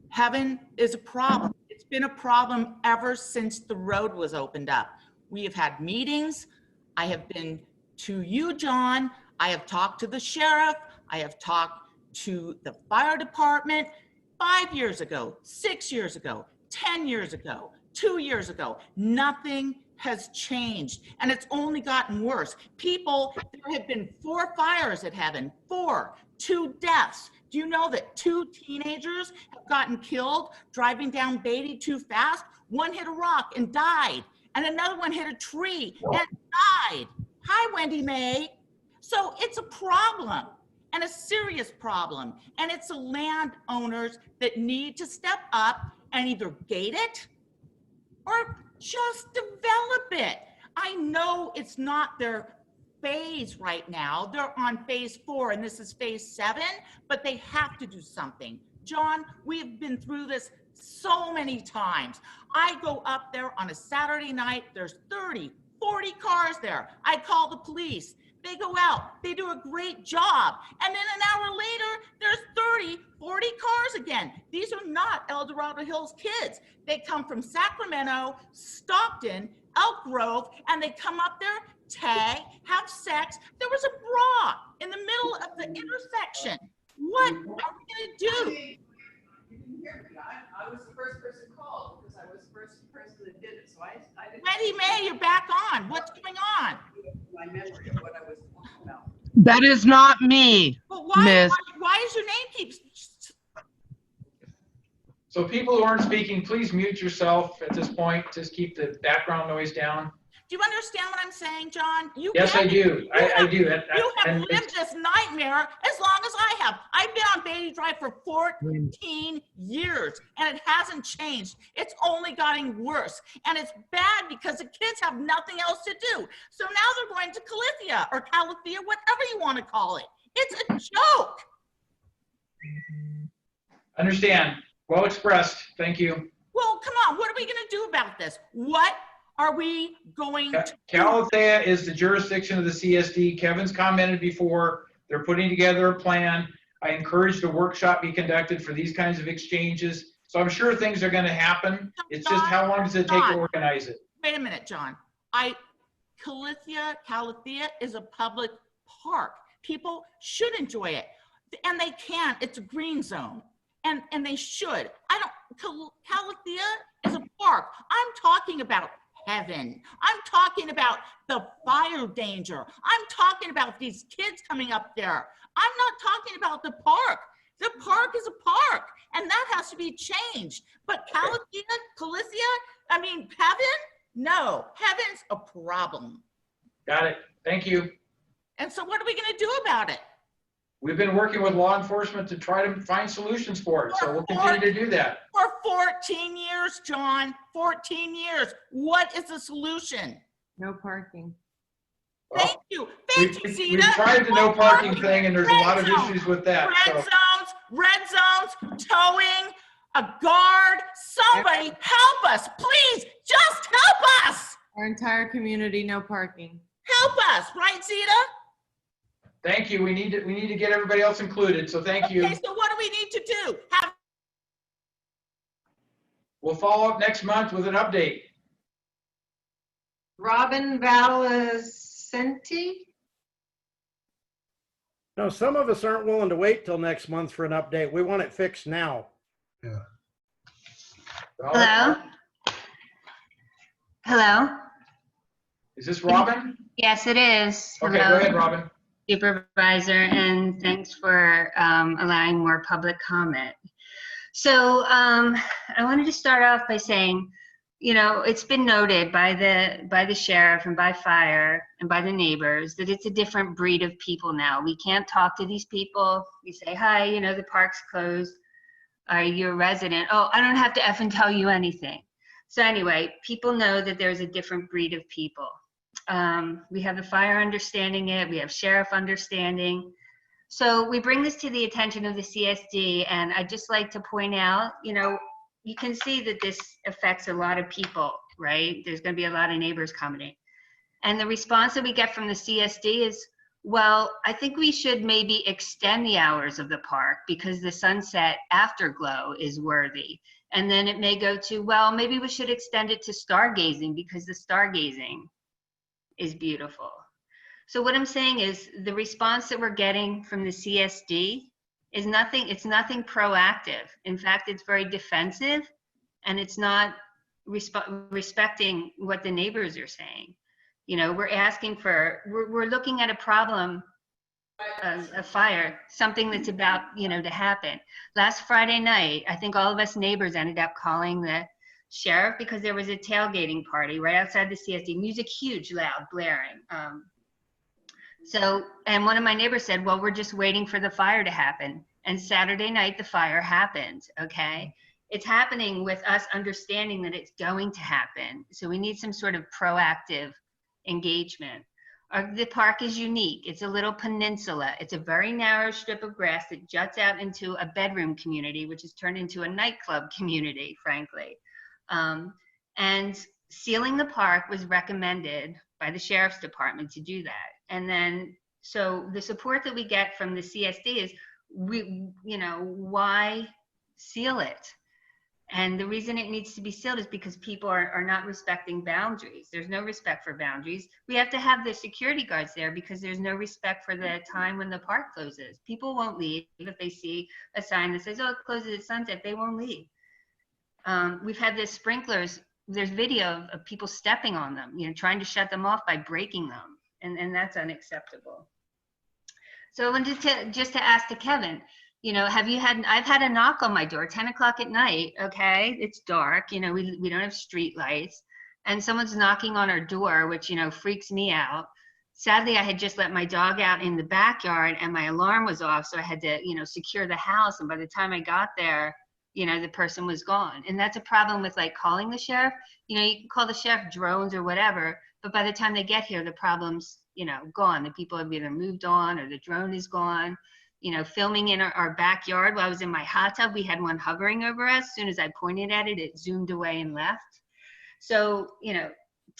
Heaven is a problem. It's been a problem ever since the road was opened up. We have had meetings. I have been to you, John. I have talked to the sheriff. I have talked to the fire department 5 years ago, 6 years ago, 10 years ago, 2 years ago. Nothing has changed, and it's only gotten worse. People, there have been 4 fires at Heaven, 4, 2 deaths. Do you know that 2 teenagers have gotten killed driving down Beatty too fast? One hit a rock and died, and another one hit a tree and died. Hi, Wendy May. So it's a problem, and a serious problem, and it's the landowners that need to step up and either gate it or just develop it. I know it's not their phase right now. They're on phase 4 and this is phase 7, but they have to do something. John, we have been through this so many times. I go up there on a Saturday night, there's 30, 40 cars there. I call the police. They go out, they do a great job. And then an hour later, there's 30, 40 cars again. These are not El Dorado Hills kids. They come from Sacramento, Stockton, Elk Grove, and they come up there, tag, have sex. There was a bra in the middle of the intersection. What are we gonna do? I was the first person called because I was the first person that did it. So I didn't. Wendy May, you're back on. What's going on? My memory of what I was talking about. That is not me, But why Miss. is your name keeps? So people who aren't speaking, please mute yourself at this point. Just keep the background noise down. Do you understand what I'm saying, John? Yes, I do. I do. You have lived this nightmare as long as I have. I've been on Beatty Drive for 14 years, and it hasn't changed. It's only gotten worse, and it's bad because the kids have nothing else to do. So now they're going to Calithia or Calithia, whatever you want to call it. It's a joke. Understand. Well expressed. Thank you. Well, come on. What are we going to do about this? What are we going to? Calathea is the jurisdiction of the CSD. Kevin's commented before. They're putting together a plan. I encouraged a workshop be conducted for these kinds of exchanges. So I'm sure things are going to happen. It's just how long does it take to organize it? Wait a minute, John. Calathea is a public park. People should enjoy it, and they can. It's a green zone, and they should. Calathea is a park. I'm talking about heaven. I'm talking about the fire danger. I'm talking about these kids coming up there. I'm not talking about the park. The park is a park, and that has to be changed. But Calathea, heaven? No, heaven's a problem. Got it. Thank you. And so what are we going to do about it? We've been working with law enforcement to try to find solutions for it, so we'll continue to do that. For 14 years, John, 14 years. What is the solution? No parking. Thank you. Thank you, Zeta. We've tried the no parking thing, and there's a lot of issues with that. Red zones, towing, a guard. Somebody help us, please. Just help us. Our entire community, no parking. Help us, right, Zeta? Thank you. We need to get everybody else included. So thank you. Okay, so what do we need to do? We'll follow up next month with an update. Robin Valicenti? No, some of us aren't willing to wait till next month for an update. We want it fixed now. Yeah. Hello? Hello? Is this Robin? Yes, it is. Okay, Hello, go ahead, Robin. Supervisor, and thanks for allowing more public comment. So I wanted to start off by saying, it's been noted by the sheriff and by fire and by the neighbors that it's a different breed of people now. We can't talk to these people. We say, hi, the park's closed. Are you a resident? Oh, I don't have to effing tell you anything. So anyway, people know that there's a different breed of people. We have the fire understanding it. We have sheriff understanding. So we bring this to the attention of the CSD, and I'd just like to point out, you can see that this affects a lot of people, right? There's going to be a lot of neighbors coming. And the response that we get from the CSD is, well, I think we should maybe extend the hours of the park because the sunset afterglow is worthy. And then it may go to, well, maybe we should extend it to stargazing because the stargazing is beautiful. So what I'm saying is the response that we're getting from the CSD is nothing, it's nothing proactive. In fact, it's very defensive, and it's not respecting what the neighbors are saying. We're asking for, we're looking at a problem, a fire, something that's about, to happen. Last Friday night, I think all of us neighbors ended up calling the sheriff because there was a tailgating party right outside the CSD, music huge, loud, blaring. And one of my neighbors said, well, we're just waiting for the fire to happen. And Saturday night, the fire happened, okay? It's happening with us understanding that it's going to happen. So we need some sort of proactive engagement. The park is unique. It's a little peninsula. It's a very narrow strip of grass that juts out into a bedroom community, which has turned into a nightclub community, frankly. And sealing the park was recommended by the sheriff's department to do that. And then, so the support that we get from the CSD is, why seal it? And the reason it needs to be sealed is because people are not respecting boundaries. There's no respect for boundaries. We have to have the security guards there because there's no respect for the time when the park closes. People won't leave if they see a sign that says, oh, it closes at sunset, they won't leave. We've had the sprinklers, there's video of people stepping on them, trying to shut them off by breaking them. And that's unacceptable. So I wanted to ask to Kevin, I've had a knock on my door, 10 o'clock at night, okay? It's dark, we don't have street lights, and someone's knocking on our door, which, freaks me out. Sadly, I had just let my dog out in the backyard and my alarm was off, so I had to, secure the house, and by the time I got there, the person was gone. And that's a problem with calling the sheriff. You can call the sheriff drones or whatever, but by the time they get here, the problem's, gone. The people have either moved on or the drone is gone. Filming in our backyard while I was in my hot tub, we had one hovering over us. As soon as I pointed at it, it zoomed away and left. So,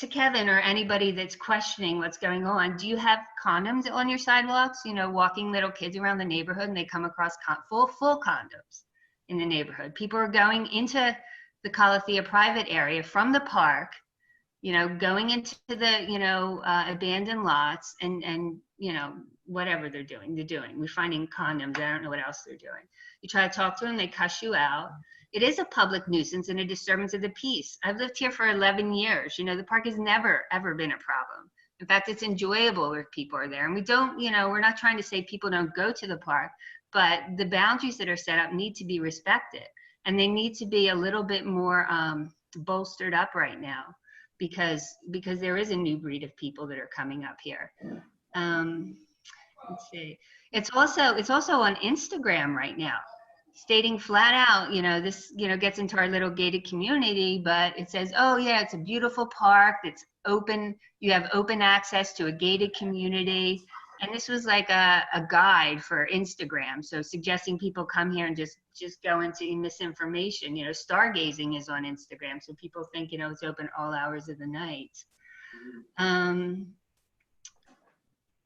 to Kevin or anybody that's questioning what's going on, do you have condoms on your sidewalks? You know, walking little kids around the neighborhood and they come across full condoms in the neighborhood. People are going into the Calathea private area from the park, you know, going into the, you know, abandoned lots and, you know, whatever they're doing. We're finding condoms. I don't know what else they're doing. You try to talk to them, they cuss you out. It is a public nuisance and a disturbance of the peace. I've lived here for 11 years. You know, the park has never, ever been a problem. In fact, it's enjoyable if people are there. And we don't, you know, we're not trying to say people don't go to the park, but the boundaries that are set up need to be respected. And they need to be a little bit more bolstered up right now because there is a new breed of people that are coming up here. Let's see. It's also on Instagram right now, stating flat out, you know, this, you know, gets into our little gated community, but it says, oh yeah, it's a beautiful park that's open. You have open access to a gated community. And this was like a guide for Instagram. So suggesting people come here and just go into misinformation. You know, stargazing is on Instagram. So people think, you know, it's open all hours of the night.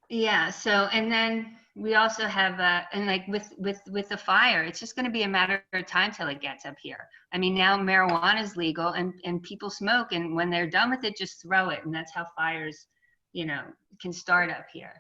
Yeah, so, and then we also have, and like with the fire, it's just going to be a matter of time till it gets up here. I mean, now marijuana is legal and people smoke, and when they're done with it, just throw it. And that's how fires, you know, can start up here.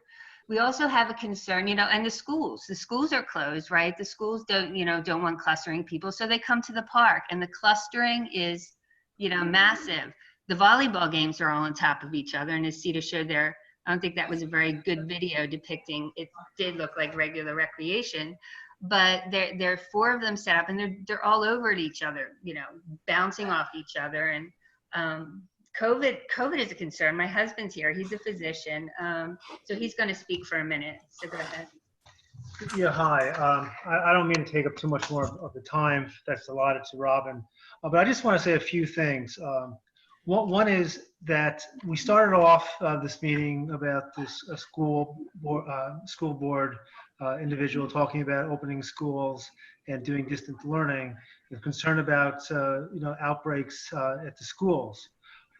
We also have a concern, you know, and the schools are closed, right? The schools don't want clustering people. So they come to the park, and the clustering is, you know, massive. The volleyball games are all on top of each other. And as Sita showed there, I don't think that was a very good video depicting, it did look like regular recreation, but there are 4 of them set up, and they're all over at each other, you know, bouncing off each other. And COVID is a concern. My husband's here, he's a physician, so he's going to speak for a minute. So go ahead. Yeah, hi. I don't mean to take up too much more of the time that's allotted to Robin, but I just want to say a few things. One is that we started off this meeting about this school board individual talking about opening schools and doing distant learning, and concerned about you know, outbreaks at the schools.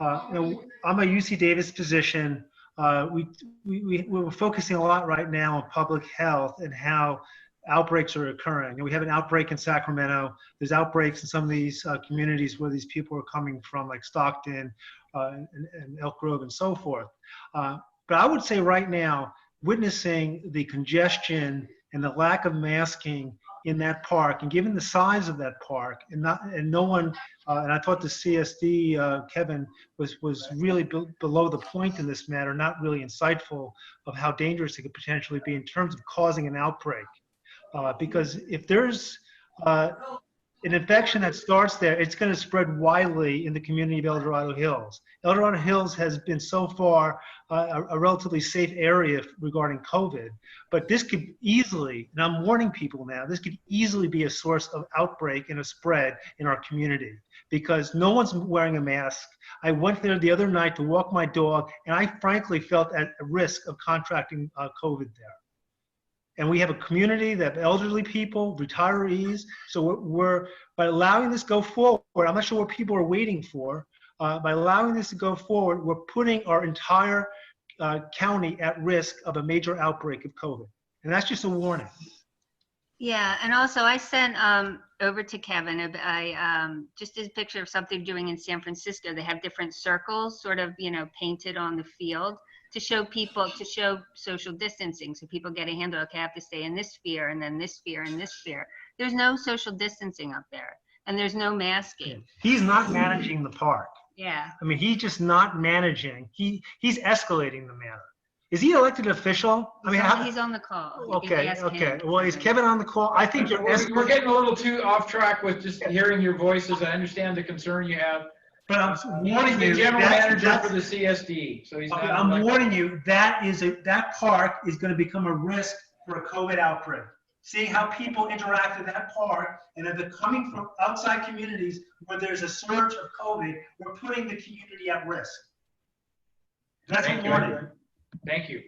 You know, I'm a UC Davis physician. We're focusing a lot right now on public health and how outbreaks are occurring. And we have an outbreak in Sacramento. There's outbreaks in some of these communities where these people are coming from, like Stockton and Elk Grove and so forth. But I would say right now, witnessing the congestion and the lack of masking in that park, and given the size of that park, and no one, and I thought the CSD, Kevin, was really below the point in this matter, not really insightful of how dangerous it could potentially be in terms of causing an outbreak. Because if there's an infection that starts there, it's going to spread widely in the community of El Dorado Hills. El Dorado Hills has been so far a relatively safe area regarding COVID, but this could easily, and I'm warning people now, this could easily be a source of outbreak and a spread in our community because no one's wearing a mask. I went there the other night to walk my dog, and I frankly felt at risk of contracting COVID there. And we have a community that have elderly people, retirees. So we're by allowing this to go forward, I'm not sure what people are waiting for. By allowing this to go forward, we're putting our entire county at risk of a major outbreak of COVID. And that's just a warning. Yeah, and also I sent over to Kevin, just a picture of something doing in San Francisco. They have different circles sort of, you know, painted on the field to show people, to show social distancing. So people get a handle, okay, I have to stay in this sphere and then this sphere and this sphere. There's no social distancing up there and there's no masking. He's not managing the park. Yeah. I mean, he's just not managing. He's escalating the matter. Is he an elected official? I mean, He's on the call. Okay, okay. Well, is Kevin on the call? I think we're getting a little too off track with just hearing your voices. I understand the concern you have. But I'm warning you, the general manager for the CSD. So he's okay, not I'm warning you, that park is going to become a risk for a COVID outbreak. Seeing how people interact in that park, and if they're coming from outside communities where there's a surge of COVID, we're putting the community at risk. That's a warning. Thank you.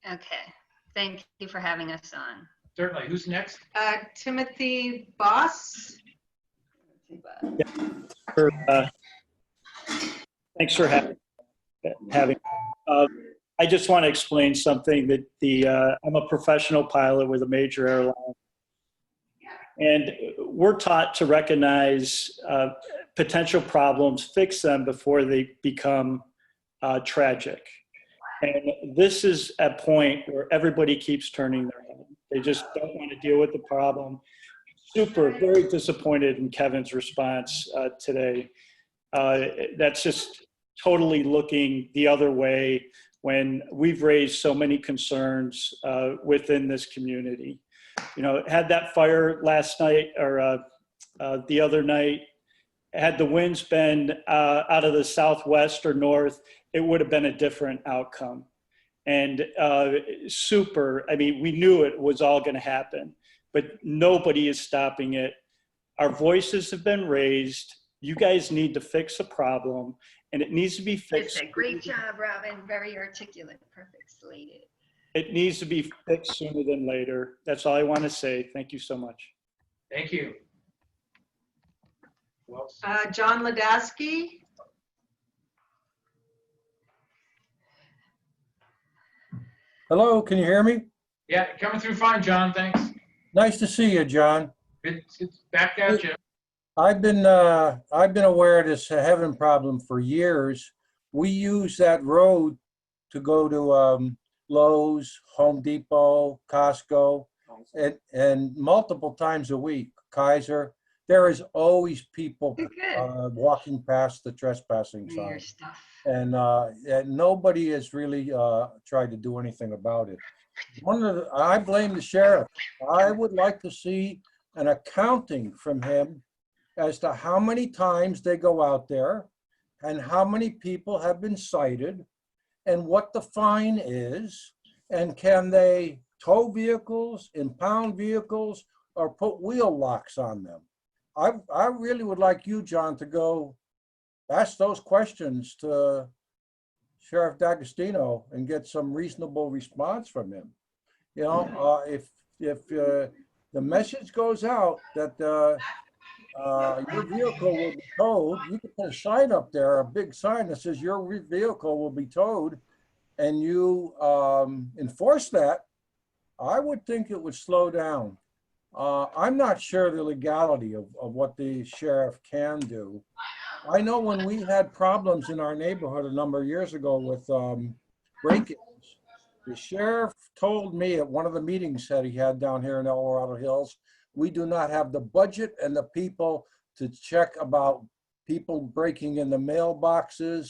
Okay. Thank you for having us on. Certainly. Who's next? Timothy Boss. Thanks for having me. having. I just want to explain something that I'm a professional pilot with a major airline. And we're taught to recognize potential problems, fix them before they become tragic. And this is a point where everybody keeps turning their head. They just don't want to deal with the problem. Very disappointed in Kevin's response today. That's just totally looking the other way when we've raised so many concerns within this community. You know, had that fire last night or the other night, had the winds been out of the southwest or north, it would have been a different outcome. And I mean, we knew it was all going to happen, but nobody is stopping it. Our voices have been raised. You guys need to fix a problem, and it needs to be fixed. Great job, Robin. Very articulate, perfect slated. It needs to be fixed sooner than later. That's all I want to say. Thank you so much. Thank you. John Ladasky. Hello, can you hear me? Yeah, coming through fine, John. Thanks. Nice to see you, John. It's back at you. I've been aware of this Heaven problem for years. We use that road to go to Lowe's, Home Depot, Costco, and multiple times a week. Kaiser. There is always people walking past the trespassing sign, and nobody has really tried to do anything about it. I blame the sheriff. I would like to see an accounting from him as to how many times they go out there and how many people have been cited and what the fine is, and can they tow vehicles, impound vehicles, or put wheel locks on them. I really would like you, John, to go ask those questions to Sheriff D'Agostino and get some reasonable response from him. You know, if the message goes out that your vehicle will be towed, you can put a sign up there, a big sign that says your vehicle will be towed, and you enforce that, I would think it would slow down. I'm not sure the legality of what the sheriff can do. I know when we had problems in our neighborhood a number of years ago with break-ins, the sheriff told me at one of the meetings that he had down here in El Dorado Hills, we do not have the budget and the people to check about people breaking in the mailboxes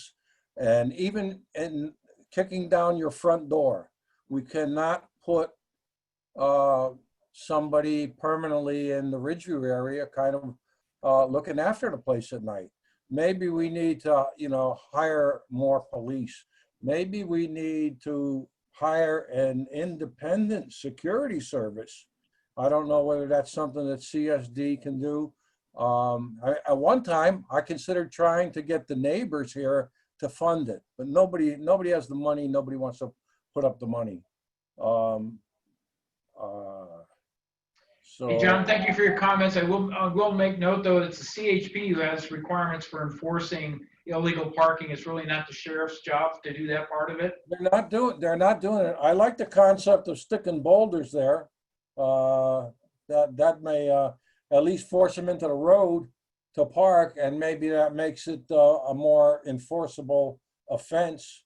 and even in kicking down your front door. We cannot put somebody permanently in the Ridgeview area kind of looking after the place at night. Maybe we need to, you know, hire more police. Maybe we need to hire an independent security service. I don't know whether that's something that CSD can do. At one time, I considered trying to get the neighbors here to fund it, but nobody has the money. Nobody wants to put up the money. Hey, John, thank you for your comments. I will make note, though, it's the CHP who has requirements for enforcing illegal parking. It's really not the sheriff's job to do that part of it. They're not doing it. I like the concept of sticking boulders there. That may at least force them into the road to park, and maybe that makes it a more enforceable offense.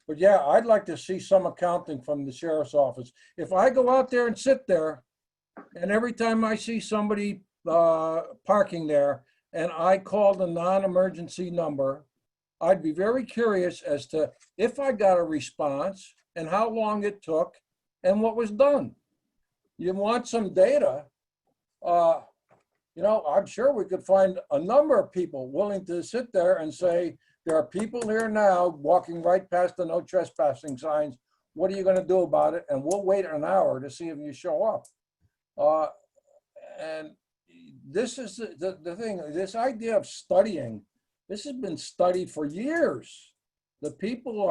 But yeah, I'd like to see some accounting from the sheriff's office. If I go out there and sit there, and every time I see somebody parking there, and I call the non-emergency number, I'd be very curious as to if I got a response and how long it took and what was done. You want some data? You know, I'm sure we could find a number of people willing to sit there and say, there are people here now walking right past the no trespassing signs. What are you going to do about it? And we'll wait an hour to see if you show up. And this is the thing, this idea of studying, this has been studied for years. The people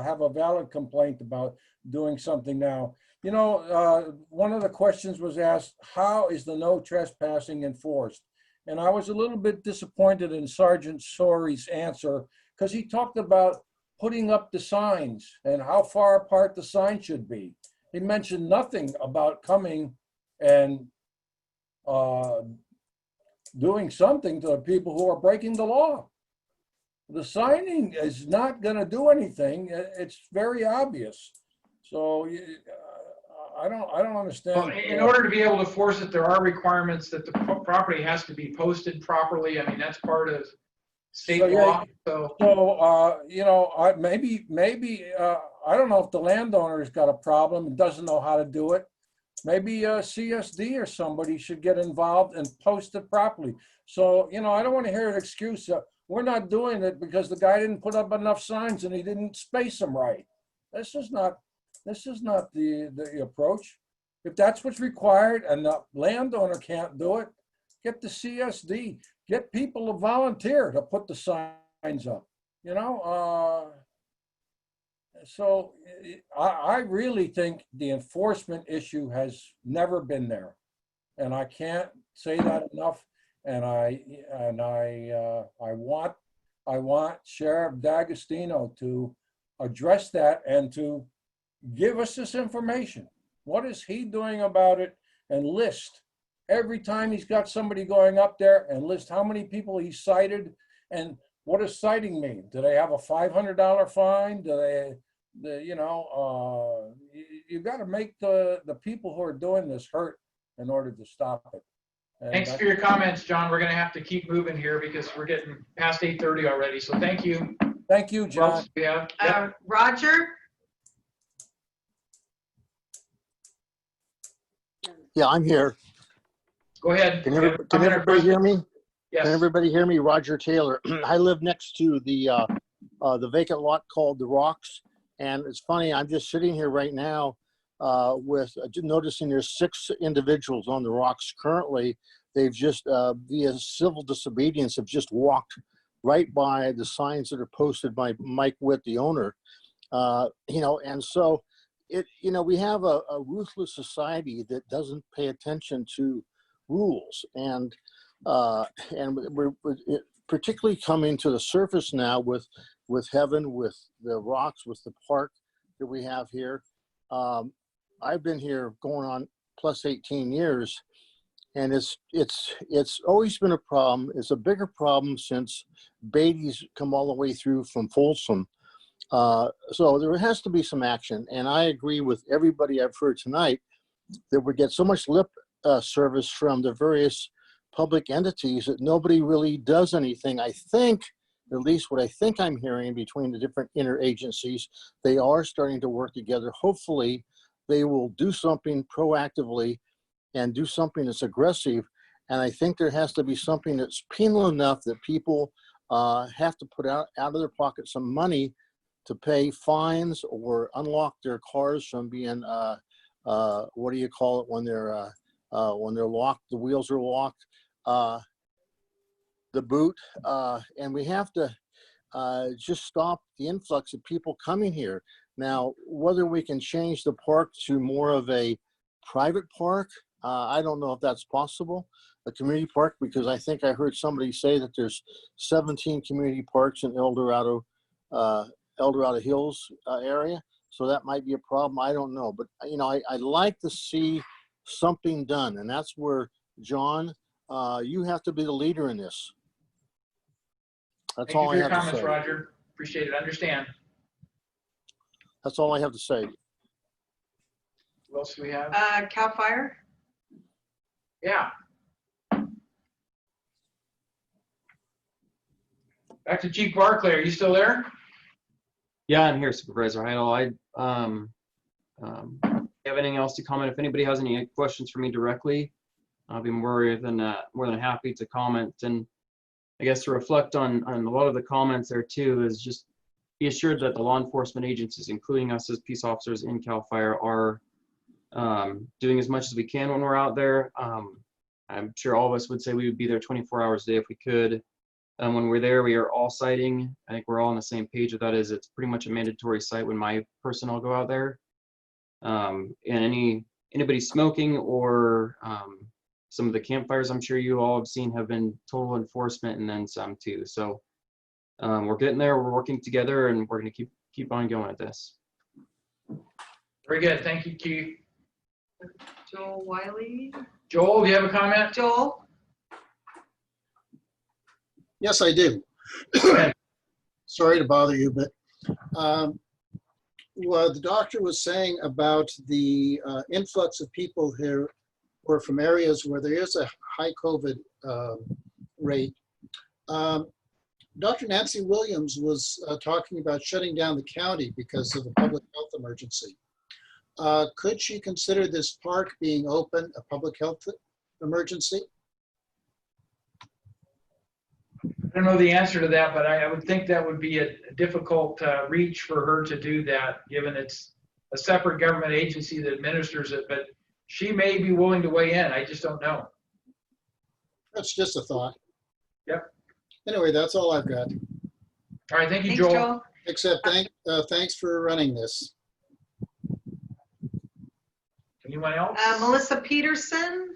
have a valid complaint about doing something now. You know, one of the questions was asked, how is the no trespassing enforced? And I was a little bit disappointed in Sergeant Sori's answer because he talked about putting up the signs and how far apart the sign should be. He mentioned nothing about coming and doing something to the people who are breaking the law. The signing is not going to do anything. It's very obvious. So I don't understand. Well, in order to be able to force it, there are requirements that the property has to be posted properly. I mean, that's part of state law. So you know, maybe I don't know if the landowner's got a problem and doesn't know how to do it. Maybe CSD or somebody should get involved and post it properly. So, you know, I don't want to hear an excuse. We're not doing it because the guy didn't put up enough signs and he didn't space them right. This is not the approach. If that's what's required and the landowner can't do it, get the CSD, get people to volunteer to put the signs up, you know? So I really think the enforcement issue has never been there, and I can't say that enough. And I want Sheriff D'Agostino to address that and to give us this information. What is he doing about it? And list every time he's got somebody going up there, and list how many people he cited. And what does citing mean? Do they have a $500 fine? Do they? You got to make the people who are doing this hurt in order to stop it. And thanks for your comments, John. We're going to have to keep moving here because we're getting past 8:30 already. So thank you. Thank you, John. Yeah. Roger? Yeah, I'm here. Go ahead. Can everybody hear me? Yes. Can everybody hear me? Roger Taylor. I live next to the vacant lot called The Rocks. And it's funny, I'm just sitting here right now with noticing there's 6 individuals on The Rocks currently. They've just, via civil disobedience, have just walked right by the signs that are posted by Mike Witt, the owner. And so, we have a ruthless society that doesn't pay attention to rules. And we're particularly coming to the surface now with Heaven, with The Rocks, with the park that we have here. I've been here going on plus 18 years, and it's always been a problem. It's a bigger problem since Beatty's come all the way through from Folsom. So there has to be some action, and I agree with everybody I've heard tonight that we get so much lip service from the various public entities that nobody really does anything. I think, at least what I think I'm hearing between the different interagencies, they are starting to work together. Hopefully they will do something proactively and do something that's aggressive. And I think there has to be something that's penal enough that people have to put out of their pocket some money to pay fines or unlock their cars from being, what do you call it when they're locked, the wheels are locked, the boot, and we have to just stop the influx of people coming here. Now, whether we can change the park to more of a private park, I don't know if that's possible, a community park, because I think I heard somebody say that there's 17 community parks in El Dorado Hills area. So that might be a problem. I don't know. But, I'd like to see something done. And that's where, John, you have to be the leader in this. That's all I have to say. Thank you for your comments, Roger. Appreciate it. Understand. That's all I have to say. What else do we have? CAL FIRE? Yeah. Back to Chief Barclay. Are you still there? Yeah, I'm here, Supervisor Heidel. I have anything else to comment? If anybody has any questions for me directly, I'll be more than happy to comment. And I guess to reflect on a lot of the comments there too is just be assured that the law enforcement agencies, including us as peace officers in CAL FIRE, are doing as much as we can when we're out there. I'm sure all of us would say we would be there 24 hours a day if we could. When we're there, we are all sighting. I think we're all on the same page with that. Is it's pretty much a mandatory sight when my personnel go out there. And anybody smoking or some of the campfires I'm sure you all have seen have been total enforcement and then some too. So we're getting there. We're working together, and we're going to keep on going at this. Very good. Thank you, Keith. Joel Wiley. Joel, do you have a comment? Joel? Yes, I do. Sorry to bother you, but what the doctor was saying about the influx of people here who are from areas where there is a high COVID rate. Dr. Nancy Williams was talking about shutting down the county because of a public health emergency. Could she consider this park being open a public health emergency? I don't know the answer to that, but I would think that would be a difficult reach for her to do that, given it's a separate government agency that administers it, but she may be willing to weigh in. I just don't know. That's just a thought. Yep. Anyway, that's all I've got. All right, thank you, Thanks, Joel. Joel. Except thanks for running this. Anyone else? Melissa Peterson.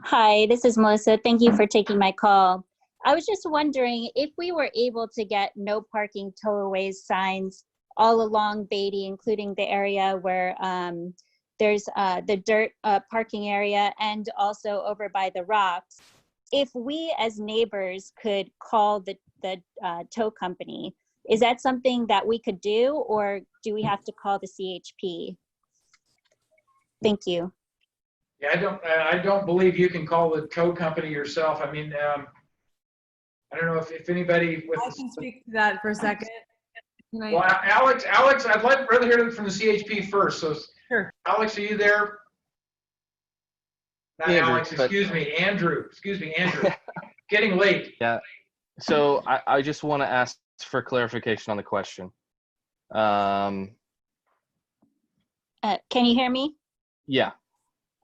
Hi, this is Melissa. Thank you for taking my call. I was just wondering if we were able to get no parking towaways signs all along Beatty, including the area where there's the dirt parking area and also over by the rocks. If we as neighbors could call the tow company, is that something that we could do, or do we have to call the CHP? Thank you. Yeah, I don't believe you can call the tow company yourself. I mean, I don't know if anybody with. I can speak to that for a second. Well, Alex, I'd rather hear it from the CHP first. So, sure. Alex, are you there? Not Andrew, Alex, excuse me, Andrew. Excuse me, Andrew. Getting late. Yeah. So I just want to ask for clarification on the question. Can you hear me? Yeah.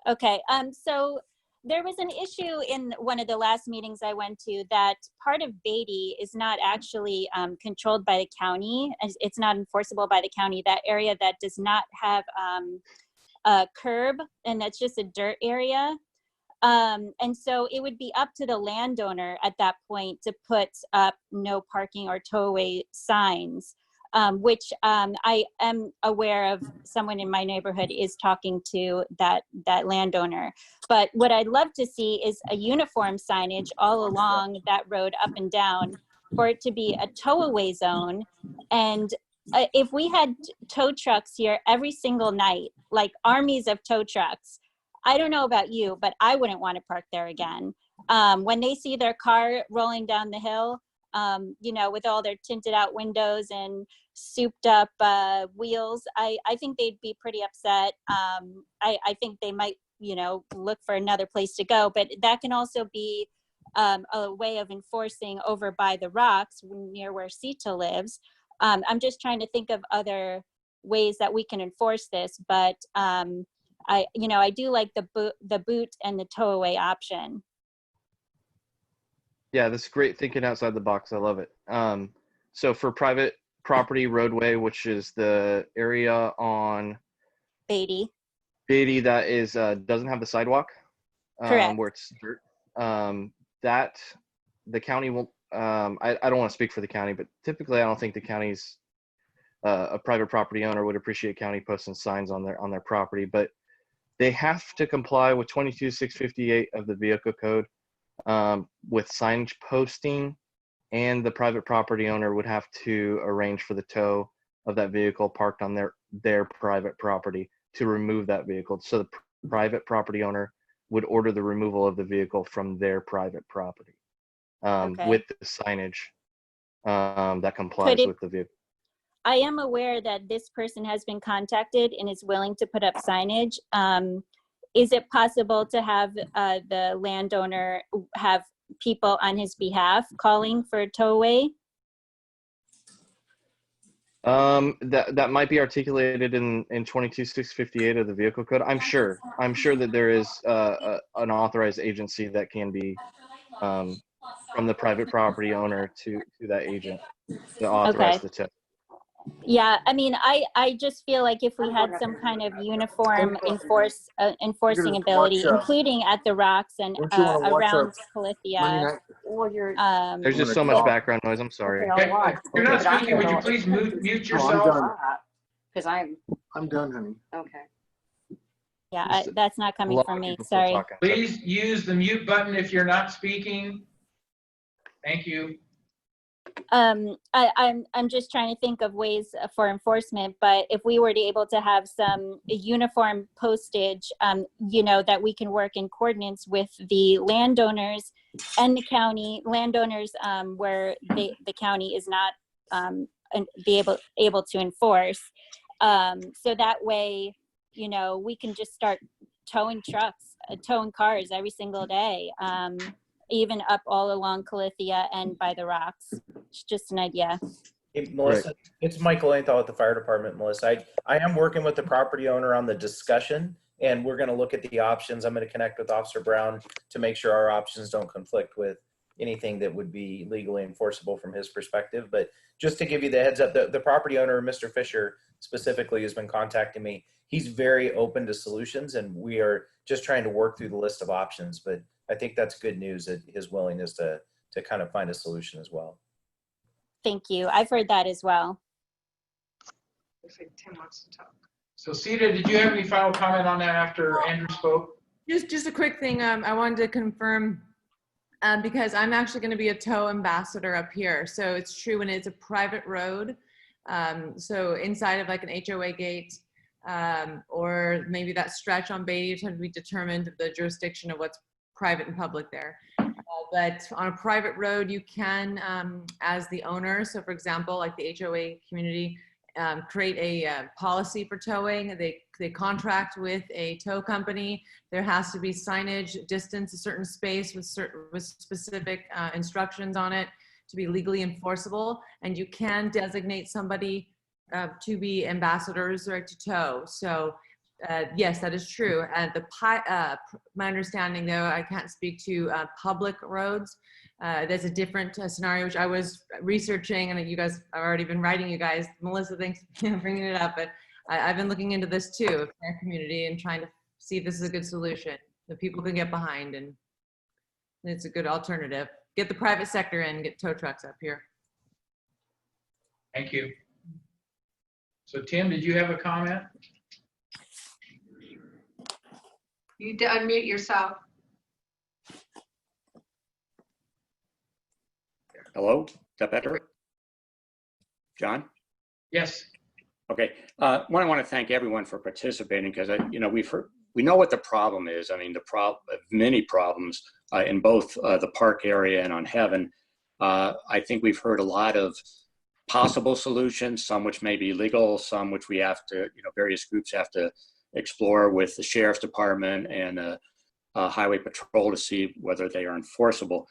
Okay, so there was an issue in one of the last meetings I went to that part of Beatty is not actually controlled by the county. It's not enforceable by the county. That area that does not have a curb, and that's just a dirt area. And so it would be up to the landowner at that point to put up no parking or towaway signs. Which I am aware of someone in my neighborhood is talking to that landowner. But what I'd love to see is a uniform signage all along that road up and down for it to be a towaway zone. And if we had tow trucks here every single night, like armies of tow trucks, I don't know about you, but I wouldn't want to park there again. When they see their car rolling down the hill, you know, with all their tinted out windows and souped up wheels, I think they'd be pretty upset. I think they might, you know, look for another place to go, but that can also be a way of enforcing over by the rocks near where Sita lives. I'm just trying to think of other ways that we can enforce this, but I do like the boot and the towaway option. Yeah, that's great thinking outside the box. I love it. So for private property roadway, which is the area on Beatty that is doesn't have the sidewalk, correct, where it's dirt, that the county will. I don't want to speak for the county, but typically I don't think the county's a private property owner would appreciate county posting signs on their property, but they have to comply with 22-658 of the vehicle code. With signage posting, and the private property owner would have to arrange for the tow of that vehicle parked on their private property to remove that vehicle. So the private property owner would order the removal of the vehicle from their private property with the signage that complies with the vehicle. I am aware that this person has been contacted and is willing to put up signage. Is it possible to have the landowner have people on his behalf calling for a towaway? That might be articulated in 22-658 of the vehicle code. I'm sure that there is an authorized agency that can be from the private property owner to that agent to authorize the tow. Yeah, I mean, I just feel like if we had some kind of uniform enforcing ability, including at the rocks and around Calithia, Well, you're. There's just so much background noise. I'm sorry. Okay, if you're not speaking, would you please mute yourself? Because I'm done, honey. okay. Yeah, that's not coming from me. Sorry. Please use the mute button if you're not speaking. Thank you. I'm just trying to think of ways for enforcement, but if we were to able to have some uniform postage, you know, that we can work in coordinates with the landowners and the county landowners, where the county is not able to enforce, so that way, you know, we can just start towing trucks, towing cars every single day. Even up all along Calithia and by the rocks. It's just an idea. Hey, Melissa, it's Michael Anthal with the fire department, Melissa. I am working with the property owner on the discussion, and we're going to look at the options. I'm going to connect with Officer Brown to make sure our options don't conflict with anything that would be legally enforceable from his perspective. But just to give you the heads up, the property owner, Mr. Fisher, specifically has been contacting me. He's very open to solutions, and we are just trying to work through the list of options. But I think that's good news, that his willingness to kind of find a solution as well. Thank you. I've heard that as well. Looks like Tim wants to talk. So Sita, did you have any final comment on that after Andrew spoke? Just a quick thing. I wanted to confirm because I'm actually going to be a tow ambassador up here. So it's true when it's a private road. So inside of like an HOA gate, or maybe that stretch on Beatty to be determined the jurisdiction of what's private and public there. But on a private road, you can, as the owner, so for example, like the HOA community, create a policy for towing. They contract with a tow company. There has to be signage, distance, a certain space with specific instructions on it to be legally enforceable. And you can designate somebody to be ambassadors or to tow. So yes, that is true. My understanding, though, I can't speak to public roads. There's a different scenario, which I was researching, and you guys have already been writing, you guys. Melissa, thanks for bringing it up. But I've been looking into this, too, of our community and trying to see if this is a good solution that people can get behind. And it's a good alternative. Get the private sector in, get tow trucks up here. Thank you. So Tim, did you have a comment? You need to unmute yourself. Hello, is that better? John? Yes. Okay. I want to thank everyone for participating, because we know what the problem is. I mean, many problems in both the park area and on Heaven. I think we've heard a lot of possible solutions, some which may be legal, some which we have to, various groups have to explore with the sheriff's department and highway patrol to see whether they are enforceable.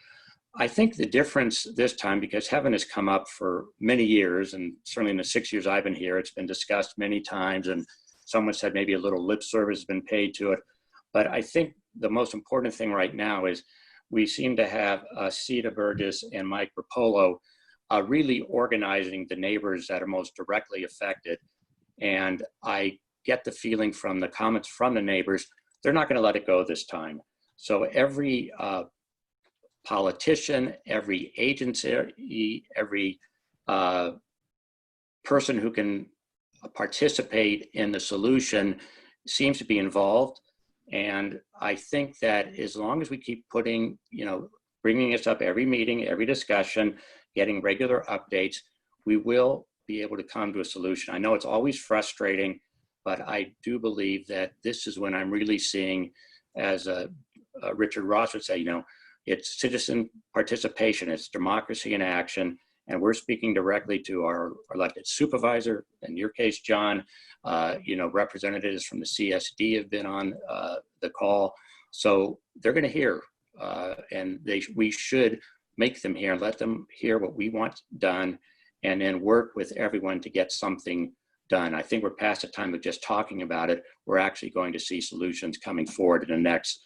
I think the difference this time, because Heaven has come up for many years, and certainly in the 6 years I've been here, it's been discussed many times, and someone said maybe a little lip service has been paid to it. But I think the most important thing right now is we seem to have Sita Burgess and Mike Rapolo really organizing the neighbors that are most directly affected. And I get the feeling from the comments from the neighbors, they're not going to let it go this time. So every politician, every agency, every person who can participate in the solution seems to be involved. And I think that as long as we keep putting, bringing this up every meeting, every discussion, getting regular updates, we will be able to come to a solution. I know it's always frustrating, but I do believe that this is when I'm really seeing, as Richard Ross would say, it's citizen participation, it's democracy in action, and we're speaking directly to our elected supervisor. In your case, John, representatives from the CSD have been on the call, so they're going to hear, and we should make them hear, let them hear what we want done, and then work with everyone to get something done. I think we're past the time of just talking about it. We're actually going to see solutions coming forward in the next,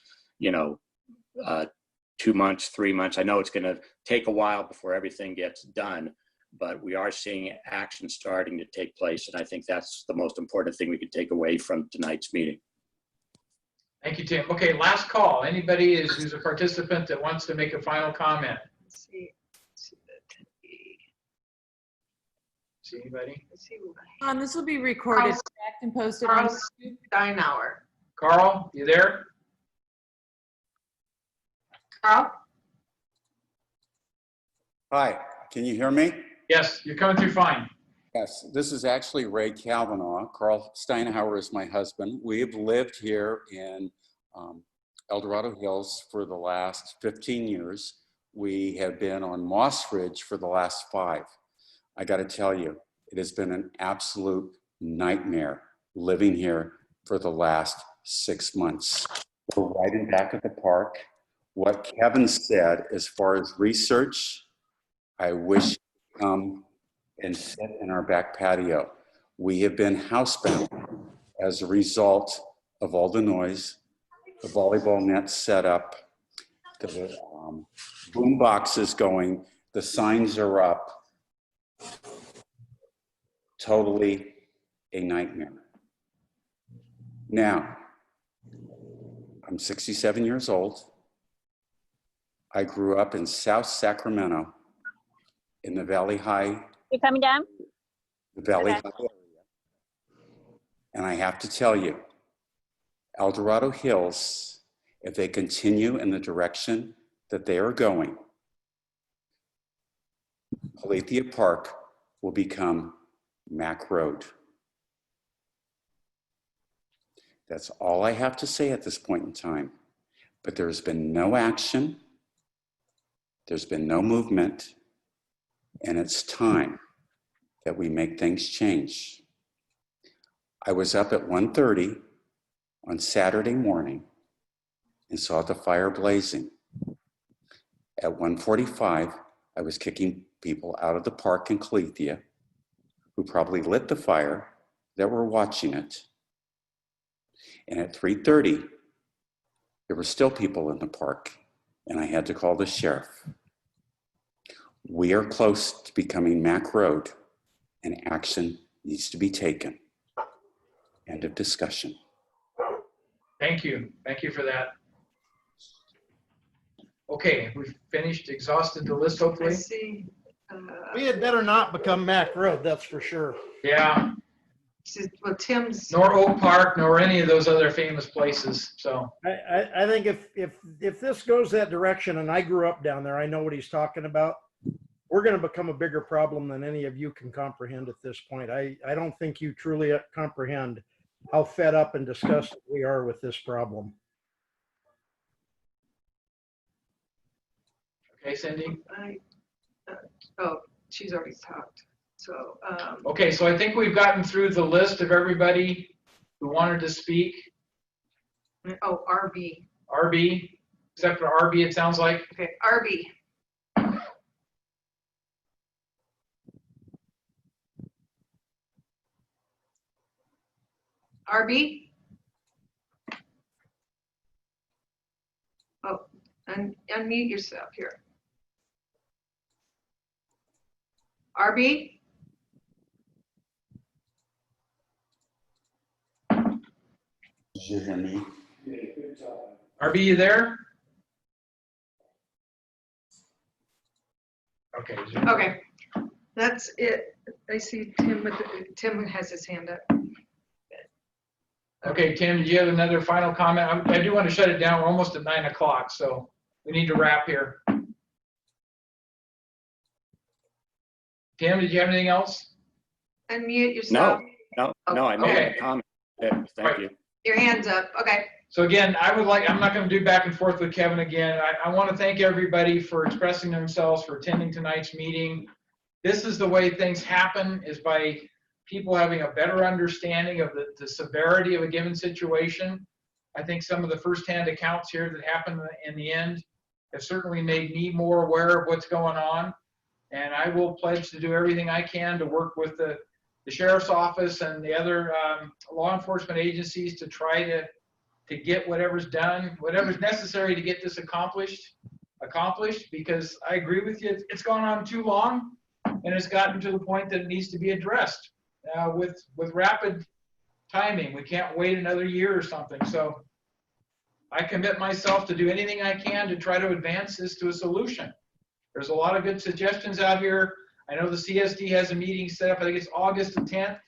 2 months, 3 months. I know it's going to take a while before everything gets done, but we are seeing action starting to take place. And I think that's the most important thing we can take away from tonight's meeting. Thank you, Tim. Okay, last call. Anybody who's a participant that wants to make a final comment? Let's see. Let's see the attendee. See anybody? Let's see who This will be recorded Carl- and posted on Carl YouTube. Steinauer. Carl, you there? Carl? Hi, can you hear me? Yes, you're coming through fine. Yes, this is actually Ray Kavanaugh. Carl Steinhauer is my husband. We have lived here in El Dorado Hills for the last 15 years. We have been on Moss Ridge for the last 5. I got to tell you, it has been an absolute nightmare living here for the last 6 months. We're right in back of the park. What Kevin said as far as research, I wish you'd come and sit in our back patio. We have been housebound as a result of all the noise, the volleyball nets set up, the boom boxes going, the signs are up. Totally a nightmare. Now, I'm 67 years old. I grew up in South Sacramento in the Valley High. You're coming down? The Valley Okay. High area. And I have to tell you, El Dorado Hills, if they continue in the direction that they are going, Alethea Park will become Mack Road. That's all I have to say at this point in time. But there's been no action. There's been no movement. And it's time that we make things change. I was up at 1:30 on Saturday morning and saw the fire blazing. At 1:45, I was kicking people out of the park in Clethea who probably lit the fire that were watching it. And at 3:30, there were still people in the park, and I had to call the sheriff. We are close to becoming Mack Road, and action needs to be taken. End of discussion. Thank you. Thank you for that. Okay, we've finished, exhausted the list, hopefully. Let's see. We had better not become Mack Road, that's for sure. Yeah, Well, Tim's. nor Oak Park, nor any of those other famous places, so. I think if this goes that direction, and I grew up down there, I know what he's talking about. We're going to become a bigger problem than any of you can comprehend at this point. I don't think you truly comprehend how fed up and disgusted we are with this problem. Okay, Cindy? Oh, she's already talked. So, Okay, so I think we've gotten through the list of everybody who wanted to speak. oh, RB. RB, except for RB, it sounds like. Okay, RB. RB? Oh, unmute yourself here. RB? Did you hear me? RB, you there? Okay. Okay, that's it. I see Tim Tim has his hand up. Okay, Tim, do you have another final comment? I do want to shut it down. We're almost at 9 o'clock, so we need to wrap here. Tim, did you have anything else? Unmute yourself. No, I made Okay. a comment. Yeah, thank you. Your hand's up. Okay. So again, I'm not going to do back and forth with Kevin again. I want to thank everybody for expressing themselves, for attending tonight's meeting. This is the way things happen, is by people having a better understanding of the severity of a given situation. I think some of the firsthand accounts here that happened in the end have certainly made me more aware of what's going on. And I will pledge to do everything I can to work with the sheriff's office and the other law enforcement agencies to try to get whatever's done, whatever's necessary to get this accomplished, because I agree with you, it's gone on too long, and it's gotten to the point that it needs to be addressed with rapid timing. We can't wait another year or something. So I commit myself to do anything I can to try to advance this to a solution. There's a lot of good suggestions out here. I know the CSD has a meeting set up, I think it's August the 10th.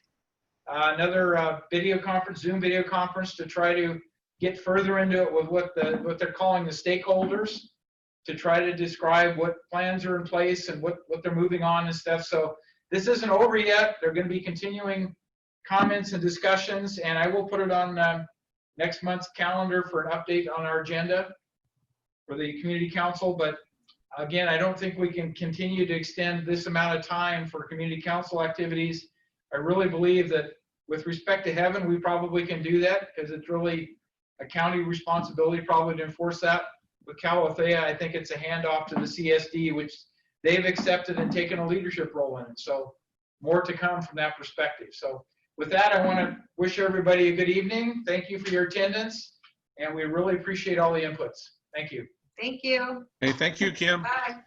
Another video conference, Zoom video conference, to try to get further into it with what they're calling the stakeholders, to try to describe what plans are in place and what they're moving on and stuff. So this isn't over yet. They're going to be continuing comments and discussions, and I will put it on next month's calendar for an update on our agenda for the community council. But again, I don't think we can continue to extend this amount of time for community council activities. I really believe that with respect to Heaven, we probably can do that because it's really a county responsibility probably to enforce that. With Calathea, I think it's a handoff to the CSD, which they've accepted and taken a leadership role in. So more to come from that perspective. So with that, I want to wish everybody a good evening. Thank you for your attendance, and we really appreciate all the inputs. Thank you. Thank you. Hey, thank you, Kim. Bye.